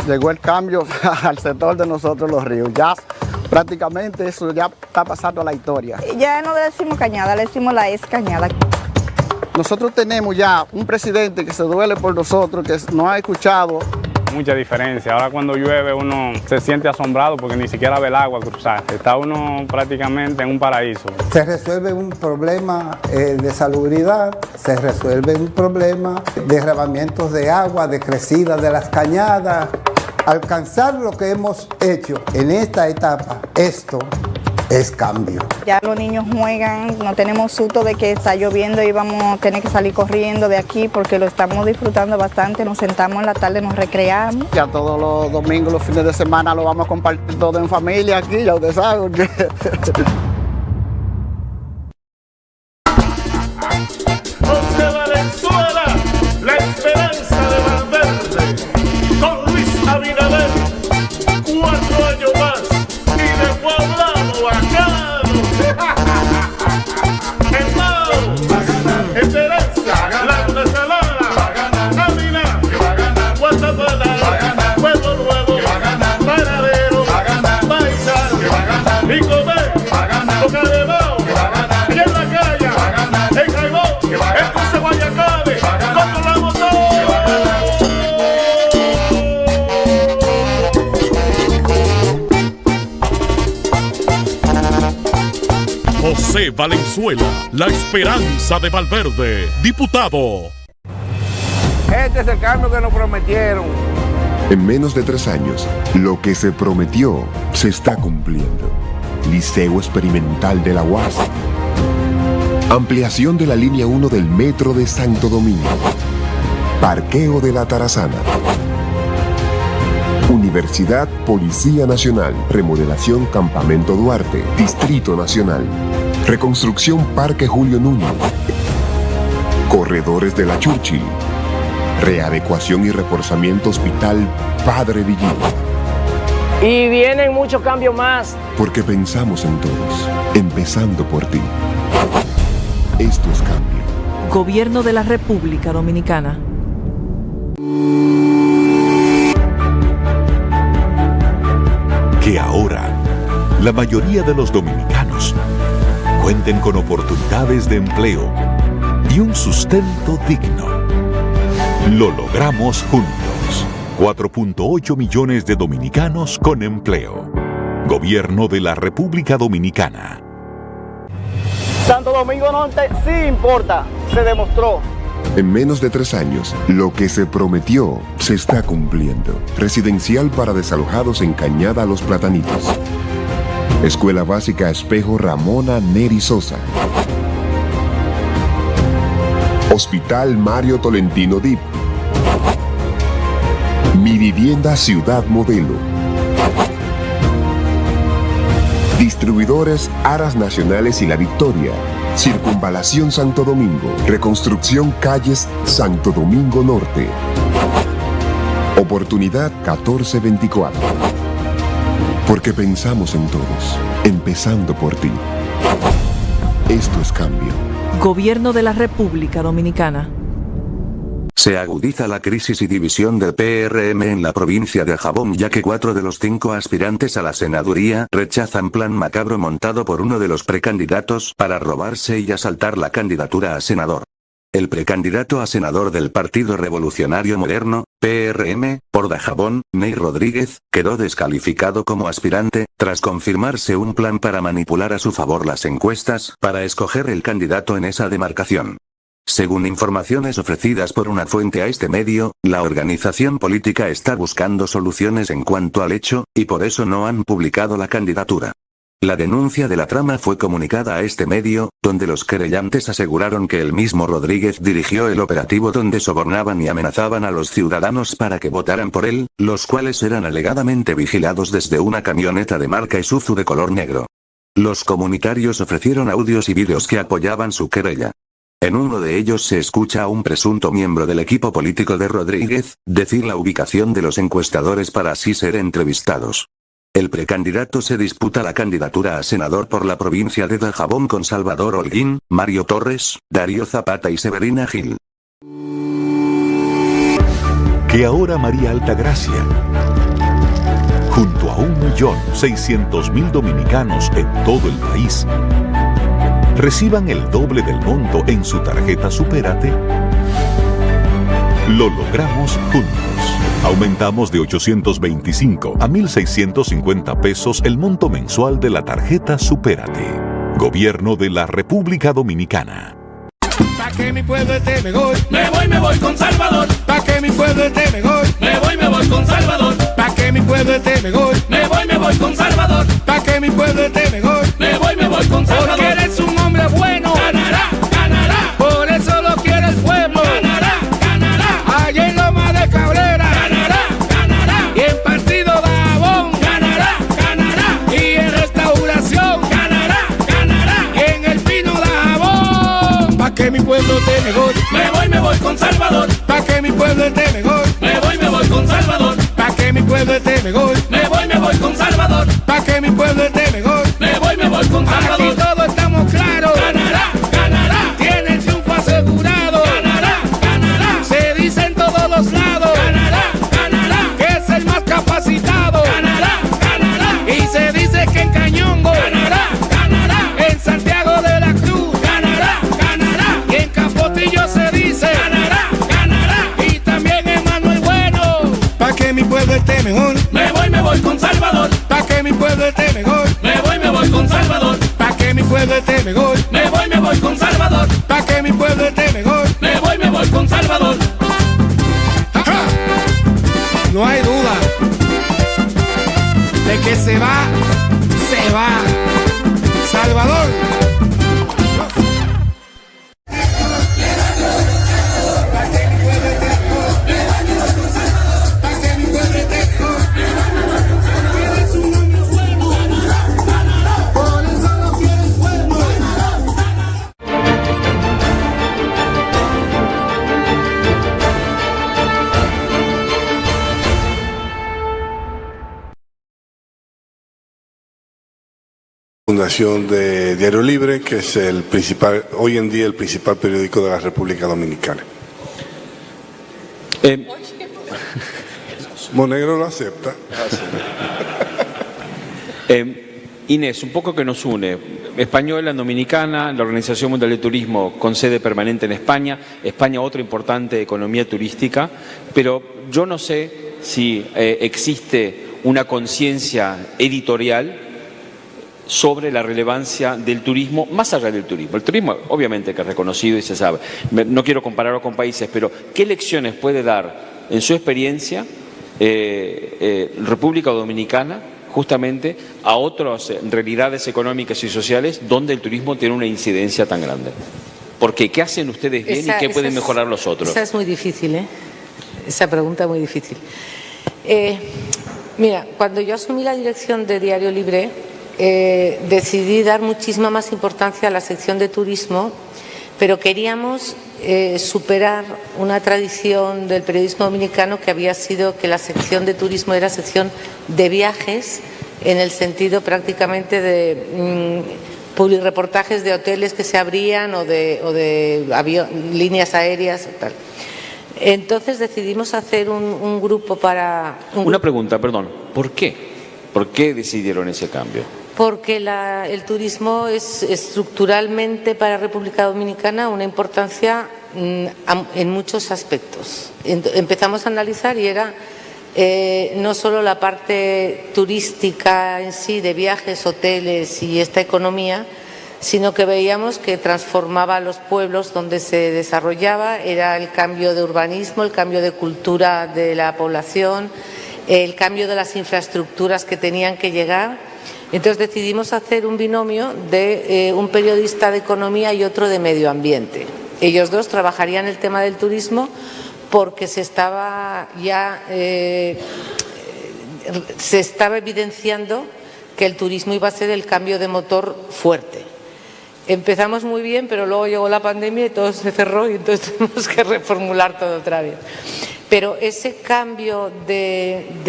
Llegó el cambio al sector de nosotros los ríos, ya prácticamente eso ya está pasando a la historia. Ya no le decimos cañada, le decimos la ex cañada. Nosotros tenemos ya un presidente que se duele por nosotros, que nos ha escuchado. Mucha diferencia. Ahora cuando llueve uno se siente asombrado porque ni siquiera ve el agua cruzar. Está uno prácticamente en un paraíso. Se resuelve un problema de salubridad, se resuelve un problema de derramamientos de agua, de crecida de las cañadas. Alcanzar lo que hemos hecho en esta etapa, esto es cambio. Ya los niños juegan, no tenemos susto de que está lloviendo y vamos a tener que salir corriendo de aquí porque lo estamos disfrutando bastante, nos sentamos en la tarde, nos recreamos. Ya todos los domingos, los fines de semana lo vamos a compartir todo en familia aquí, ya ustedes saben. José Valenzuela, la esperanza de Valverde, con Luis Abinader, 4 años más y de Poblado bacano. Hermano, esperanza, la venezolana, Amina, Guatemala, Pueblo Nuevo, Paradero, Paisa, y comer, Boca de Bao, y en la calle, en Jaibón, en Cruce Guayacabe, controlamos todo. José Valenzuela, la esperanza de Valverde, diputado. Este es el cambio que nos prometieron. En menos de 3 años, lo que se prometió se está cumpliendo. Liceo Experimental de la UAS. Ampliación de la línea 1 del Metro de Santo Domingo. Parqueo de la Tarazana. Universidad Policía Nacional, remodelación Campamento Duarte, Distrito Nacional, reconstrucción Parque Julio Núñez, corredores de la Churchill, readecuación y reforzamiento Hospital Padre Villín. Y vienen muchos cambios más. Porque pensamos en todos, empezando por ti. Esto es cambio. Gobierno de la República Dominicana. Que ahora la mayoría de los dominicanos cuenten con oportunidades de empleo y un sustento digno. Lo logramos juntos. 4.8 millones de dominicanos con empleo. Gobierno de la República Dominicana. Santo Domingo Norte sí importa, se demostró. En menos de 3 años, lo que se prometió se está cumpliendo. Residencial para desalojados en Cañada Los Platanitos. Escuela Básica Espejo Ramona Neri Sosa. Hospital Mario Tolentino Dip. Mi Vivienda Ciudad Modelo. Distribuidores Aras Nacionales y La Victoria. Circunvalación Santo Domingo. Reconstrucción Calles Santo Domingo Norte. Oportunidad 1424. Porque pensamos en todos, empezando por ti. Esto es cambio. Gobierno de la República Dominicana. Se agudiza la crisis y división del PRM en la provincia de Jabón, ya que 4 de los 5 aspirantes a la senaduría rechazan plan macabro montado por uno de los precandidatos para robarse y asaltar la candidatura a senador. El precandidato a senador del Partido Revolucionario Moderno, PRM, por Dajabón, Ney Rodríguez, quedó descalificado como aspirante, tras confirmarse un plan para manipular a su favor las encuestas para escoger el candidato en esa demarcación. Según informaciones ofrecidas por una fuente a este medio, la organización política está buscando soluciones en cuanto al hecho, y por eso no han publicado la candidatura. La denuncia de la trama fue comunicada a este medio, donde los querellantes aseguraron que el mismo Rodríguez dirigió el operativo donde sobornaban y amenazaban a los ciudadanos para que votaran por él, los cuales eran alegadamente vigilados desde una camioneta de marca Isuzu de color negro. Los comunitarios ofrecieron audios y vídeos que apoyaban su querella. En uno de ellos se escucha a un presunto miembro del equipo político de Rodríguez decir la ubicación de los encuestadores para así ser entrevistados. El precandidato se disputa la candidatura a senador por la provincia de Dajabón con Salvador Holguín, Mario Torres, Darío Zapata y Severina Gil. Que ahora María Altagracia, junto a 1.600.000 dominicanos en todo el país, reciban el doble del monto en su tarjeta Supérate. Lo logramos juntos. Aumentamos de 825 a 1.650 pesos el monto mensual de la tarjeta Supérate. Gobierno de la República Dominicana. Pa' que mi pueblo esté mejor, me voy con Salvador. Pa' que mi pueblo esté mejor, me voy con Salvador. Pa' que mi pueblo esté mejor, me voy con Salvador. Pa' que mi pueblo esté mejor, me voy con Salvador. Porque eres un hombre bueno, ganará, ganará. Por eso lo quiere el pueblo, ganará, ganará. Allá en Loma de Cabrera, ganará, ganará. Y en Partido Dajabón, ganará, ganará. Y en Restauración, ganará, ganará. Y en El Pino Dajabón. Pa' que mi pueblo esté mejor, me voy con Salvador. Pa' que mi pueblo esté mejor, me voy con Salvador. Pa' que mi pueblo esté mejor, me voy con Salvador. Pa' que mi pueblo esté mejor, me voy con Salvador. Aquí todos estamos claros, ganará, ganará. Tiene el triunfo asegurado, ganará, ganará. Se dice en todos los lados, ganará, ganará. Que es el más capacitado, ganará, ganará. Y se dice que en Cañongo, ganará, ganará. En Santiago de la Cruz, ganará, ganará. Y en Capotillo se dice, ganará, ganará. Y también en Manuel Bueno. Pa' que mi pueblo esté mejor, me voy con Salvador. Pa' que mi pueblo esté mejor, me voy con Salvador. Pa' que mi pueblo esté mejor, me voy con Salvador. Pa' que mi pueblo esté mejor, me voy con Salvador. ¡Ja! No hay duda de que se va, se va. Salvador. Pa' que mi pueblo esté mejor, me voy con Salvador. Pa' que mi pueblo esté mejor, me Fundación de Diario Libre, que es el principal, hoy en día el principal periódico de la República Dominicana. Monegro lo acepta. Inés, un poco que nos une, española, dominicana, la Organización Mundial de Turismo con sede permanente en España, España otra importante economía turística, pero yo no sé si existe una conciencia editorial sobre la relevancia del turismo, más allá del turismo. El turismo obviamente que es reconocido y se sabe. No quiero compararlo con países, pero ¿qué lecciones puede dar en su experiencia República Dominicana justamente a otras realidades económicas y sociales donde el turismo tiene una incidencia tan grande? Porque ¿qué hacen ustedes bien y qué pueden mejorar los otros? Esa es muy difícil, ¿eh? Esa pregunta es muy difícil. Mira, cuando yo asumí la dirección de Diario Libre, decidí dar muchísima más importancia a la sección de turismo, pero queríamos superar una tradición del periodismo dominicano que había sido que la sección de turismo era sección de viajes, en el sentido prácticamente de publireportajes de hoteles que se abrían o de líneas aéreas y tal. Entonces decidimos hacer un grupo para... Una pregunta, perdón, ¿por qué? ¿Por qué decidieron ese cambio? Porque el turismo es estructuralmente para República Dominicana una importancia en muchos aspectos. Empezamos a analizar y era no solo la parte turística en sí, de viajes, hoteles y esta economía, sino que veíamos que transformaba los pueblos donde se desarrollaba, era el cambio de urbanismo, el cambio de cultura de la población, el cambio de las infraestructuras que tenían que llegar. Entonces decidimos hacer un binomio de un periodista de economía y otro de medio ambiente. Ellos dos trabajarían el tema del turismo porque se estaba evidenciando que el turismo iba a ser el cambio de motor fuerte. Empezamos muy bien, pero luego llegó la pandemia y todo se cerró y entonces tuvimos que reformular todo otra vez. Pero ese cambio de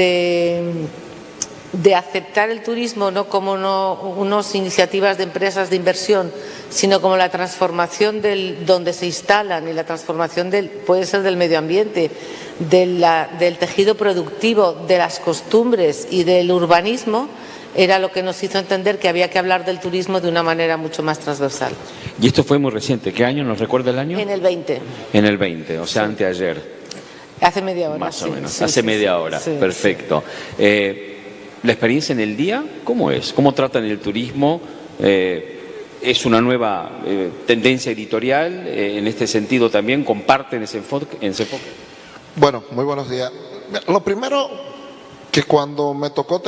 aceptar el turismo no como unas iniciativas de empresas de inversión, sino como la transformación donde se instalan y la transformación puede ser del medio ambiente, del tejido productivo, de las costumbres y del urbanismo, era lo que nos hizo entender que había que hablar del turismo de una manera mucho más transversal. Y esto fue muy reciente. ¿Qué año? ¿Nos recuerda el año? En el 20. En el 20, o sea, anteayer. Hace media hora. Más o menos, sí, hace media hora. Sí, perfecto. Sí. ¿La experiencia en el día cómo es? ¿Cómo tratan el turismo? ¿Es una nueva tendencia editorial? En este sentido también, ¿comparten ese enfoque? Bueno, muy buenos días. Lo primero que cuando me tocó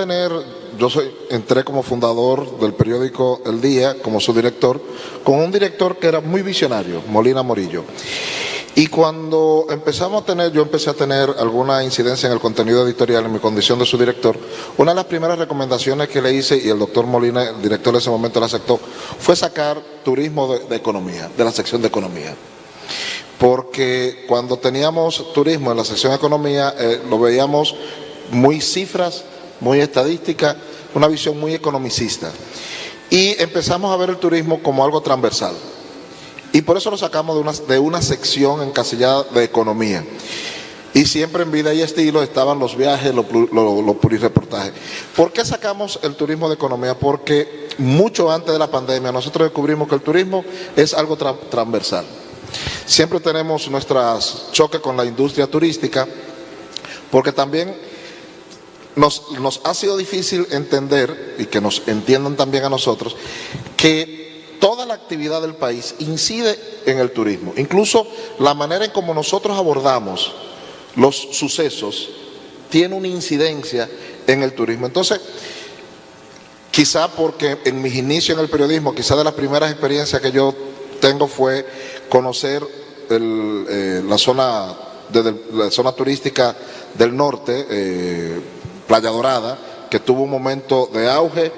entré como fundador del periódico El Día, como su director, con un director que era muy visionario, Molina Morillo. Y cuando yo empecé a tener alguna incidencia en el contenido editorial en mi condición de su director, una de las primeras recomendaciones que le hice, y el doctor Molina, el director de ese momento, la aceptó, fue sacar turismo de economía, de la sección de economía. Porque cuando teníamos turismo en la sección de economía, lo veíamos muy cifras, muy estadística, una visión muy economicista. Y empezamos a ver el turismo como algo transversal. Y por eso lo sacamos de una sección encasillada de economía. Y siempre en Vida y Estilo estaban los viajes, los plurireportajes. ¿Por qué sacamos el turismo de economía? Porque mucho antes de la pandemia nosotros descubrimos que el turismo es algo transversal. Siempre tenemos nuestros choques con la industria turística, porque también nos ha sido difícil entender, y que nos entiendan también a nosotros, que toda la actividad del país incide en el turismo. Incluso la manera en cómo nosotros abordamos los sucesos tiene una incidencia en el turismo. Entonces, quizá porque en mis inicios en el periodismo, quizá de las primeras experiencias que yo tengo fue conocer la zona turística del norte, Playa Dorada, que tuvo un momento de auge,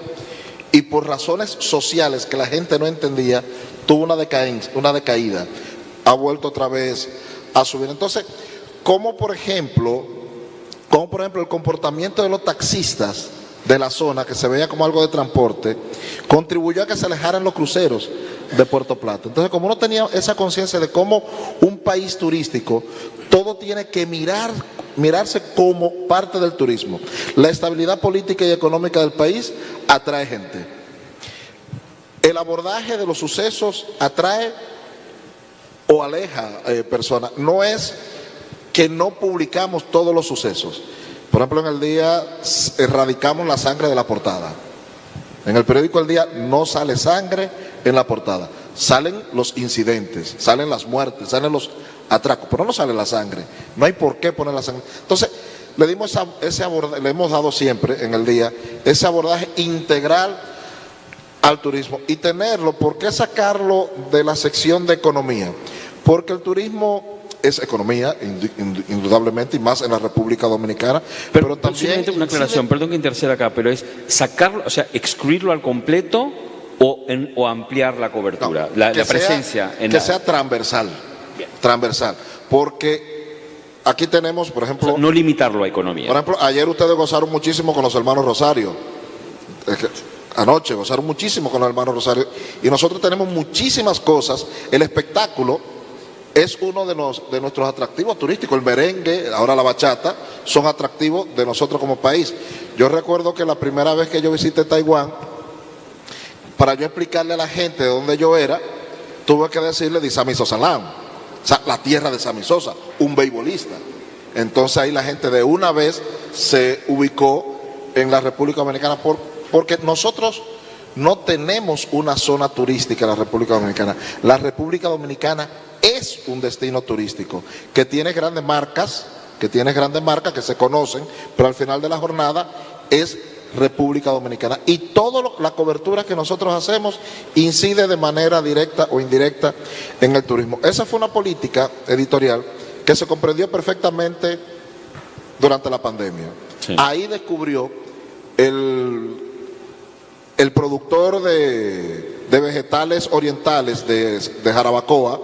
y por razones sociales que la gente no entendía, tuvo una decaída, ha vuelto otra vez a subir. Entonces, como por ejemplo el comportamiento de los taxistas de la zona, que se veía como algo de transporte, contribuyó a que se alejaran los cruceros de Puerto Plata. Entonces, como uno tenía esa conciencia de cómo un país turístico, todo tiene que mirarse como parte del turismo. La estabilidad política y económica del país atrae gente. El abordaje de los sucesos atrae o aleja personas. No es que no publicamos todos los sucesos. Por ejemplo, en El Día erradicamos la sangre de la portada. En el periódico El Día no sale sangre en la portada. Salen los incidentes, salen las muertes, salen los atracos, pero no sale la sangre. No hay por qué poner la sangre. Entonces, le dimos ese abordaje, le hemos dado siempre en El Día ese abordaje integral al turismo. Y tenerlo, ¿por qué sacarlo de la sección de economía? Porque el turismo es economía, indudablemente, y más en la República Dominicana, pero también... Una aclaración, perdón que interceda acá, pero es sacarlo, o sea, excluirlo al completo o ampliar la cobertura, no, la presencia. Que sea transversal, transversal, porque aquí tenemos, por ejemplo... O sea, no limitarlo a economía. Por ejemplo, ayer ustedes gozaron muchísimo con los hermanos Rosario, anoche gozaron muchísimo con los hermanos Rosario, y nosotros tenemos muchísimas cosas. El espectáculo es uno de nuestros atractivos turísticos. El merengue, ahora la bachata, son atractivos de nosotros como país. Yo recuerdo que la primera vez que yo visité Taiwán, para yo explicarle a la gente de dónde yo era, tuve que decirle de Sammy Sosa Lam, o sea, la tierra de Sammy Sosa, un beisbolista. Entonces ahí la gente de una vez se ubicó en la República Dominicana porque nosotros no tenemos una zona turística en la República Dominicana. La República Dominicana es un destino turístico que tiene grandes marcas, que se conocen, pero al final de la jornada es República Dominicana. Y toda la cobertura que nosotros hacemos incide de manera directa o indirecta en el turismo. Esa fue una política editorial que se comprendió perfectamente durante la pandemia. Sí. Ahí descubrió el productor de vegetales orientales de Jarabacoa,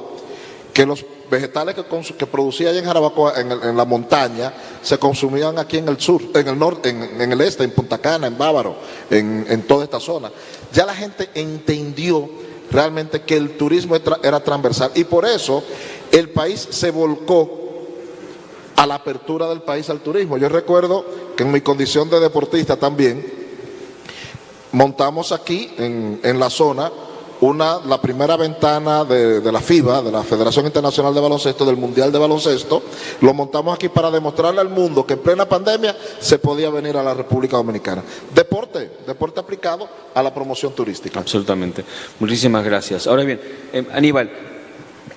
que los vegetales que producía allá en Jarabacoa, en la montaña, se consumían aquí en el sur, en el norte, en el este, en Punta Cana, en Bávaro, en toda esta zona. Ya la gente entendió realmente que el turismo era transversal, y por eso el país se volcó a la apertura del país al turismo. Yo recuerdo que en mi condición de deportista también, montamos aquí en la zona la primera ventana de la FIBA, de la Federación Internacional de Baloncesto, del Mundial de Baloncesto. Lo montamos aquí para demostrarle al mundo que en plena pandemia se podía venir a la República Dominicana. Deporte aplicado a la promoción turística. Absolutamente. Muchísimas gracias. Ahora bien, Aníbal,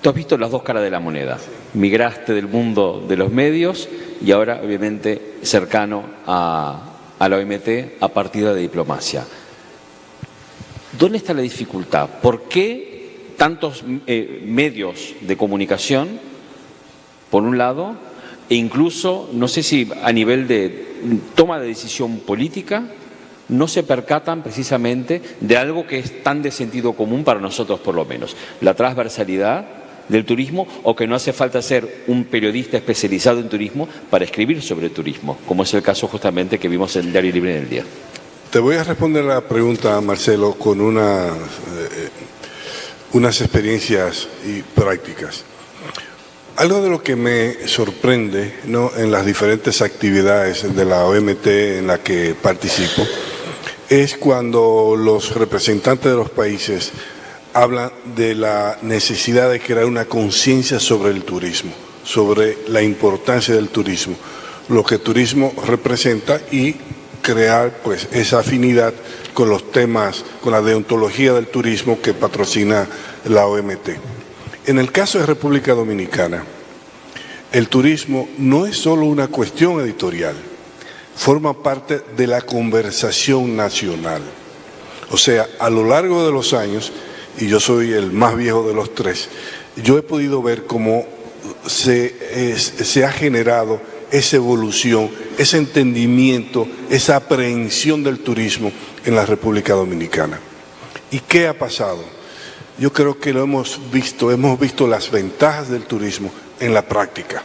tú has visto las dos caras de la moneda. Migraste del mundo de los medios y ahora, obviamente, cercano a la OMT a partir de diplomacia. ¿Dónde está la dificultad? ¿Por qué tantos medios de comunicación, por un lado, e incluso, no sé si a nivel de toma de decisión política, no se percatan precisamente de algo que es tan de sentido común para nosotros por lo menos? La transversalidad del turismo, o que no hace falta ser un periodista especializado en turismo para escribir sobre turismo, como es el caso justamente que vimos en el Diario Libre en El Día. Te voy a responder la pregunta, Marcelo, con unas experiencias y prácticas. Algo de lo que me sorprende, ¿no?, en las diferentes actividades de la OMT en la que participo, es cuando los representantes de los países hablan de la necesidad de crear una conciencia sobre el turismo, sobre la importancia del turismo, lo que el turismo representa, y crear pues esa afinidad con los temas, con la deontología del turismo que patrocina la OMT. En el caso de República Dominicana, el turismo no es solo una cuestión editorial, forma parte de la conversación nacional. O sea, a lo largo de los años, y yo soy el más viejo de los tres, yo he podido ver cómo se ha generado esa evolución, ese entendimiento, esa aprehensión del turismo en la República Dominicana. ¿Y qué ha pasado? Yo creo que lo hemos visto las ventajas del turismo en la práctica.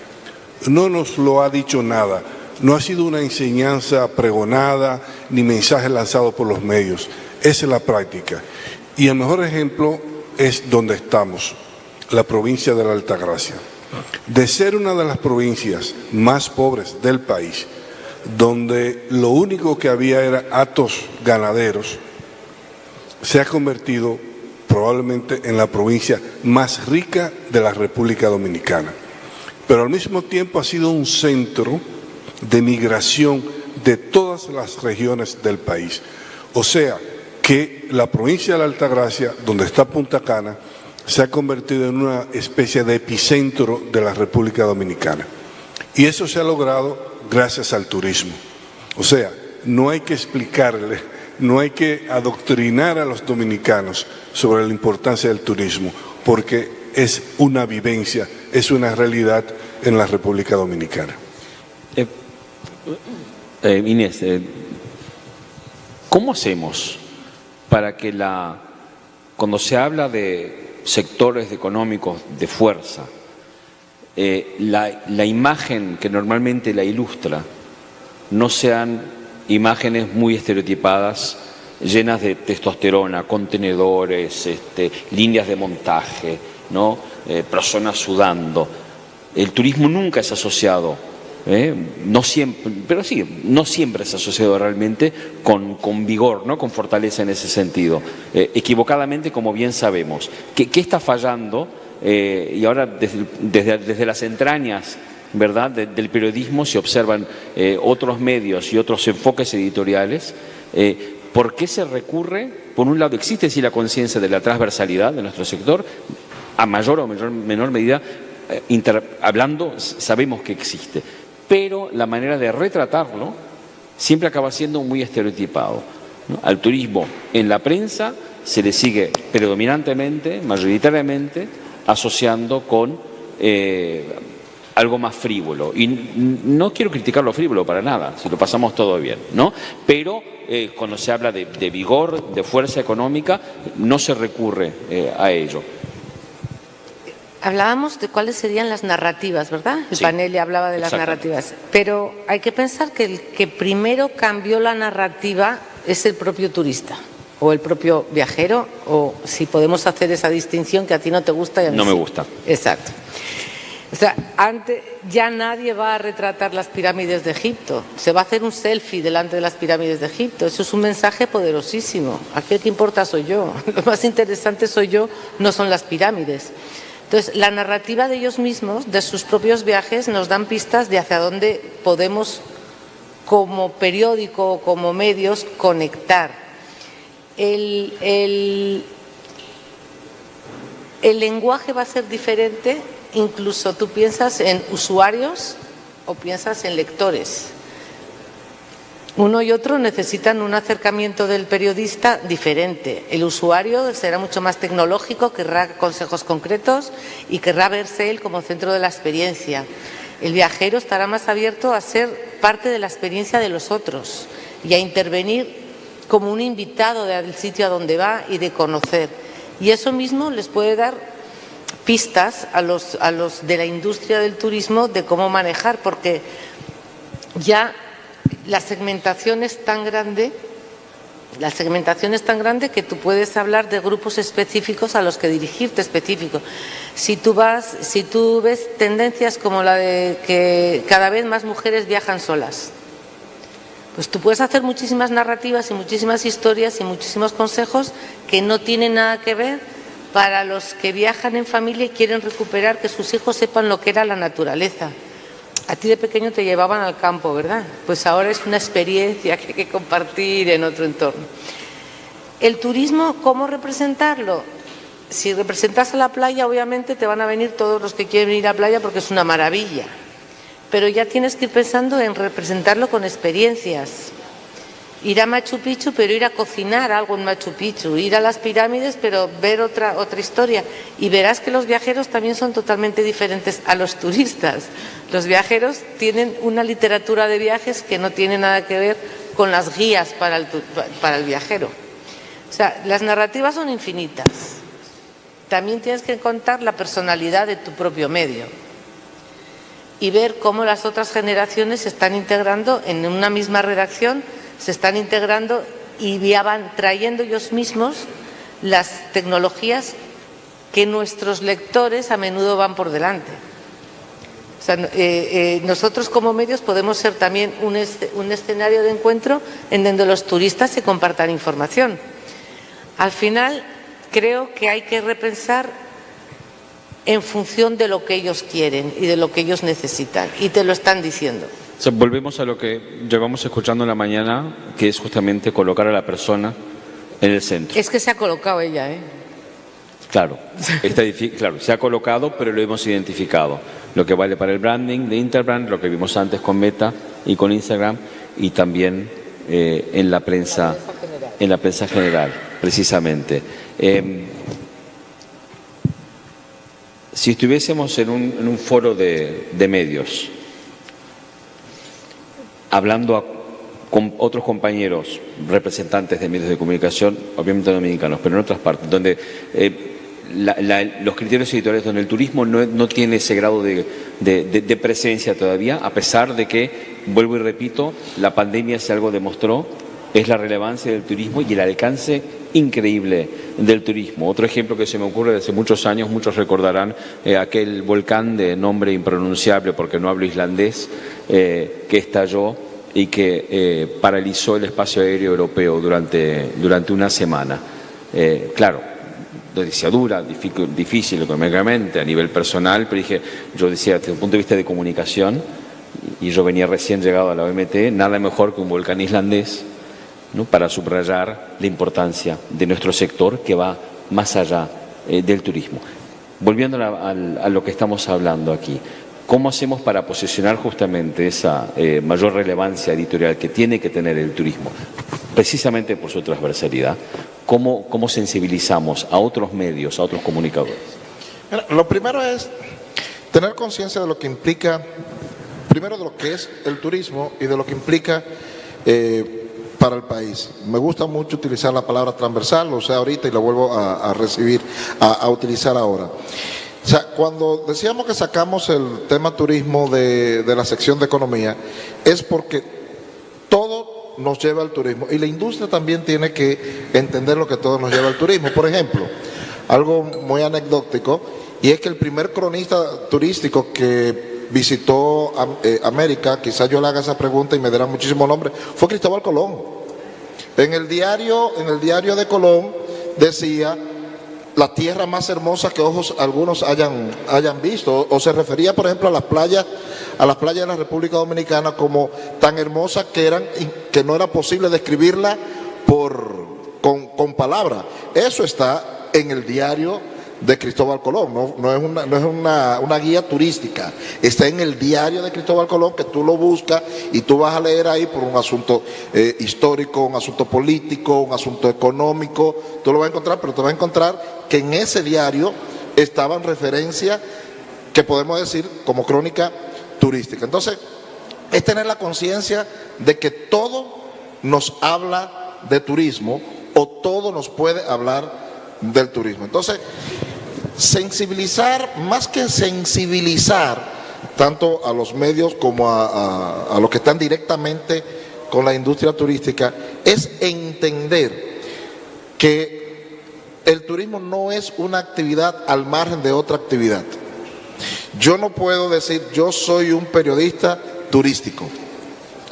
No nos lo ha dicho nada No ha sido una enseñanza pregonada ni mensaje lanzado por los medios. Esa es la práctica. Y el mejor ejemplo es donde estamos, la provincia de la Altagracia. De ser una de las provincias más pobres del país, donde lo único que había era hatos ganaderos, se ha convertido probablemente en la provincia más rica de la República Dominicana. Pero al mismo tiempo ha sido un centro de migración de todas las regiones del país. O sea, que la provincia de la Altagracia, donde está Punta Cana, se ha convertido en una especie de epicentro de la República Dominicana. Y eso se ha logrado gracias al turismo. O sea, no hay que explicarle, no hay que adoctrinar a los dominicanos sobre la importancia del turismo, porque es una vivencia, es una realidad en la República Dominicana. Inés, ¿cómo hacemos para que cuando se habla de sectores económicos de fuerza, la imagen que normalmente la ilustra no sean imágenes muy estereotipadas, llenas de testosterona, contenedores, líneas de montaje, ¿no? Personas sudando? El turismo nunca es asociado, no siempre, pero sí, no siempre es asociado realmente con vigor, ¿no? Con fortaleza en ese sentido. Equivocadamente, como bien sabemos. ¿Qué está fallando? Y ahora desde las entrañas, ¿verdad?, del periodismo se observan otros medios y otros enfoques editoriales. ¿Por qué se recurre? Por un lado, existe sí la conciencia de la transversalidad de nuestro sector, a mayor o menor medida, hablando, sabemos que existe, pero la manera de retratarlo siempre acaba siendo muy estereotipado, ¿no? Al turismo en la prensa se le sigue predominantemente, mayoritariamente, asociando con algo más frívolo. Y no quiero criticar lo frívolo para nada, si lo pasamos todo bien, ¿no? Pero cuando se habla de vigor, de fuerza económica, no se recurre a ello. Hablábamos de cuáles serían las narrativas, ¿verdad? El panel le hablaba de las narrativas. Pero hay que pensar que el que primero cambió la narrativa es el propio turista o el propio viajero, o si podemos hacer esa distinción que a ti no te gusta y a mí no me sí. gusta. Exacto. O sea, antes ya nadie va a retratar las pirámides de Egipto. Se va a hacer un selfie delante de las pirámides de Egipto. Eso es un mensaje poderosísimo. Aquí el que importa soy yo. Lo más interesante soy yo, no son las pirámides. Entonces, la narrativa de ellos mismos, de sus propios viajes, nos dan pistas de hacia dónde podemos, como periódico, como medios, conectar. El lenguaje va a ser diferente, incluso tú piensas en usuarios o piensas en lectores. Uno y otro necesitan un acercamiento del periodista diferente. El usuario será mucho más tecnológico, querrá consejos concretos y querrá verse él como centro de la experiencia. El viajero estará más abierto a ser parte de la experiencia de los otros y a intervenir como un invitado del sitio a donde va y de conocer. Y eso mismo les puede dar pistas a los de la industria del turismo de cómo manejar, porque ya la segmentación es tan grande que tú puedes hablar de grupos específicos a los que dirigirte específico. Si tú ves tendencias como la de que cada vez más mujeres viajan solas, pues tú puedes hacer muchísimas narrativas y muchísimas historias y muchísimos consejos que no tienen nada que ver para los que viajan en familia y quieren recuperar que sus hijos sepan lo que era la naturaleza. A ti de pequeño te llevaban al campo, ¿verdad? Pues ahora es una experiencia que hay que compartir en otro entorno. El turismo, ¿cómo representarlo? Si representas a la playa, obviamente te van a venir todos los que quieren ir a la playa porque es una maravilla. Pero ya tienes que ir pensando en representarlo con experiencias. Ir a Machu Picchu, pero ir a cocinar algo en Machu Picchu. Ir a las pirámides, pero ver otra historia. Y verás que los viajeros también son totalmente diferentes a los turistas. Los viajeros tienen una literatura de viajes que no tiene nada que ver con las guías para el viajero. O sea, las narrativas son infinitas. También tienes que contar la personalidad de tu propio medio. y ver cómo las otras generaciones se están integrando en una misma redacción, se están integrando y ya van trayendo ellos mismos las tecnologías que nuestros lectores a menudo van por delante. O sea, nosotros como medios podemos ser también un escenario de encuentro en donde los turistas se compartan información. Al final, creo que hay que repensar en función de lo que ellos quieren y de lo que ellos necesitan, y te lo están diciendo. O sea, volvemos a lo que llevamos escuchando en la mañana, que es justamente colocar a la persona en el centro. Es que se ha colocado ella, ¿eh? Claro, claro, se ha colocado, pero lo hemos identificado. Lo que vale para el branding de Interbrand, lo que vimos antes con Meta y con Instagram, y también en la prensa general, precisamente. Si estuviésemos en un foro de medios, hablando con otros compañeros, representantes de medios de comunicación, obviamente dominicanos, pero en otras partes, donde los criterios editoriales, donde el turismo no tiene ese grado de presencia todavía, a pesar de que, vuelvo y repito, la pandemia si algo demostró, es la relevancia del turismo y el alcance increíble del turismo. Otro ejemplo que se me ocurre de hace muchos años, muchos recordarán aquel volcán de nombre impronunciable, porque no hablo islandés, que estalló y que paralizó el espacio aéreo europeo durante una semana. Claro, noticia dura, difícil económicamente, a nivel personal, pero yo decía, desde el punto de vista de comunicación, y yo venía recién llegado a la OMT, nada mejor que un volcán islandés, ¿no?, para subrayar la importancia de nuestro sector que va más allá del turismo. Volviendo a lo que estamos hablando aquí, ¿cómo hacemos para posicionar justamente esa mayor relevancia editorial que tiene que tener el turismo, precisamente por su transversalidad? ¿Cómo sensibilizamos a otros medios, a otros comunicadores? Lo primero es tener conciencia de lo que implica, primero de lo que es el turismo y de lo que implica para el país. Me gusta mucho utilizar la palabra transversal, lo usé ahorita y lo vuelvo a utilizar ahora. O sea, cuando decíamos que sacamos el tema turismo de la sección de economía, es porque todo nos lleva al turismo y la industria también tiene que entender lo que todo nos lleva al turismo. Por ejemplo, algo muy anecdótico, y es que el primer cronista turístico que visitó América, quizás yo le haga esa pregunta y me dará muchísimo nombre, fue Cristóbal Colón. En el diario de Colón decía la tierra más hermosa que ojos algunos hayan visto, o se refería, por ejemplo, a las playas de la República Dominicana como tan hermosas que eran, que no era posible describirla con palabras. Eso está en el diario de Cristóbal Colón, no es una guía turística, está en el diario de Cristóbal Colón, que tú lo buscas y tú vas a leer ahí por un asunto histórico, un asunto político, un asunto económico, tú lo vas a encontrar, pero te vas a encontrar que en ese diario estaban referencias que podemos decir como crónica turística. Entonces, es tener la conciencia de que todo nos habla de turismo o todo nos puede hablar del turismo. Entonces, sensibilizar, más que sensibilizar tanto a los medios como a los que están directamente con la industria turística, es entender que el turismo no es una actividad al margen de otra actividad. Yo no puedo decir, yo soy un periodista turístico.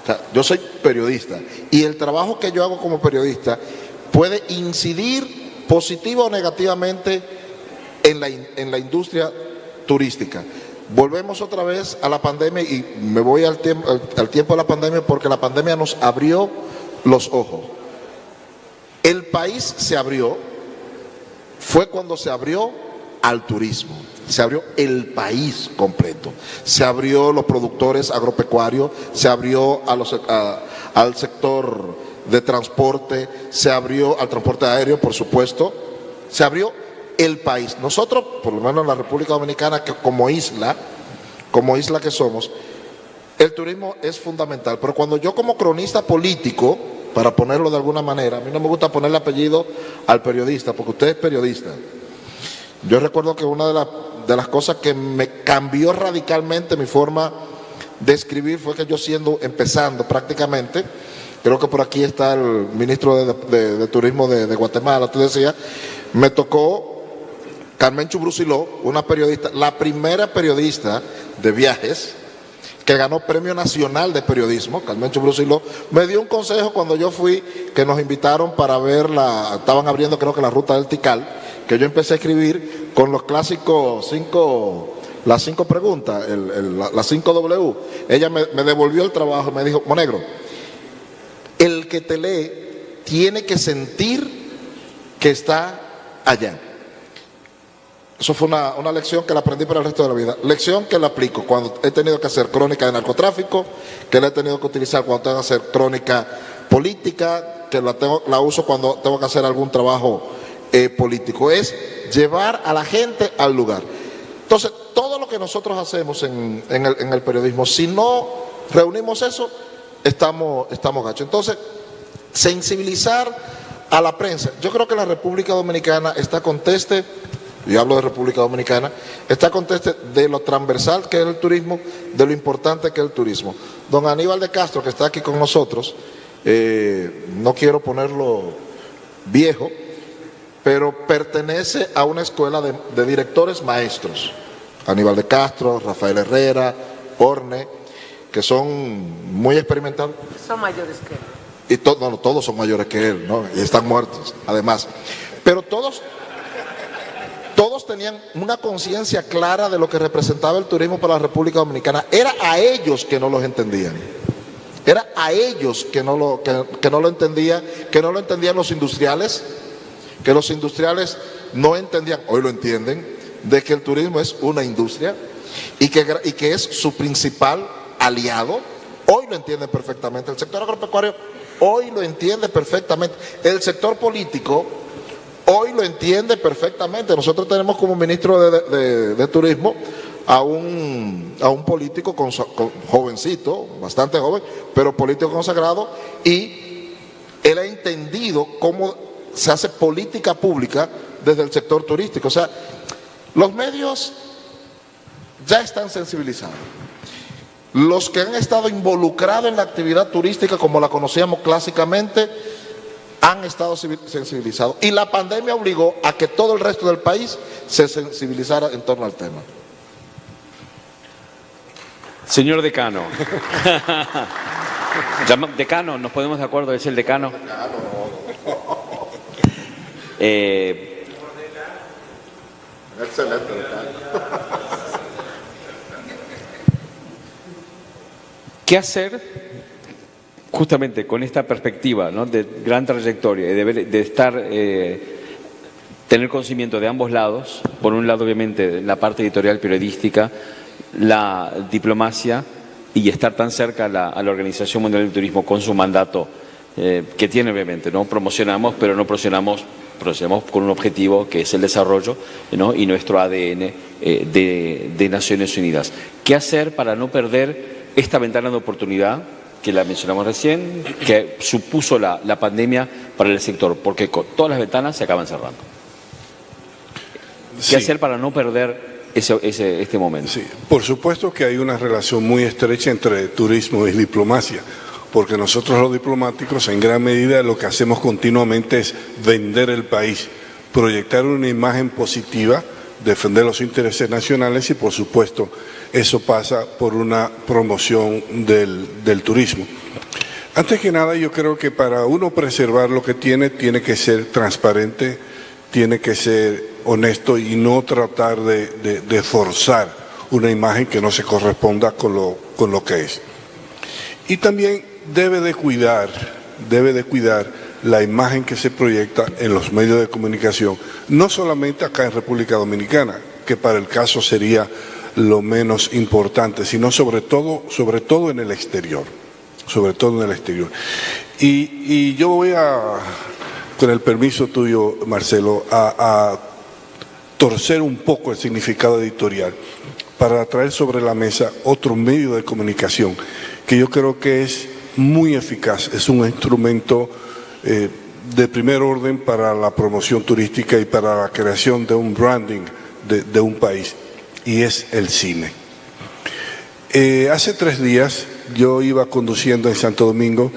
O sea, yo soy periodista y el trabajo que yo hago como periodista puede incidir positiva o negativamente en la industria turística. Volvemos otra vez a la pandemia y me voy al tiempo de la pandemia, porque la pandemia nos abrió los ojos. El país se abrió, fue cuando se abrió al turismo, se abrió el país completo, se abrió los productores agropecuarios, se abrió al sector de transporte, se abrió al transporte aéreo, por supuesto, se abrió el país. Nosotros, por lo menos en la República Dominicana, que como isla que somos, el turismo es fundamental. Pero cuando yo como cronista político, para ponerlo de alguna manera, a mí no me gusta ponerle apellido al periodista, porque usted es periodista. Yo recuerdo que una de las cosas que me cambió radicalmente mi forma de escribir fue que yo empezando prácticamente, creo que por aquí está el Ministro de Turismo de Guatemala, tú decías, me tocó Carmen Chubrusiló, una periodista, la primera periodista de viajes que ganó Premio Nacional de Periodismo. Carmen Chubrusiló me dio un consejo cuando yo fui, que nos invitaron para ver estaban abriendo creo que la ruta del Tikal, que yo empecé a escribir con los clásicos las 5 preguntas, las 5 W. Ella me devolvió el trabajo y me dijo, Monegro, el que te lee tiene que sentir que está allá. Eso fue una lección que la aprendí para el resto de la vida. Lección que la aplico cuando he tenido que hacer crónica de narcotráfico, que la he tenido que utilizar cuando tengo que hacer crónica política, que la uso cuando tengo que hacer algún trabajo político. Es llevar a la gente al lugar. Entonces, todo lo que nosotros hacemos en el periodismo, si no reunimos eso, estamos gachos. Entonces, sensibilizar a la prensa. Yo creo que la República Dominicana está conteste. Yo hablo de República Dominicana, está conteste de lo transversal que es el turismo, de lo importante que es el turismo. Don Aníbal de Castro, que está aquí con nosotros, no quiero ponerlo viejo, pero pertenece a una escuela de directores maestros. Aníbal de Castro, Rafael Herrera, Orne, que son muy experimentados. Son mayores que él. Y todos son mayores que él, ¿no? Y están muertos, además. Pero todos tenían una conciencia clara de lo que representaba el turismo para la República Dominicana. Era a ellos que no los entendían. Era a ellos que no lo entendían, que no lo entendían los industriales, que los industriales no entendían, hoy lo entienden, de que el turismo es una industria y que es su principal aliado. Hoy lo entienden perfectamente. El sector agropecuario hoy lo entiende perfectamente. El sector político hoy lo entiende perfectamente. Nosotros tenemos como ministro de Turismo a un político jovencito, bastante joven, pero político consagrado, y él ha entendido cómo se hace política pública desde el sector turístico. O sea, los medios ya están sensibilizados. Los que han estado involucrados en la actividad turística como la conocíamos clásicamente han estado sensibilizados, y la pandemia obligó a que todo el resto del país se sensibilizara en torno al tema. Señor decano. Decano, ¿nos ponemos de acuerdo? ¿Es el decano? Excelente decano. ¿Qué hacer justamente con esta perspectiva, ¿no?, de gran trayectoria y de tener conocimiento de ambos lados? Por un lado, obviamente, la parte editorial periodística, la diplomacia, y estar tan cerca a la Organización Mundial del Turismo con su mandato que tiene, obviamente, ¿no? Promocionamos, pero no promocionamos con un objetivo que es el desarrollo, ¿no?, y nuestro ADN de Naciones Unidas. ¿Qué hacer para no perder esta ventana de oportunidad que la mencionamos recién, que supuso la pandemia para el sector? Porque con todas las ventanas se acaban cerrando. ¿Qué hacer para no perder este momento? Sí, por supuesto que hay una relación muy estrecha entre turismo y diplomacia, porque nosotros los diplomáticos en gran medida lo que hacemos continuamente es vender el país, proyectar una imagen positiva, defender los intereses nacionales, y por supuesto eso pasa por una promoción del turismo. Antes que nada, yo creo que para uno preservar lo que tiene que ser transparente, tiene que ser honesto y no tratar de forzar una imagen que no se corresponda con lo que es. Y también debe de cuidar la imagen que se proyecta en los medios de comunicación, no solamente acá en República Dominicana, que para el caso sería lo menos importante, sino sobre todo en el exterior, Y yo voy con el permiso tuyo, Marcelo, a torcer un poco el significado editorial para traer sobre la mesa otro medio de comunicación que yo creo que es muy eficaz, es un instrumento de primer orden para la promoción turística y para la creación de un branding de un país. y es el cine. Hace 3 días yo iba conduciendo en Santo Domingo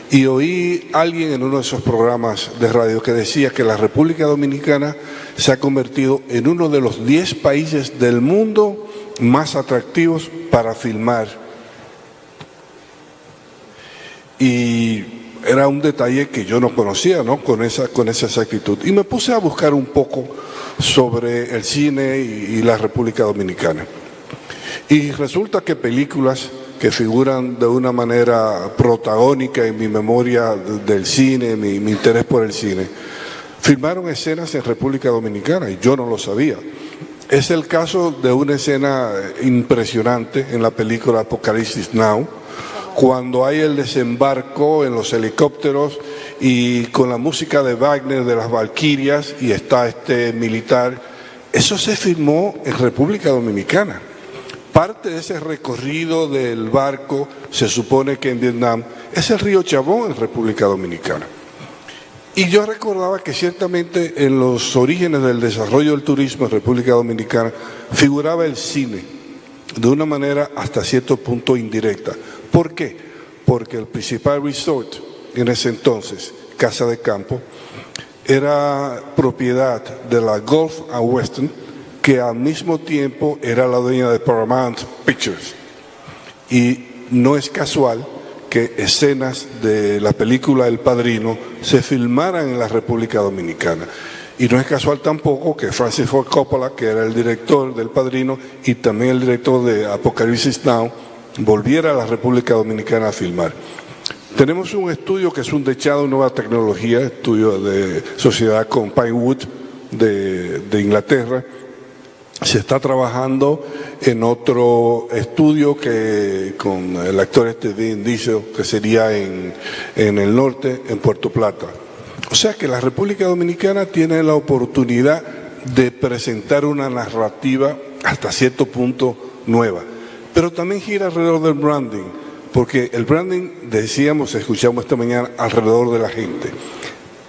y oí a alguien en uno de esos programas de radio que decía que la República Dominicana se ha convertido en uno de los 10 países del mundo más atractivos para filmar. Y era un detalle que yo no conocía, ¿no? Con esa exactitud. Y me puse a buscar un poco sobre el cine y la República Dominicana. Y resulta que películas que figuran de una manera protagónica en mi memoria del cine, mi interés por el cine, filmaron escenas en República Dominicana y yo no lo sabía. Es el caso de una escena impresionante en la película Apocalipsis Now, cuando hay el desembarco en los helicópteros y con la música de Wagner de las Valquirias y está este militar. Eso se filmó en República Dominicana. Parte de ese recorrido del barco, se supone que en Vietnam, es el río Chabón en República Dominicana. Y yo recordaba que ciertamente en los orígenes del desarrollo del turismo en República Dominicana figuraba el cine de una manera hasta cierto punto indirecta. ¿Por qué? Porque el principal resort en ese entonces, Casa de Campo, era propiedad de la Gulf and Western, que al mismo tiempo era la dueña de Paramount Pictures. Y no es casual que escenas de la película El Padrino se filmaran en la República Dominicana. Y no es casual tampoco que Francis Ford Coppola, que era el director del Padrino y también el director de Apocalipsis Now, volviera a la República Dominicana a filmar. Tenemos un estudio que es un dechado de nueva tecnología, estudio de sociedad con Pinewood de Inglaterra. Se está trabajando en otro estudio que con el actor Vin Diesel, que sería en el norte, en Puerto Plata. O sea que la República Dominicana tiene la oportunidad de presentar una narrativa hasta cierto punto nueva, pero también gira alrededor del branding, porque el branding, decíamos, escuchamos esta mañana, alrededor de la gente.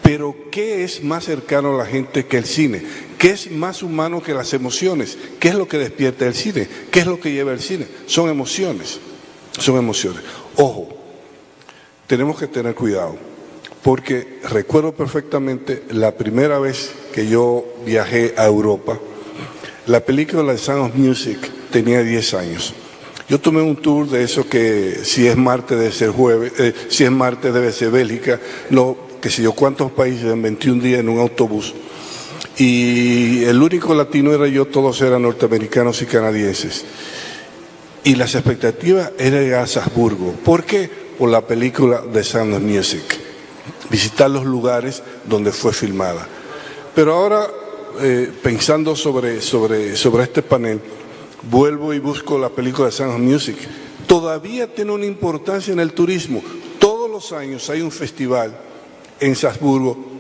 Pero ¿qué es más cercano a la gente que el cine? ¿Qué es más humano que las emociones? ¿Qué es lo que despierta el cine? ¿Qué es lo que lleva el cine? Son emociones, son emociones. Ojo, tenemos que tener cuidado, porque recuerdo perfectamente la primera vez que yo viajé a Europa, la película de Sound of Music tenía 10 años. Yo tomé un tour de eso que si es martes debe ser jueves, si es martes debe ser Bélgica, que sé yo cuántos países en 21 días en un autobús. Y el único latino era yo, todos eran norteamericanos y canadienses. Y las expectativas eran ir a Salzburgo. ¿Por qué? Por la película de Sound of Music. Visitar los lugares donde fue filmada. Pero ahora, pensando sobre este panel, vuelvo y busco la película de Sound of Music. Todavía tiene una importancia en el turismo. Todos los años hay un festival en Salzburgo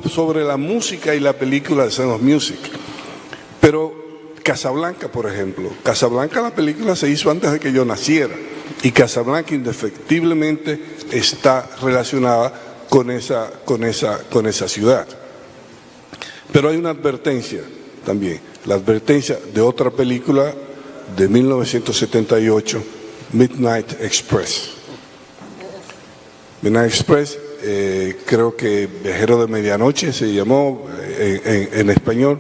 sobre la música y la película de Sound of Music. Pero Casablanca, por ejemplo, Casablanca, la película se hizo antes de que yo naciera, y Casablanca indefectiblemente está relacionada con esa ciudad. Pero hay una advertencia también, la advertencia de otra película de 1978, Midnight Express. Midnight Express, creo que Viajero de Medianoche se llamó en español.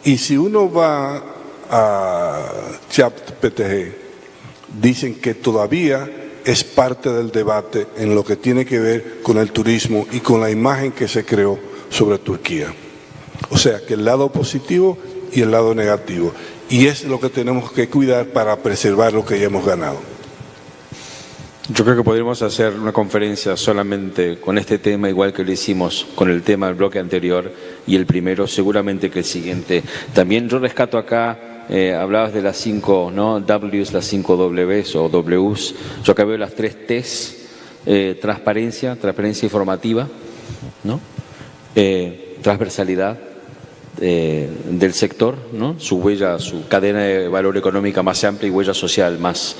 Y si uno va a ChatGPT, dicen que todavía es parte del debate en lo que tiene que ver con el turismo y con la imagen que se creó sobre Turquía. O sea, que el lado positivo y el lado negativo. Y es lo que tenemos que cuidar para preservar lo que ya hemos ganado. Yo creo que podríamos hacer una conferencia solamente con este tema, igual que lo hicimos con el tema del bloque anterior y el primero, seguramente que el siguiente. También yo rescato acá, hablabas de las 5 Ws, las 5 Ws o Ws. Yo acá veo las 3 Ts, transparencia informativa, ¿no? Transversalidad del sector, ¿no? Su huella, su cadena de valor económica más amplia y huella social más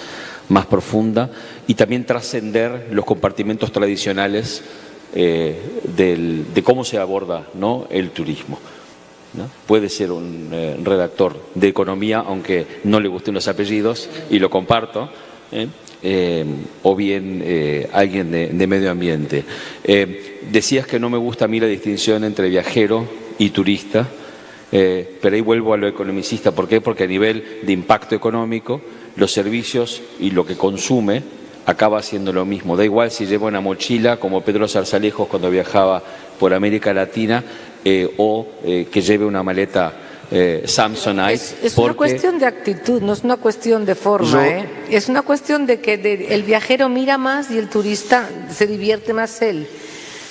profunda, y también trascender los compartimentos tradicionales de cómo se aborda, ¿no?, el turismo. ¿no? Puede ser un redactor de economía, aunque no le gusten los apellidos, y lo comparto, o bien alguien de medio ambiente. Decías que no me gusta a mí la distinción entre viajero y turista, pero ahí vuelvo a lo economicista. ¿Por qué? Porque a nivel de impacto económico, los servicios y lo que consume acaba siendo lo mismo. Da igual si lleva una mochila, como Pedro Zarzalejos cuando viajaba por América Latina, o que lleve una maleta Samsonite. Es una cuestión de actitud, no es una cuestión de forma. Es una cuestión de que el viajero mira más y el turista se divierte más él.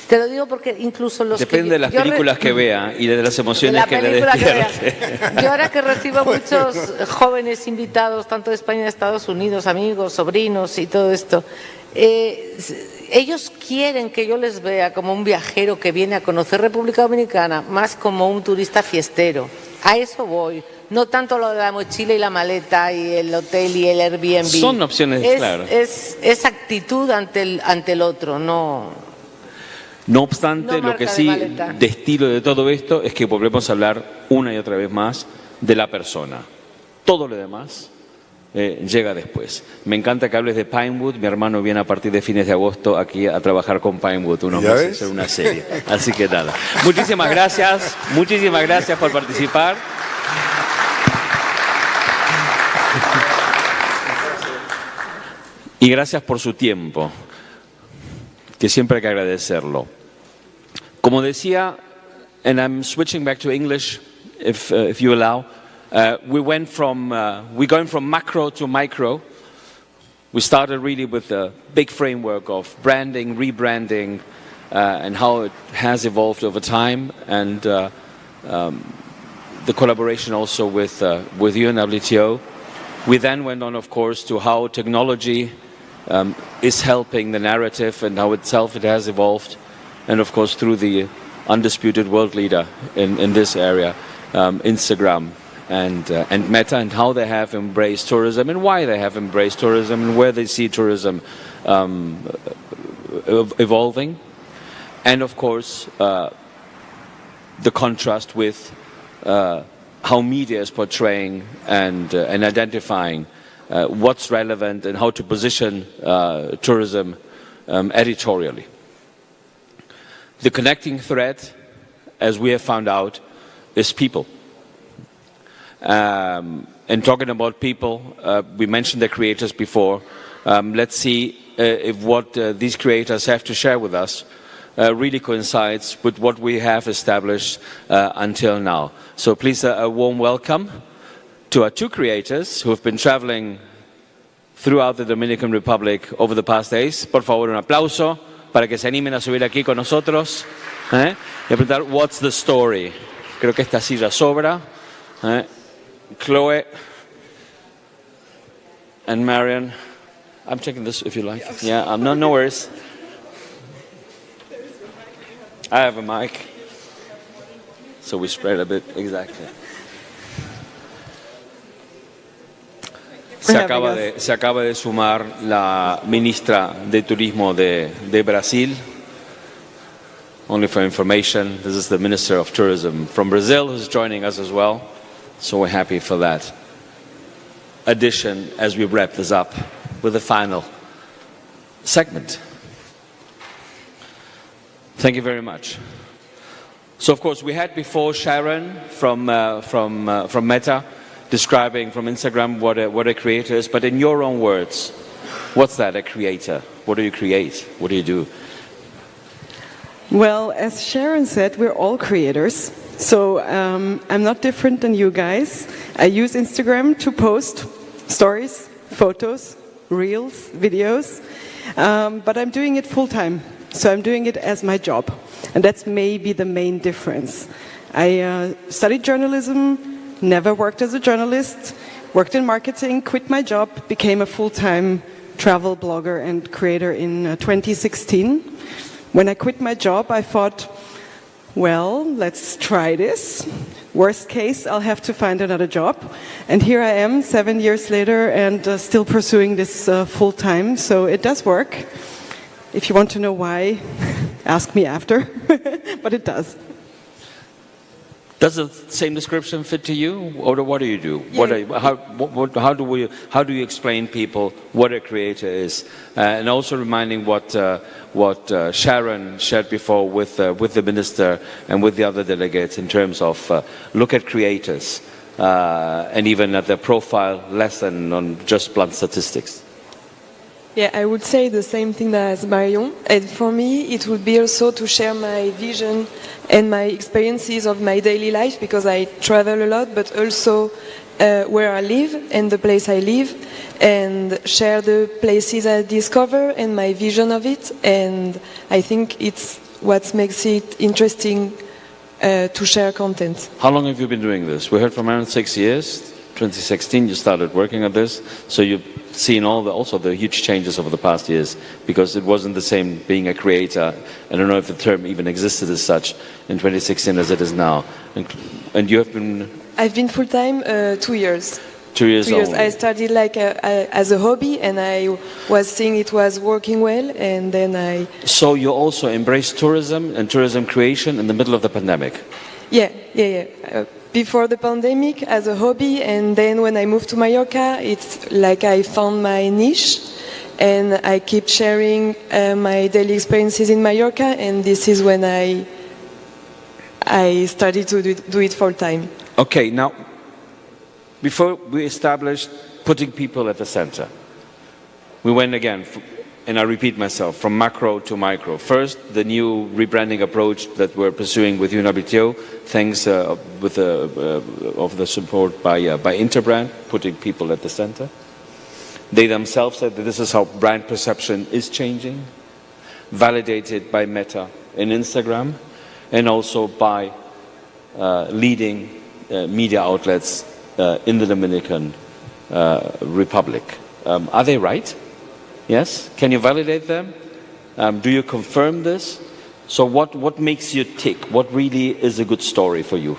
Te lo digo porque incluso los Depende de las películas que vea y de las emociones que le despierte. Yo ahora que recibo muchos jóvenes invitados, tanto de España y de Estados Unidos, amigos, sobrinos y todo esto, ellos quieren que yo les vea como un viajero que viene a conocer República Dominicana, más como un turista fiestero. A eso voy. No tanto lo de la mochila y la maleta y el hotel y el Airbnb. Son opciones, claro. Es actitud ante el otro, no... No obstante, lo que sí destilo de todo esto es que volvemos a hablar una y otra vez más de la persona. Todo lo demás llega después. Me encanta que hables de Pinewood. Mi hermano viene a partir de fines de agosto aquí a trabajar con Pinewood unos meses en una serie. Así que nada. Muchísimas gracias por participar. Y gracias por su tiempo, que siempre hay que agradecerlo. Como decía, and I'm switching back to English, if you allow, we're going from macro to micro. We started really with the big framework of branding, rebranding, and how it has evolved over time, and the collaboration also with you and WTO. We then went on, of course, to how technology is helping the narrative and how it has evolved, and of course through the undisputed world leader in this area, Instagram and Meta, and how they have embraced tourism and why they have embraced tourism and where they see tourism evolving, and of course the contrast with how media is portraying and identifying what's relevant and how to position tourism editorially. The connecting thread, as we have found out, is people. And talking about people, we mentioned the creators before. Let's see if what these creators have to share with us really coincides with what we have established until now. So please, a warm welcome to our two creators who have been traveling throughout the Dominican Republic over the past days. Por favor, un aplauso para que se animen a subir aquí con nosotros y a preguntar, what's the story? Creo que esta silla sobra. Chloe and Marian. I'm checking this if you like. Yeah, no worries. I have a mic. So we spread a bit, exactly. Se acaba de sumar la ministra de Turismo de Brasil. Only for information, this is the Minister of Tourism from Brazil who's joining us as well. So we're happy for that addition as we wrap this up with the final segment. Thank you very much. So of course we had before Sharon from Meta describing from Instagram what a creator is, but in your own words, what's that, a creator? What do you create? What do you do? Well, as Sharon said, we're all creators. So I'm not different than you guys. I use Instagram to post stories, photos, reels, videos, but I'm doing it full time. So I'm doing it as my job. And that's maybe the main difference. I studied journalism, never worked as a journalist, worked in marketing, quit my job, became a full-time travel blogger and creator in 2016. When I quit my job, I thought, well, let's try this. Worst case, I'll have to find another job. And here I am 7 years later and still pursuing this full-time, so it does work. If you want to know why, ask me after, but it does. Does the same description fit to you, or what do you do? Yeah. How do you explain people what a creator is, and also reminding what Sharon shared before with the minister and with the other delegates in terms of look at creators and even at their profile, less than on just blunt statistics. Yeah, I would say the same thing as Marion. And for me, it would be also to share my vision and my experiences of my daily life, because I travel a lot, but also where I live and the place I live, and share the places I discover and my vision of it. And I think it's what makes it interesting to share content. How long have you been doing this? We heard from around 6 years. 2016 you started working on this, so you've seen also the huge changes over the past years, because it wasn't the same being a creator. I don't know if the term even existed as such in 2016 as it is now. And you have been... I've been full-time 2 years. 2 years only. Only. I started as a hobby, and I was seeing it was working well, and then I... So you also embraced tourism and tourism creation in the middle of the pandemic? Yeah. Before the pandemic as a hobby, and then when I moved to Mallorca, it's like I found my niche, and I keep sharing my daily experiences in Mallorca, and this is when I started to do it full time. Okay, now, before we established putting people at the center, we went again, and I repeat myself, from macro to micro. First, the new rebranding approach that we're pursuing with Unabitio, thanks with of the support by Interbrand, putting people at the center. They themselves said that this is how brand perception is changing, validated by Meta and Instagram, and also by leading media outlets in the Dominican Republic. Are they right? Yes? Can you validate them? Do you confirm this? So what makes you tick? What really is a good story for you?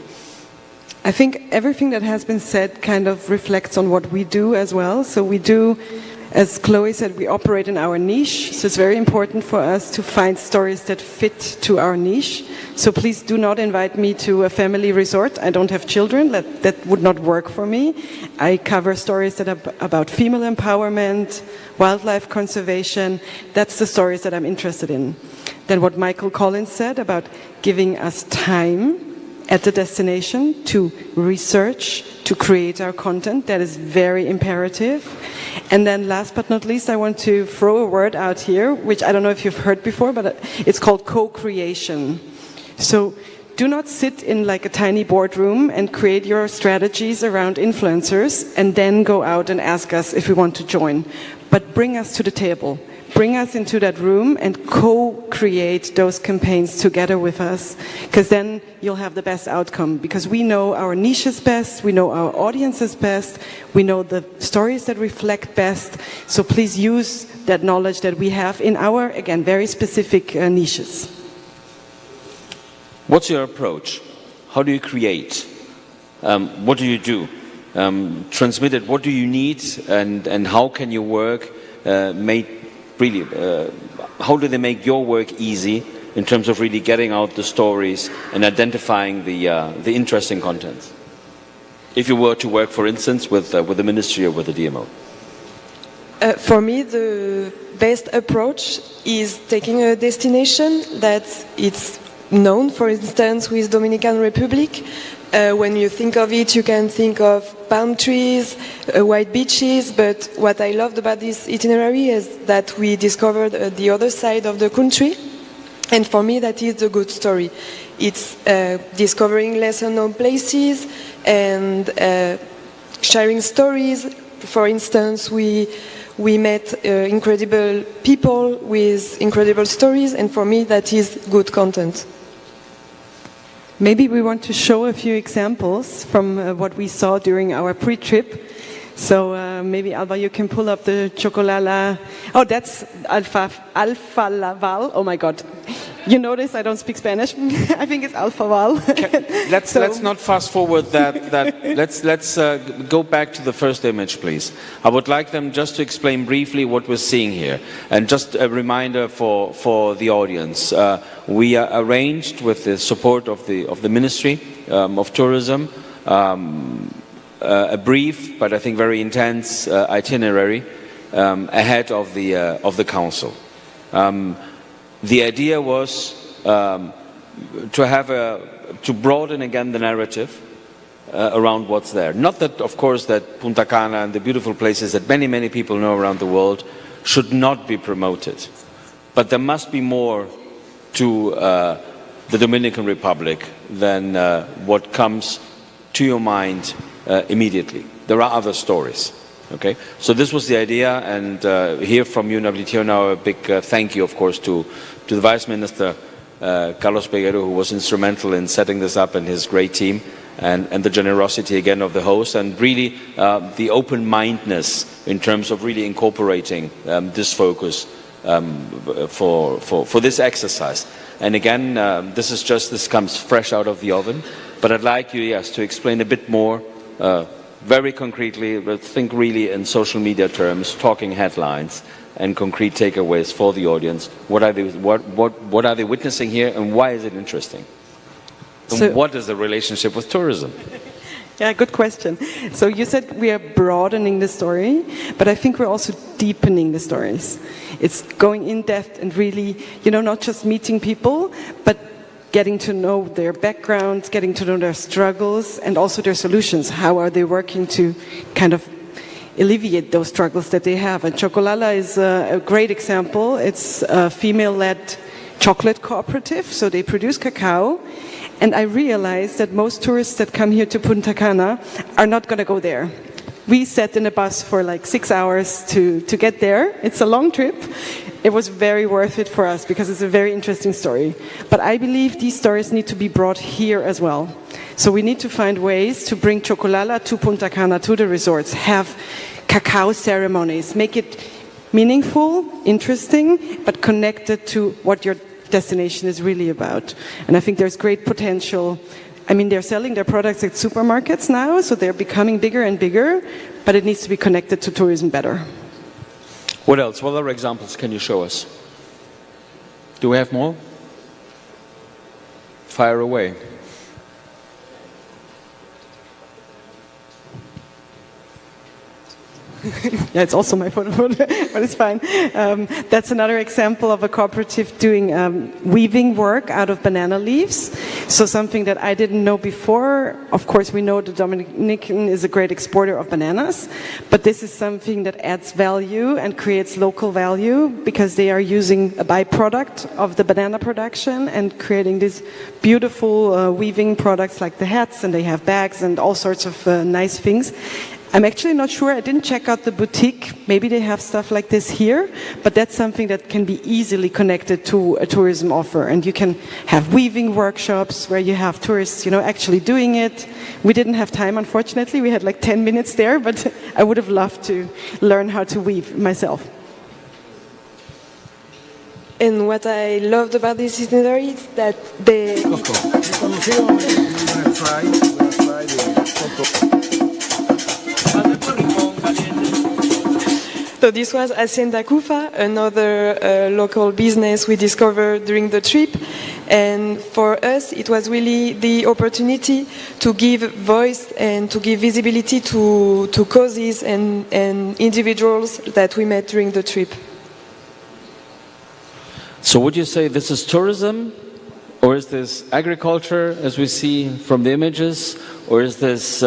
I think everything that has been said kind of reflects on what we do as well. So we do, as Chloe said, we operate in our niche. So it's very important for us to find stories that fit to our niche. So please do not invite me to a family resort. I don't have children. That would not work for me. I cover stories that are about female empowerment, wildlife conservation. That's the stories that I'm interested in. Then what Michael Collins said about giving us time at the destination to research, to create our content, that is very imperative. And then last but not least, I want to throw a word out here, which I don't know if you've heard before, but it's called co-creation. So do not sit in like a tiny boardroom and create your strategies around influencers and then go out and ask us if we want to join. But bring us to the table. Bring us into that room and co-create those campaigns together with us, because then you'll have the best outcome. Because we know our niches best, we know our audiences best, we know the stories that reflect best. So please use that knowledge that we have in our, again, very specific niches. What's your approach? How do you create? What do you do? Transmit it. What do you need, and how can you work? How do they make your work easy in terms of really getting out the stories and identifying the interesting content? If you were to work, for instance, with the ministry or with the DMO. For me, the best approach is taking a destination that it's known, for instance, with Dominican Republic. When you think of it, you can think of palm trees, white beaches, but what I loved about this itinerary is that we discovered the other side of the country, and for me that is a good story. It's discovering lesser known places and sharing stories. For instance, we met incredible people with incredible stories, and for me that is good content. Maybe we want to show a few examples from what we saw during our pre-trip. So maybe, Alba, you can pull up the Chocolala. Oh, that's Alfa Laval. Oh, my God. You notice I don't speak Spanish. I think it's alfaval. Let's not fast forward that. Let's go back to the first image, please. I would like them just to explain briefly what we're seeing here, and just a reminder for the audience. We arranged, with the support of the Ministry of Tourism, a brief but I think very intense itinerary ahead of the Council. The idea was to broaden again the narrative around what's there. Not that, of course, that Punta Cana and the beautiful places that many people know around the world should not be promoted, but there must be more to the Dominican Republic than what comes to your mind immediately. There are other stories. Okay, so this was the idea, and hear from you, Nabilitio, now a big thank you, of course, to the Vice Minister, Carlos Peguero, who was instrumental in setting this up, and his great team, and the generosity again of the host, and really the open-mindedness in terms of really incorporating this focus for this exercise. And again, this comes fresh out of the oven, but I'd like you, yes, to explain a bit more very concretely, but think really in social media terms, talking headlines and concrete takeaways for the audience. What are they witnessing here, and why is it interesting? And what is the relationship with tourism? Yeah, good question. So you said we are broadening the story, but I think we're also deepening the stories. It's going in depth and really, not just meeting people, but getting to know their backgrounds, getting to know their struggles, and also their solutions. How are they working to kind of alleviate those struggles that they have? And Chocolala is a great example. It's a female-led chocolate cooperative, so they produce cacao. And I realized that most tourists that come here to Punta Cana are not going to go there. We sat in a bus for like 6 hours to get there. It's a long trip. It was very worth it for us because it's a very interesting story. But I believe these stories need to be brought here as well. So we need to find ways to bring Chocolala to Punta Cana, to the resorts, have cacao ceremonies, make it meaningful, interesting, but connected to what your destination is really about. And I think there's great potential. I mean, they're selling their products at supermarkets now, so they're becoming bigger and bigger, but it needs to be connected to tourism better. What else? What other examples can you show us? Do we have more? Fire away. Yeah, it's also my photo, but it's fine. That's another example of a cooperative doing weaving work out of banana leaves. So something that I didn't know before. Of course, we know the Dominican is a great exporter of bananas, but this is something that adds value and creates local value because they are using a byproduct of the banana production and creating these beautiful weaving products like the hats, and they have bags and all sorts of nice things. I'm actually not sure. I didn't check out the boutique. Maybe they have stuff like this here, but that's something that can be easily connected to a tourism offer. And you can have weaving workshops where you have tourists, actually doing it. We didn't have time, unfortunately. We had like 10 minutes there, but I would have loved to learn how to weave myself. And what I loved about this itinerary is that they... So this was Hacienda Cufa, another local business we discovered during the trip. And for us, it was really the opportunity to give voice and to give visibility to causes and individuals that we met during the trip. So would you say this is tourism? Or is this agriculture, as we see from the images? Or is this,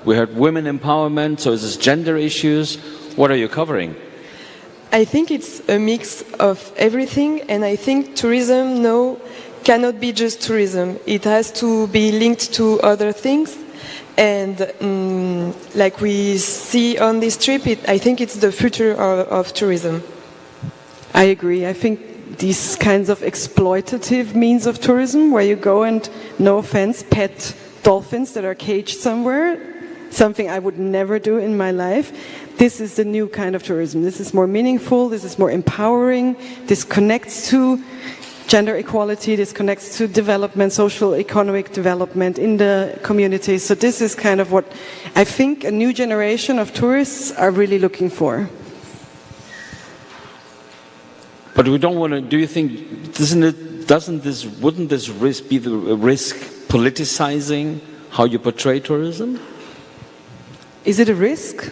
we heard women empowerment, so is this gender issues? What are you covering? I think it's a mix of everything, and I think tourism now cannot be just tourism. It has to be linked to other things, and like we see on this trip, I think it's the future of tourism. I agree. I think these kinds of exploitative means of tourism, where you go and, no offense, pet dolphins that are caged somewhere, something I would never do in my life. This is the new kind of tourism. This is more meaningful, this is more empowering, this connects to gender equality, this connects to development, social economic development in the community. So this is kind of what I think a new generation of tourists are really looking for. But we don't want to, do you think, wouldn't this risk be the risk politicizing how you portray tourism? Is it a risk?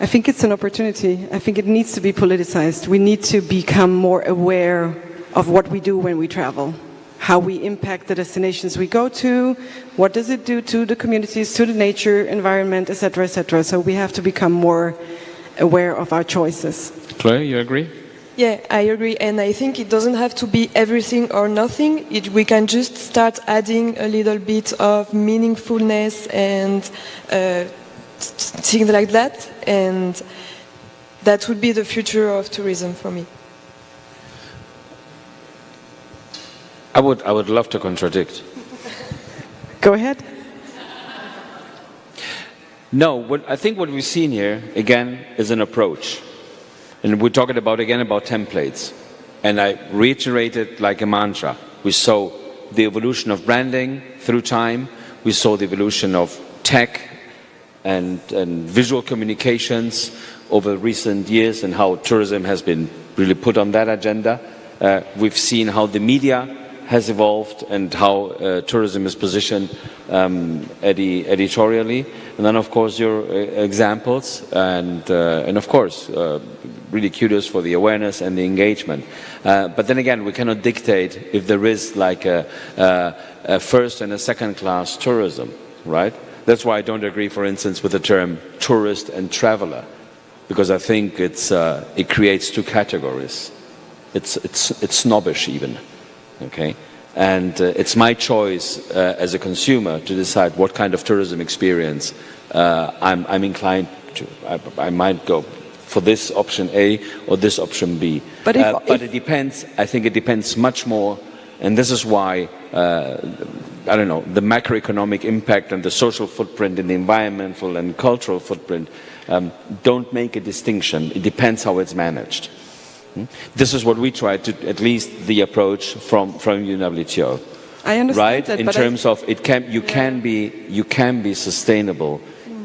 I think it's an opportunity. I think it needs to be politicized. We need to become more aware of what we do when we travel, how we impact the destinations we go to, what does it do to the communities, to the nature, environment, etc., etc. So we have to become more aware of our choices. Claire, you agree? Yeah, I agree, and I think it doesn't have to be everything or nothing. We can just start adding a little bit of meaningfulness and things like that, and that would be the future of tourism for me. I would love to contradict. Go ahead. No, I think what we've seen here, again, is an approach. And we're talking about templates. And I reiterated like a mantra. We saw the evolution of branding through time. We saw the evolution of tech and visual communications over recent years and how tourism has been really put on that agenda. We've seen how the media has evolved and how tourism is positioned editorially. And then, of course, your examples and of course, really kudos for the awareness and the engagement. But then again, we cannot dictate if there is like a first and a second class tourism, right? That's why I don't agree, for instance, with the term tourist and traveler, because I think it creates two categories. It's snobbish even. Okay, and it's my choice as a consumer to decide what kind of tourism experience I'm inclined to. I might go for this option A or this option B. But it depends. I think it depends much more, and this is why I don't know, the macroeconomic impact and the social footprint and the environmental and cultural footprint don't make a distinction. It depends how it's managed. This is what we try to, at least the approach from UNWTO. I understand right? that, in terms of you can be sustainable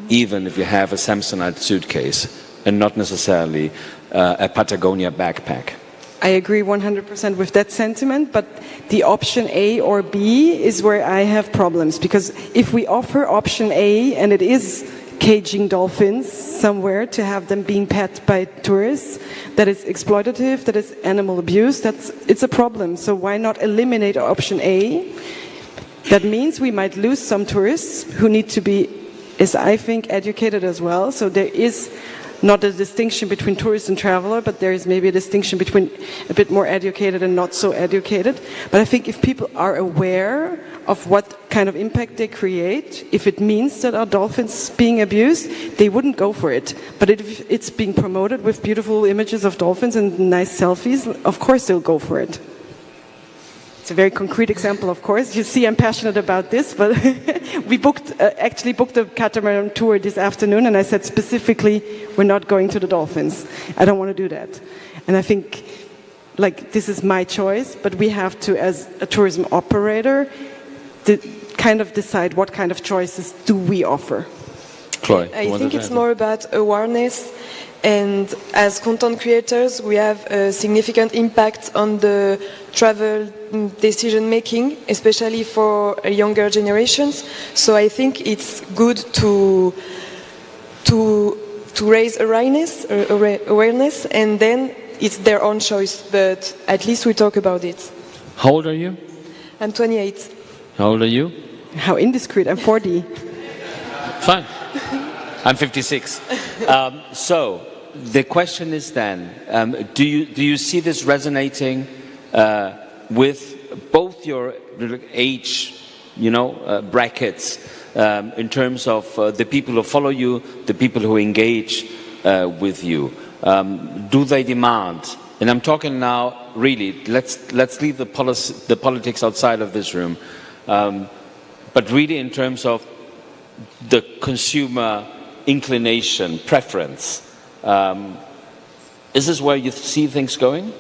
even if you have a Samsonite suitcase and not necessarily a Patagonia backpack. I agree 100% with that sentiment, but the option A or B is where I have problems, because if we offer option A and it is caging dolphins somewhere to have them being pet by tourists, that is exploitative, that is animal abuse, it's a problem. So why not eliminate option A? That means we might lose some tourists who need to be, as I think, educated as well. So there is not a distinction between tourist and traveler, but there is maybe a distinction between a bit more educated and not so educated. But I think if people are aware of what kind of impact they create, if it means that our dolphins being abused, they wouldn't go for it. But if it's being promoted with beautiful images of dolphins and nice selfies, of course they'll go for it. It's a very concrete example, of course. You see I'm passionate about this, but we actually booked a catamaran tour this afternoon, and I said specifically, we're not going to the dolphins. I don't want to do that. And I think, like, this is my choice, but we have to, as a tourism operator, kind of decide what kind of choices do we offer. Chloe, I think it's more about awareness, and as content creators we have a significant impact on the travel decision making, especially for younger generations. So I think it's good to raise awareness, and then it's their own choice, but at least we talk about it. How old are you? I'm 28. How old are you? How indiscreet, I'm 40. Fine. I'm 56. So the question is then, do you see this resonating with both your age, brackets, in terms of the people who follow you, the people who engage with you? Do they demand? And I'm talking now, really, let's leave the politics outside of this room, but really in terms of the consumer inclination, preference. Is this where you see things going?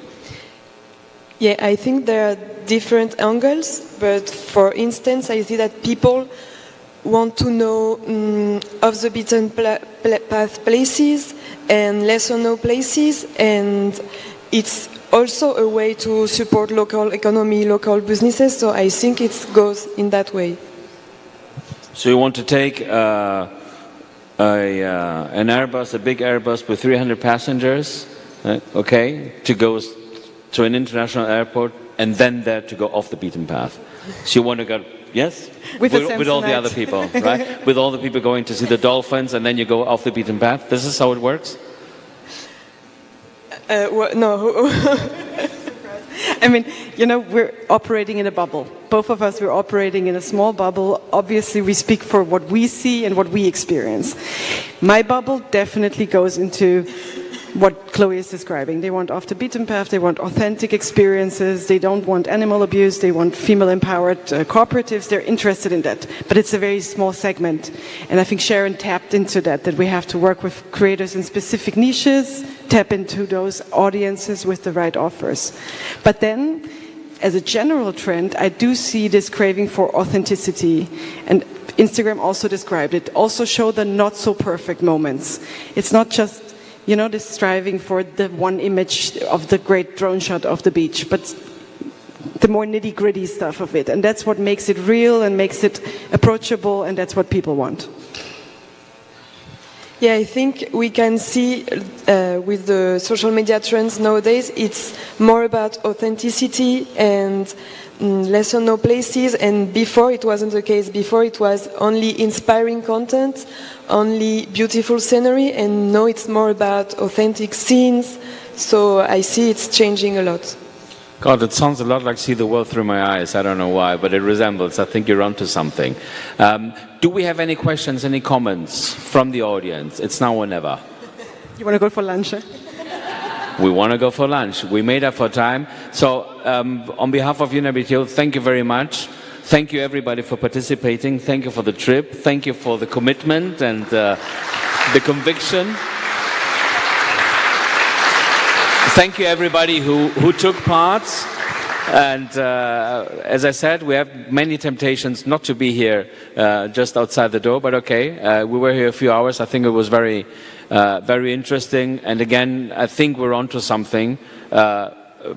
Yeah, I think there are different angles, but for instance, I see that people want to know off the beaten path places and lesser known places, and it's also a way to support local economy, local businesses, so I think it goes in that way. So you want to take an Airbus, a big Airbus with 300 passengers, okay, to go to an international airport and then there to go off the beaten path. So you want to go, yes? With all the other people, right? With all the people going to see the dolphins and then you go off the beaten path. This is how it works? No. I mean, you know, we're operating in a bubble. Both of us, we're operating in a small bubble. Obviously, we speak for what we see and what we experience. My bubble definitely goes into what Chloe is describing. They want off the beaten path, they want authentic experiences, they don't want animal abuse, they want female-empowered cooperatives, they're interested in that. But it's a very small segment. And I think Sharon tapped into that we have to work with creators in specific niches, tap into those audiences with the right offers. But then, as a general trend, I do see this craving for authenticity. And Instagram also described it, also show the not-so-perfect moments. It's not just, you know, this striving for the one image of the great drone shot of the beach, but the more nitty-gritty stuff of it. And that's what makes it real and makes it approachable, and that's what people want. Yeah, I think we can see with the social media trends nowadays, it's more about authenticity and lesser known places, and before it wasn't the case. Before it was only inspiring content, only beautiful scenery, and now it's more about authentic scenes, so I see it's changing a lot. God, it sounds a lot like See the World Through My Eyes. I don't know why, but it resembles. I think you're onto something. Do we have any questions, any comments from the audience? It's now or never. You want to go for lunch? We want to go for lunch. We made up for time. So on behalf of UNWTO, thank you very much. Thank you everybody for participating. Thank you for the trip. Thank you for the commitment and the conviction. Thank you everybody who took part. And as I said, we have many temptations not to be here just outside the door, but okay. We were here a few hours. I think it was very interesting. And again, I think we're onto something.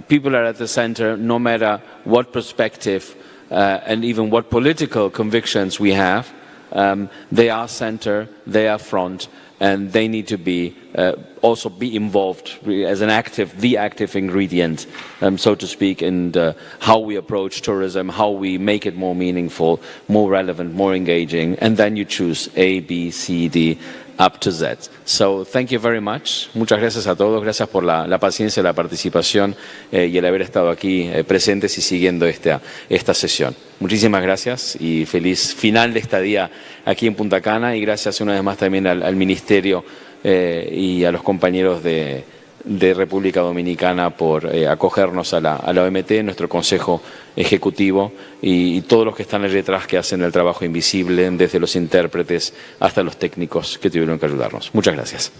People are at the center, no matter what perspective and even what political convictions we have. They are center, they are front, and they need to be also be involved as an the active ingredient, so to speak, in how we approach tourism, how we make it more meaningful, more relevant, more engaging, and then you choose A, B, C, D, up to Z. So thank you very much. Muchas gracias a todos. Gracias por la paciencia, la participación y el haber estado aquí presentes y siguiendo esta sesión. Muchísimas gracias y feliz final de estadía aquí en Punta Cana, y gracias una vez más también al Ministerio y a los compañeros de República Dominicana por acogernos a la OMT, nuestro Consejo Ejecutivo, y todos los que están allí detrás, que hacen el trabajo invisible, desde los intérpretes hasta los técnicos que tuvieron que ayudarnos. Muchas gracias.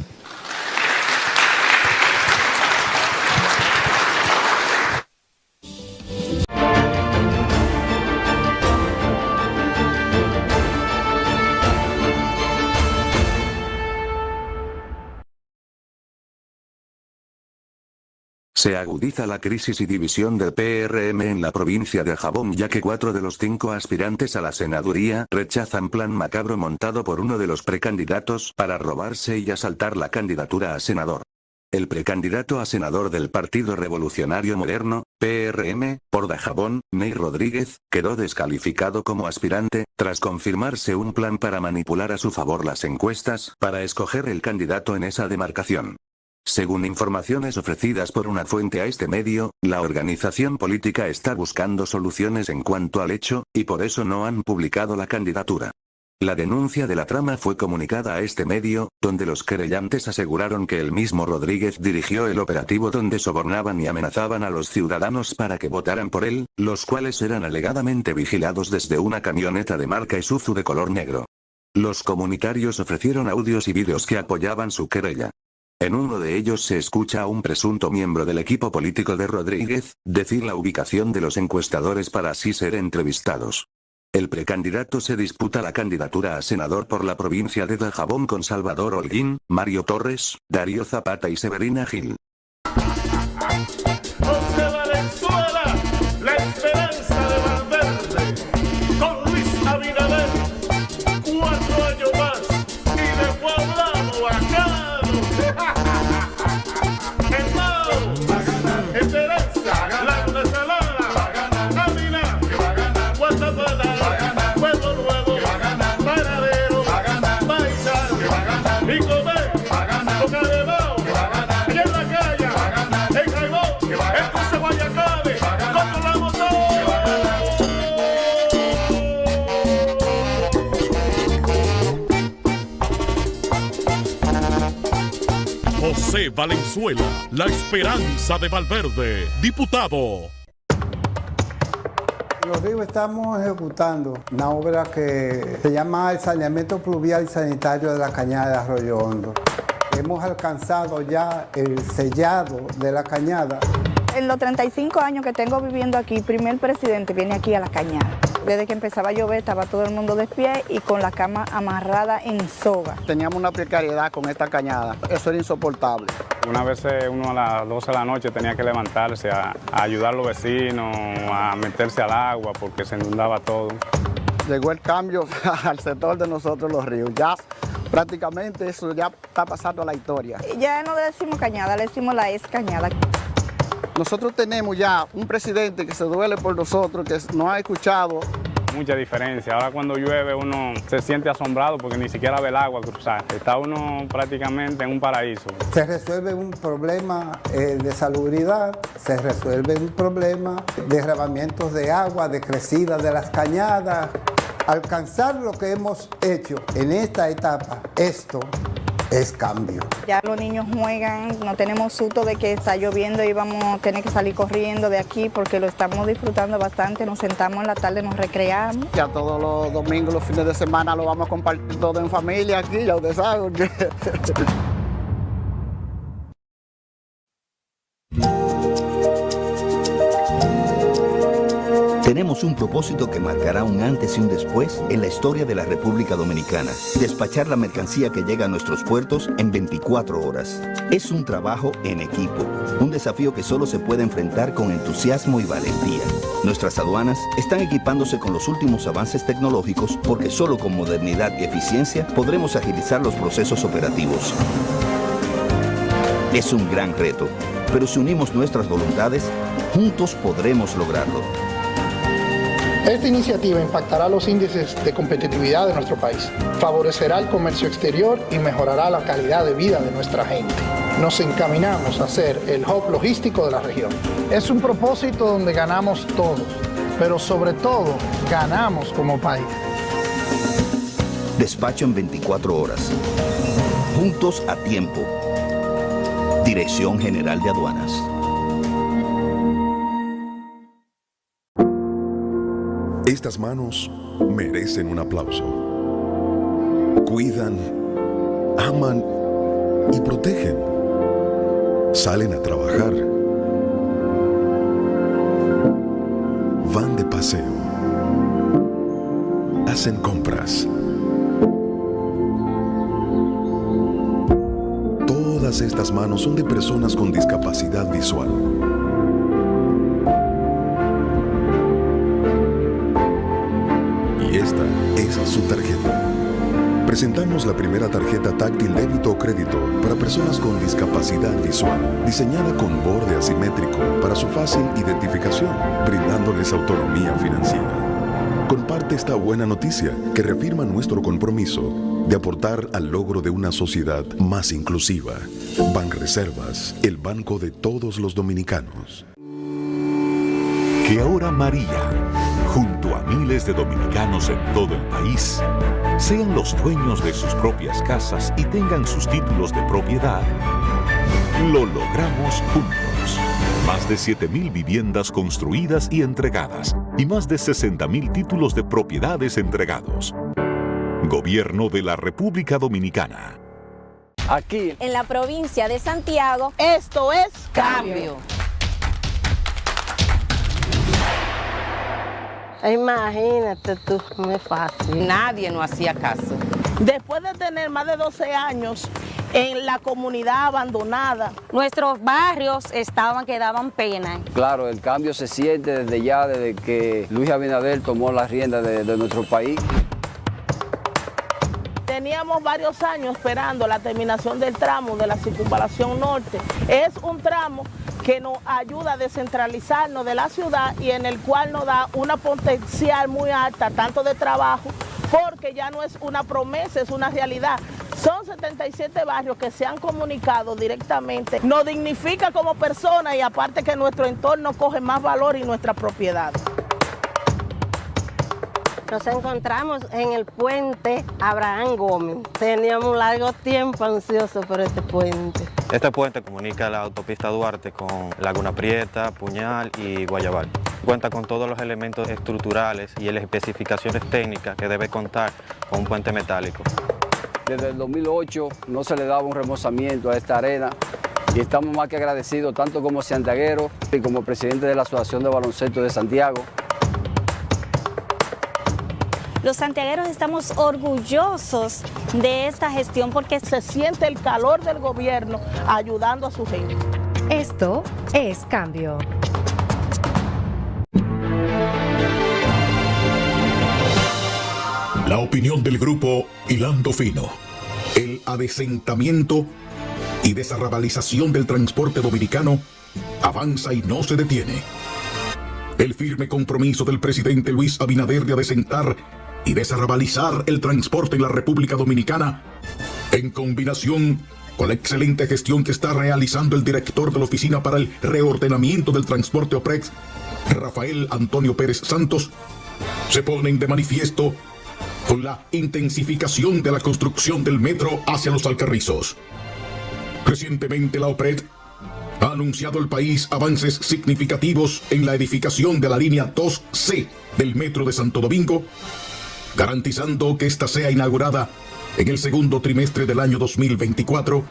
Se agudiza la crisis y división del PRM en la provincia de Jabón, ya que 4 de los 5 aspirantes a la senaduría rechazan plan macabro montado por uno de los precandidatos para robarse y asaltar la candidatura a senador. El precandidato a senador del Partido Revolucionario Moderno, PRM, por Dajabón, Ney Rodríguez, quedó descalificado como aspirante, tras confirmarse un plan para manipular a su favor las encuestas, para escoger el candidato en esa demarcación. Según informaciones ofrecidas por una fuente a este medio, la organización política está buscando soluciones en cuanto al hecho, y por eso no han publicado la candidatura. La denuncia de la trama fue comunicada a este medio, donde los querellantes aseguraron que el mismo Rodríguez dirigió el operativo donde sobornaban y amenazaban a los ciudadanos para que votaran por él, los cuales eran alegadamente vigilados desde una camioneta de marca Isuzu de color negro. Los comunitarios ofrecieron audios y vídeos que apoyaban su querella. En uno de ellos se escucha a un presunto miembro del equipo político de Rodríguez decir la ubicación de los encuestadores para así ser entrevistados. El precandidato se disputa la candidatura a senador por la provincia de Dajabón con Salvador Holguín, Mario Torres, Darío Zapata y Severina Gil. José Valenzuela, la esperanza de Valverde, con Luis Abinader, 4 años más, y de Poblado bacano. Hermano, esperanza, la venezolana, Ávila, Guatemala, Pueblo Nuevo, Paradero, Paisano, y Comer, Bocadebao, y en la calle, en Jaibón, en Cruce Guayacabe, controlamos todo. José Valenzuela, la esperanza de Valverde, diputado. En Los Ríos estamos ejecutando una obra que se llama el saneamiento pluvial y sanitario de la cañada de Arroyo Hondo. Hemos alcanzado ya el sellado de la cañada. En los 35 años que tengo viviendo aquí, primer presidente viene aquí a la cañada. Desde que empezaba a llover estaba todo el mundo de pie y con la cama amarrada en soga. Teníamos una precariedad con esta cañada, eso era insoportable. Una vez uno a las 12 de la noche tenía que levantarse a ayudar a los vecinos, a meterse al agua porque se inundaba todo. Llegó el cambio al sector de nosotros los ríos. Ya prácticamente eso ya está pasando a la historia. Ya no le decimos cañada, le decimos la ex cañada. Nosotros tenemos ya un presidente que se duele por nosotros, que nos ha escuchado. Mucha diferencia. Ahora cuando llueve uno se siente asombrado porque ni siquiera ve el agua cruzar. Está uno prácticamente en un paraíso. Se resuelve un problema de salubridad, se resuelve un problema de derramamientos de agua, de crecida de las cañadas. Alcanzar lo que hemos hecho en esta etapa, esto es cambio. Ya los niños juegan, no tenemos susto de que está lloviendo y vamos a tener que salir corriendo de aquí porque lo estamos disfrutando bastante, nos sentamos en la tarde, nos recreamos. Ya todos los domingos, los fines de semana lo vamos a compartir todo en familia aquí, ya ustedes saben. Tenemos un propósito que marcará un antes y un después en la historia de la República Dominicana. Despachar la mercancía que llega a nuestros puertos en 24 horas. Es un trabajo en equipo, un desafío que solo se puede enfrentar con entusiasmo y valentía. Nuestras aduanas están equipándose con los últimos avances tecnológicos porque solo con modernidad y eficiencia podremos agilizar los procesos operativos. Es un gran reto, pero si unimos nuestras voluntades, juntos podremos lograrlo. Esta iniciativa impactará los índices de competitividad de nuestro país, favorecerá el comercio exterior y mejorará la calidad de vida de nuestra gente. Nos encaminamos a ser el hub logístico de la región. Es un propósito donde ganamos todos, pero sobre todo ganamos como país. Despacho en 24 horas. Juntos a tiempo. Dirección General de Aduanas. Estas manos merecen un aplauso. Cuidan, aman y protegen. Salen a trabajar. Van de paseo. Hacen compras. Todas estas manos son de personas con discapacidad visual. Esta es su tarjeta. Presentamos la primera tarjeta táctil débito o crédito para personas con discapacidad visual, diseñada con borde asimétrico para su fácil identificación, brindándoles autonomía financiera. Comparte esta buena noticia que reafirma nuestro compromiso de aportar al logro de una sociedad más inclusiva. Banreservas, el banco de todos los dominicanos. Que ahora María, junto a miles de dominicanos en todo el país, sean los dueños de sus propias casas y tengan sus títulos de propiedad, lo logramos juntos. Más de 7,000 viviendas construidas y entregadas y más de 60,000 títulos de propiedades entregados. Gobierno de la República Dominicana. Aquí, en la provincia de Santiago, esto es Cambio. Imagínate tú, no es fácil. Nadie nos hacía caso. Después de tener más de 12 años en la comunidad abandonada, nuestros barrios que daban pena. claro, el cambio se siente desde que Luis Abinader tomó las riendas de nuestro país. teníamos varios años esperando la terminación del tramo de la circunvalación norte. Es un tramo que nos ayuda a descentralizarnos de la ciudad y en el cual nos da una potencial muy alta, tanto de trabajo, porque ya no es una promesa, es una realidad. Son 77 barrios que se han comunicado directamente. Nos dignifica como personas y aparte que nuestro entorno coge más valor y nuestra propiedad. Nos encontramos en el puente Abraham Gómez. Teníamos un largo tiempo ansiosos por este puente. Este puente comunica la autopista Duarte con Laguna Prieta, Puñal y Guayabal. Cuenta con todos los elementos estructurales y las especificaciones técnicas que debe contar con un puente metálico. Desde el 2008 no se le daba un remozamiento a esta arena y estamos más que agradecidos, tanto como santiagueros y como presidente de la Asociación de Baloncesto de Santiago. Los santiagueros estamos orgullosos de esta gestión porque se siente el calor del gobierno ayudando a su gente. Esto es Cambio. La opinión del grupo Hilando Fino. El adesentamiento y desarrabalización del transporte dominicano avanza y no se detiene. El firme compromiso del presidente Luis Abinader de adecentar y desarrabalizar el transporte en la República Dominicana, en combinación con la excelente gestión que está realizando el director de la Oficina para el Reordenamiento del Transporte OPREX, Rafael Antonio Pérez Santos, se ponen de manifiesto con la intensificación de la construcción del metro hacia los Alcarrizos. Recientemente la OPRED ha anunciado al país avances significativos en la edificación de la línea 2C del metro de Santo Domingo, garantizando que ésta sea inaugurada en el segundo trimestre del año 2024,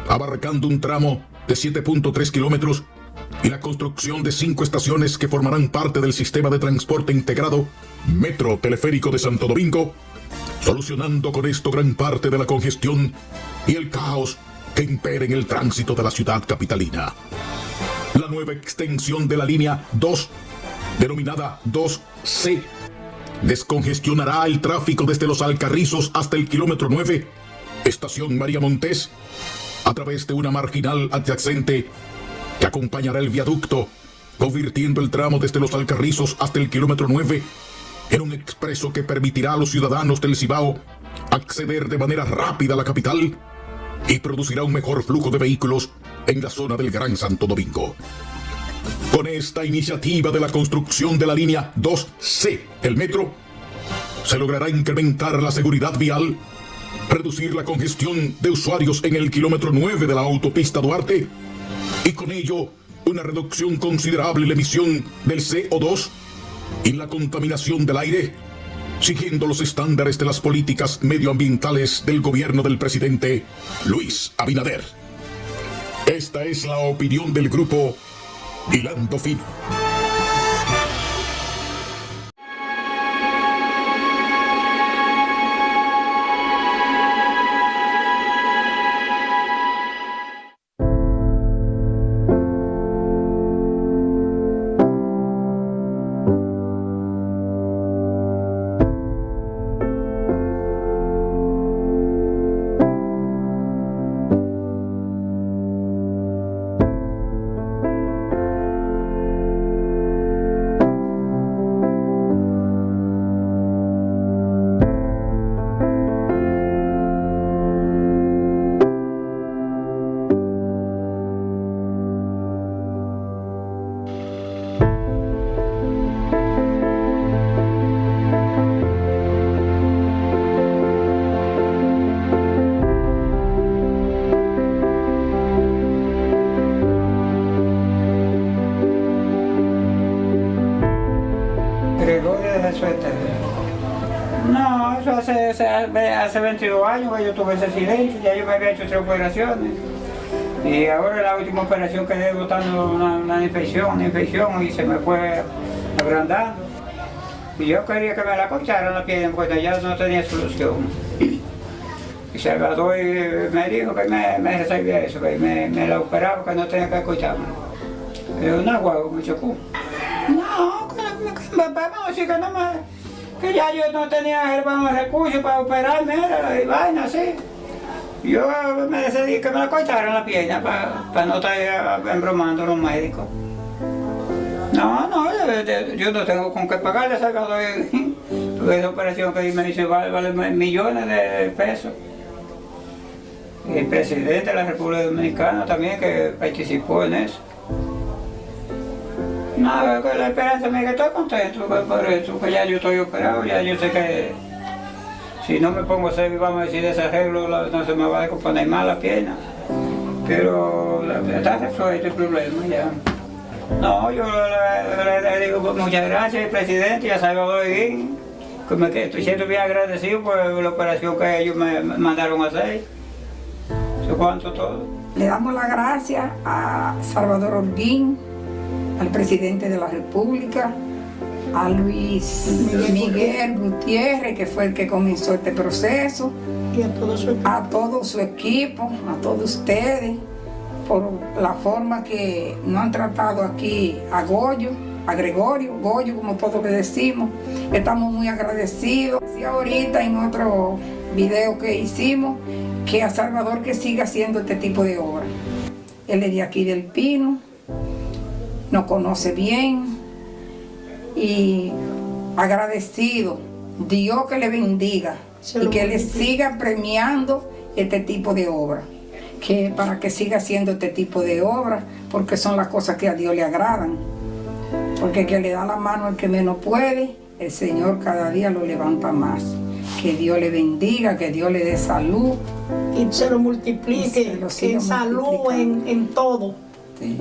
abarcando un tramo de 7.3 kilómetros y la construcción de 5 estaciones que formarán parte del sistema de transporte integrado Metro Teleférico de Santo Domingo, solucionando con esto gran parte de la congestión y el caos que impera en el tránsito de la ciudad capitalina. La nueva extensión de la línea 2, denominada 2C, descongestionará el tráfico desde los Alcarrizos hasta el kilómetro 9, estación María Montés, a través de una marginal adyacente que acompañará el viaducto, convirtiendo el tramo desde los Alcarrizos hasta el kilómetro 9 en un expreso que permitirá a los ciudadanos del Cibao acceder de manera rápida a la capital y producirá un mejor flujo de vehículos en la zona del Gran Santo Domingo. Con esta iniciativa de la construcción de la línea 2C del metro, se logrará incrementar la seguridad vial, reducir la congestión de usuarios en el kilómetro 9 de la autopista Duarte y con ello una reducción considerable en la emisión del CO2 y la contaminación del aire, siguiendo los estándares de las políticas medioambientales del gobierno del presidente Luis Abinader. Esta es la opinión del grupo Hilando Fino. No, eso hace 22 años que yo tuve ese accidente, ya yo me había hecho 3 operaciones. Y ahora la última operación que debo botando una infección y se me fue agrandando. Y yo quería que me la cortaran la pierna porque ya no tenía solución. Y Salvador me dijo que me resolvía eso, que me la operaba, que no tenía que cortarme. Pero una guagua me chocó. No, vamos a decir que ya yo no tenía el recurso para operarme, era y vaina así. Yo me decidí que me la cortaran la pierna para no estar embromando a los médicos. No, yo no tengo con qué pagarle a Salvador, porque esa operación que me hizo vale millones de pesos. Y el presidente de la República Dominicana también que participó en eso. No, la esperanza mía que estoy contento por eso, que ya yo estoy operado, ya yo sé que si no me pongo a hacer, vamos a decir, ese arreglo, no se me va a descomponer más la pierna. Pero está resuelto el problema ya. No, yo le digo muchas gracias al presidente y a Salvador Guín, que estoy siendo bien agradecido por la operación que ellos me mandaron a hacer. Eso cuánto todo. Le damos las gracias a Salvador Holguín, al presidente de la República, a Luis Miguel Gutiérrez, que fue el que comenzó este proceso, y a todo su equipo, a todos ustedes, por la forma que nos han tratado aquí a Gregorio, como todos le decimos. Estamos muy agradecidos. Y ahorita en otro video que hicimos, que a Salvador que siga haciendo este tipo de obra. Él es de aquí del Pino, nos conoce bien y agradecido. Dios que le bendiga y que le siga premiando este tipo de obra, que para que siga haciendo este tipo de obra, porque son las cosas que a Dios le agradan, porque que le da la mano al que menos puede, el Señor cada día lo levanta más. Que Dios le bendiga, que Dios le dé salud y se lo multiplique en salud, en todo. Sí.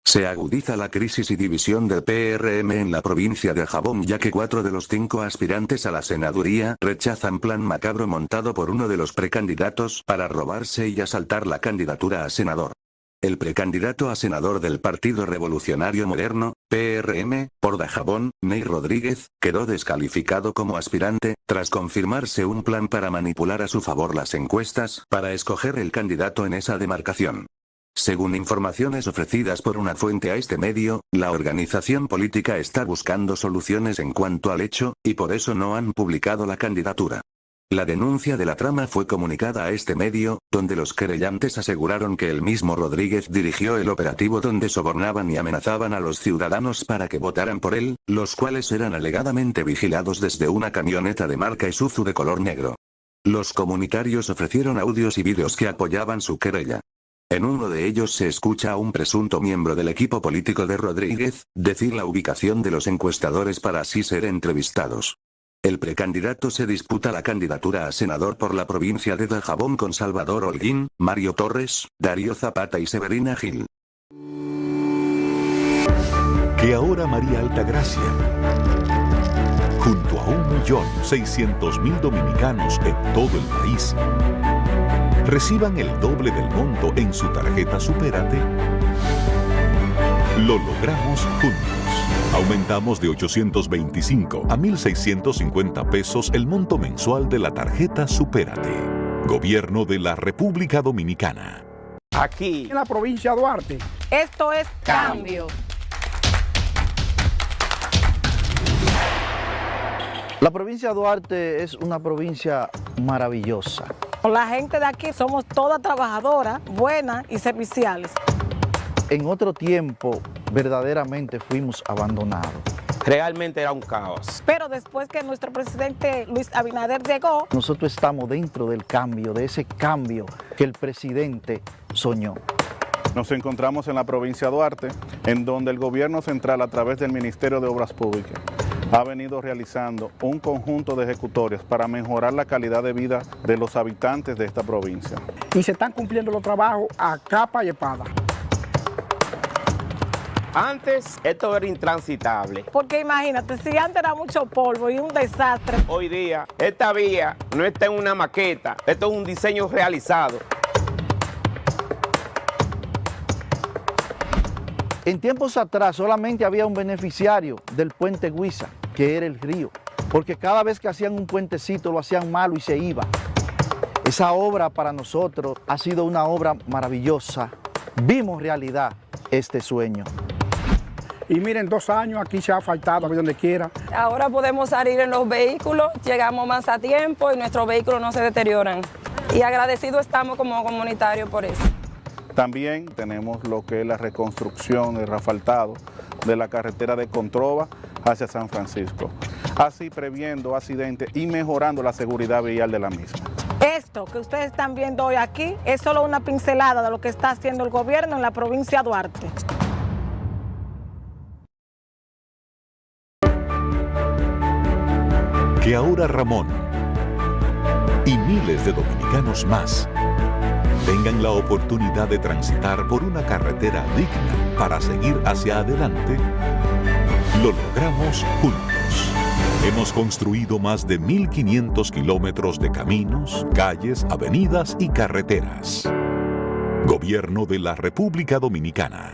Se agudiza la crisis y división del PRM en la provincia de Jabón, ya que 4 de los 5 aspirantes a la senaduría rechazan plan macabro montado por uno de los precandidatos para robarse y asaltar la candidatura a senador. El precandidato a senador del Partido Revolucionario Moderno, PRM, por Dajabón, Ney Rodríguez, quedó descalificado como aspirante, tras confirmarse un plan para manipular a su favor las encuestas, para escoger el candidato en esa demarcación. Según informaciones ofrecidas por una fuente a este medio, la organización política está buscando soluciones en cuanto al hecho, y por eso no han publicado la candidatura. La denuncia de la trama fue comunicada a este medio, donde los querellantes aseguraron que el mismo Rodríguez dirigió el operativo donde sobornaban y amenazaban a los ciudadanos para que votaran por él, los cuales eran alegadamente vigilados desde una camioneta de marca Isuzu de color negro. Los comunitarios ofrecieron audios y vídeos que apoyaban su querella. En uno de ellos se escucha a un presunto miembro del equipo político de Rodríguez decir la ubicación de los encuestadores para así ser entrevistados. El precandidato se disputa la candidatura a senador por la provincia de Dajabón con Salvador Holguín, Mario Torres, Darío Zapata y Severina Gil. Que ahora María Altagracia, junto a 1.600.000 dominicanos en todo el país, reciban el doble del monto en su tarjeta Supérate, lo logramos juntos. Aumentamos de 825 a 1.650 pesos el monto mensual de la tarjeta Supérate. Gobierno de la República Dominicana. Aquí, en la provincia de Duarte. Esto es cambio. La provincia de Duarte es una provincia maravillosa. La gente de aquí somos todas trabajadoras, buenas y serviciales. En otro tiempo, verdaderamente fuimos abandonados. Realmente era un caos. Pero después que nuestro presidente Luis Abinader llegó, nosotros estamos dentro del cambio, de ese cambio que el presidente soñó. Nos encontramos en la provincia de Duarte, en donde el gobierno central, a través del Ministerio de Obras Públicas, ha venido realizando un conjunto de ejecutorias para mejorar la calidad de vida de los habitantes de esta provincia. Y se están cumpliendo los trabajos a capa y espada. Antes esto era intransitable. Porque imagínate, si antes era mucho polvo y un desastre. Hoy día, esta vía no está en una maqueta, esto es un diseño realizado. En tiempos atrás solamente había un beneficiario del puente Huiza, que era el río, porque cada vez que hacían un puentecito lo hacían malo y se iba. Esa obra para nosotros ha sido una obra maravillosa. Vimos realidad este sueño. Y miren, 2 años aquí se ha asfaltado, a donde quiera. Ahora podemos salir en los vehículos, llegamos más a tiempo y nuestros vehículos no se deterioran. Y agradecidos estamos como comunitarios por eso. También tenemos lo que es la reconstrucción, el asfaltado de la carretera de Controva hacia San Francisco, así previendo accidentes y mejorando la seguridad vial de la misma. Esto que ustedes están viendo hoy aquí es solo una pincelada de lo que está haciendo el gobierno en la provincia de Duarte. Que ahora Ramón y miles de dominicanos más tengan la oportunidad de transitar por una carretera digna para seguir hacia adelante, lo logramos juntos. Hemos construido más de 1.500 kilómetros de caminos, calles, avenidas y carreteras. Gobierno de la República Dominicana.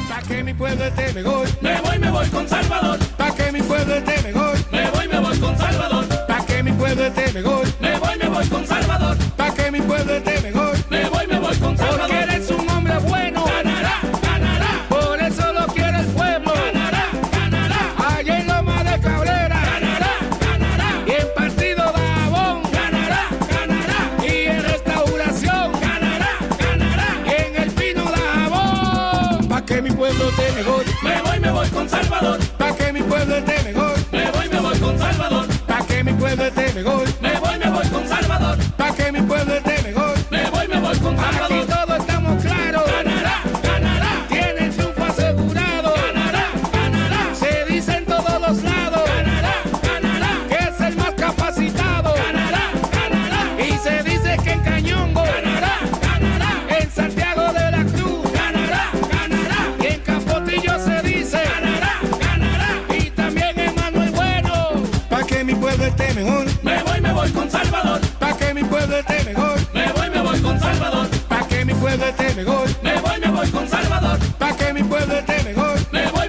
Pa' que mi pueblo esté mejor, me voy con Salvador. Pa' que mi pueblo esté mejor, me voy con Salvador. Pa' que mi pueblo esté mejor, me voy con Salvador. Pa' que mi pueblo esté mejor, me voy con Salvador. Porque eres un hombre bueno, ganará, ganará. Por eso lo quiere el pueblo, ganará, ganará. Allá en Loma de Cabrera, ganará, ganará. Y en Partido Dajabón, ganará, ganará. Y en Restauración, ganará, ganará. Y en El Pino Dajabón. Pa' que mi pueblo esté mejor, me voy con Salvador. Pa' que mi pueblo esté mejor, me voy con Salvador. Pa' que mi pueblo esté mejor, me voy con Salvador. Pa' que mi pueblo esté mejor, me voy con Salvador. Aquí todos estamos claros, ganará, ganará. Tiene el triunfo asegurado, ganará, ganará. Se dice en todos los lados, ganará, ganará. Que es el más capacitado, ganará, ganará. Y se dice que en Cañongo, ganará, ganará. En Santiago de la Cruz, ganará, ganará. Y en Capotillo se dice, ganará, ganará. Y también en Manuel Bueno. Pa' que mi pueblo esté mejor, me voy con Salvador. Pa' que mi pueblo esté mejor, me voy con Salvador. Pa' que mi pueblo esté mejor, me voy con Salvador. Pa' que mi pueblo esté mejor,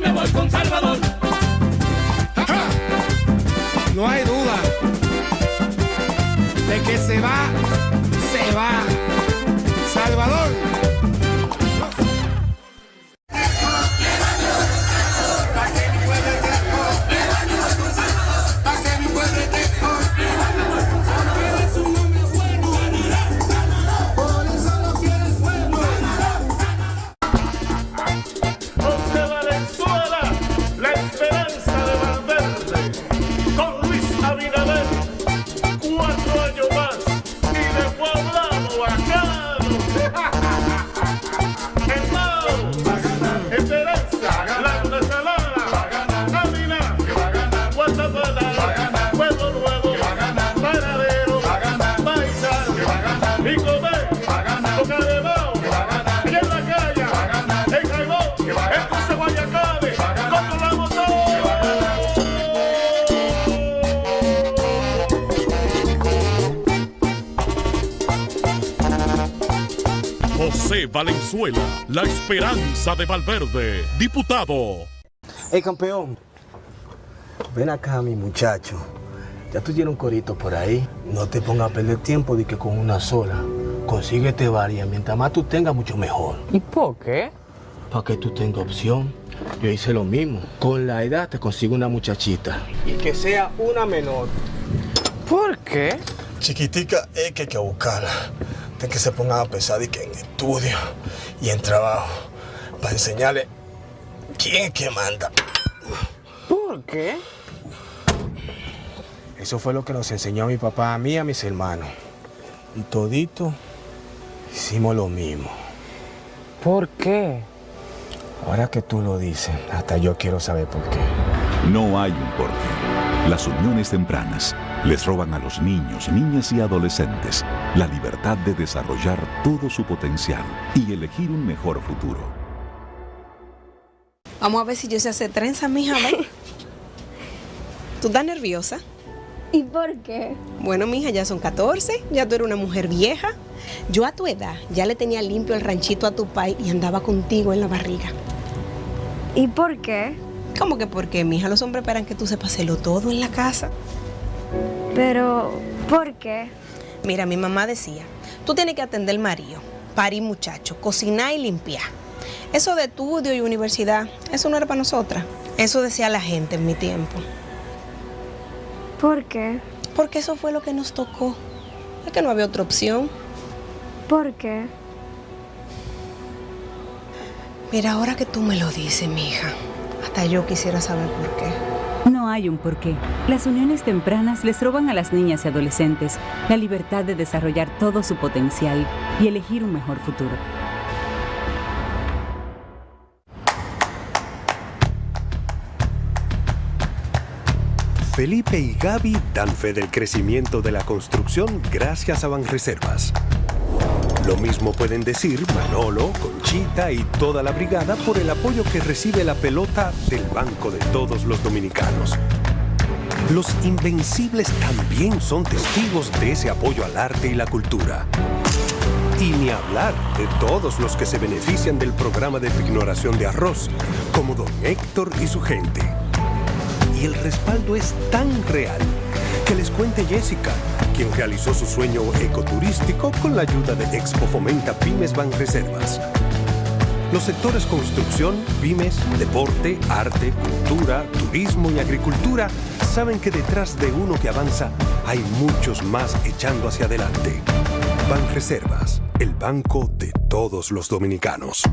me voy con Salvador. ¡Ja! No hay duda de que se va, se va. Salvador. José Valenzuela, la esperanza de Valverde, diputado. Hey, campeón, ven acá, mi muchacho. Ya tú tienes un corito por ahí. No te pongas a perder tiempo de que con una sola. Consíguete varias. Mientras más tú tengas, mucho mejor. ¿Y por qué? Para que tú tengas opción. Yo hice lo mismo. Con la edad te consigo una muchachita. Y que sea una menor. ¿Por qué? Chiquitica es que hay que buscarla. Ten que se pongan a pensar de que en estudio y en trabajo. Para enseñarle quién es que manda. ¿Por qué? Eso fue lo que nos enseñó mi papá a mí y a mis hermanos. Y todito hicimos lo mismo. ¿Por qué? Ahora que tú lo dices, hasta yo quiero saber por qué. No hay un porqué. Las uniones tempranas les roban a los niños, niñas y adolescentes la libertad de desarrollar todo su potencial y elegir un mejor futuro. Vamos a ver si yo sé hacer trenza, mija, ¿ven? ¿Tú estás nerviosa? ¿Y por qué? Bueno, mija, ya son 14, ya tú eres una mujer vieja. Yo a tu edad ya le tenía limpio el ranchito a tu pai y andaba contigo en la barriga. ¿Y por qué? ¿Cómo que por qué, mija? Los hombres esperan que tú sepas hacerlo todo en la casa. Pero, ¿por qué? Mira, mi mamá decía, tú tienes que atender el marido, parir muchacho, cocinar y limpiar. Eso de estudio y universidad, eso no era para nosotras. Eso decía la gente en mi tiempo. ¿Por qué? Porque eso fue lo que nos tocó. Es que no había otra opción. ¿Por qué? Mira, ahora que tú me lo dices, mija, hasta yo quisiera saber por qué. No hay un porqué. Las uniones tempranas les roban a las niñas y adolescentes la libertad de desarrollar todo su potencial y elegir un mejor futuro. Felipe y Gaby dan fe del crecimiento de la construcción gracias a Banreservas. Lo mismo pueden decir Manolo, Conchita y toda la brigada por el apoyo que recibe la pelota del Banco de Todos los Dominicanos. Los Invencibles también son testigos de ese apoyo al arte y la cultura. Y ni hablar de todos los que se benefician del programa de pignoración de arroz, como don Héctor y su gente. Y el respaldo es tan real que les cuente Jessica, quien realizó su sueño ecoturístico con la ayuda de Expo Fomenta Pymes Banreservas. Los sectores construcción, pymes, deporte, arte, cultura, turismo y agricultura saben que detrás de uno que avanza hay muchos más echando hacia adelante. Banreservas, el banco de todos los dominicanos.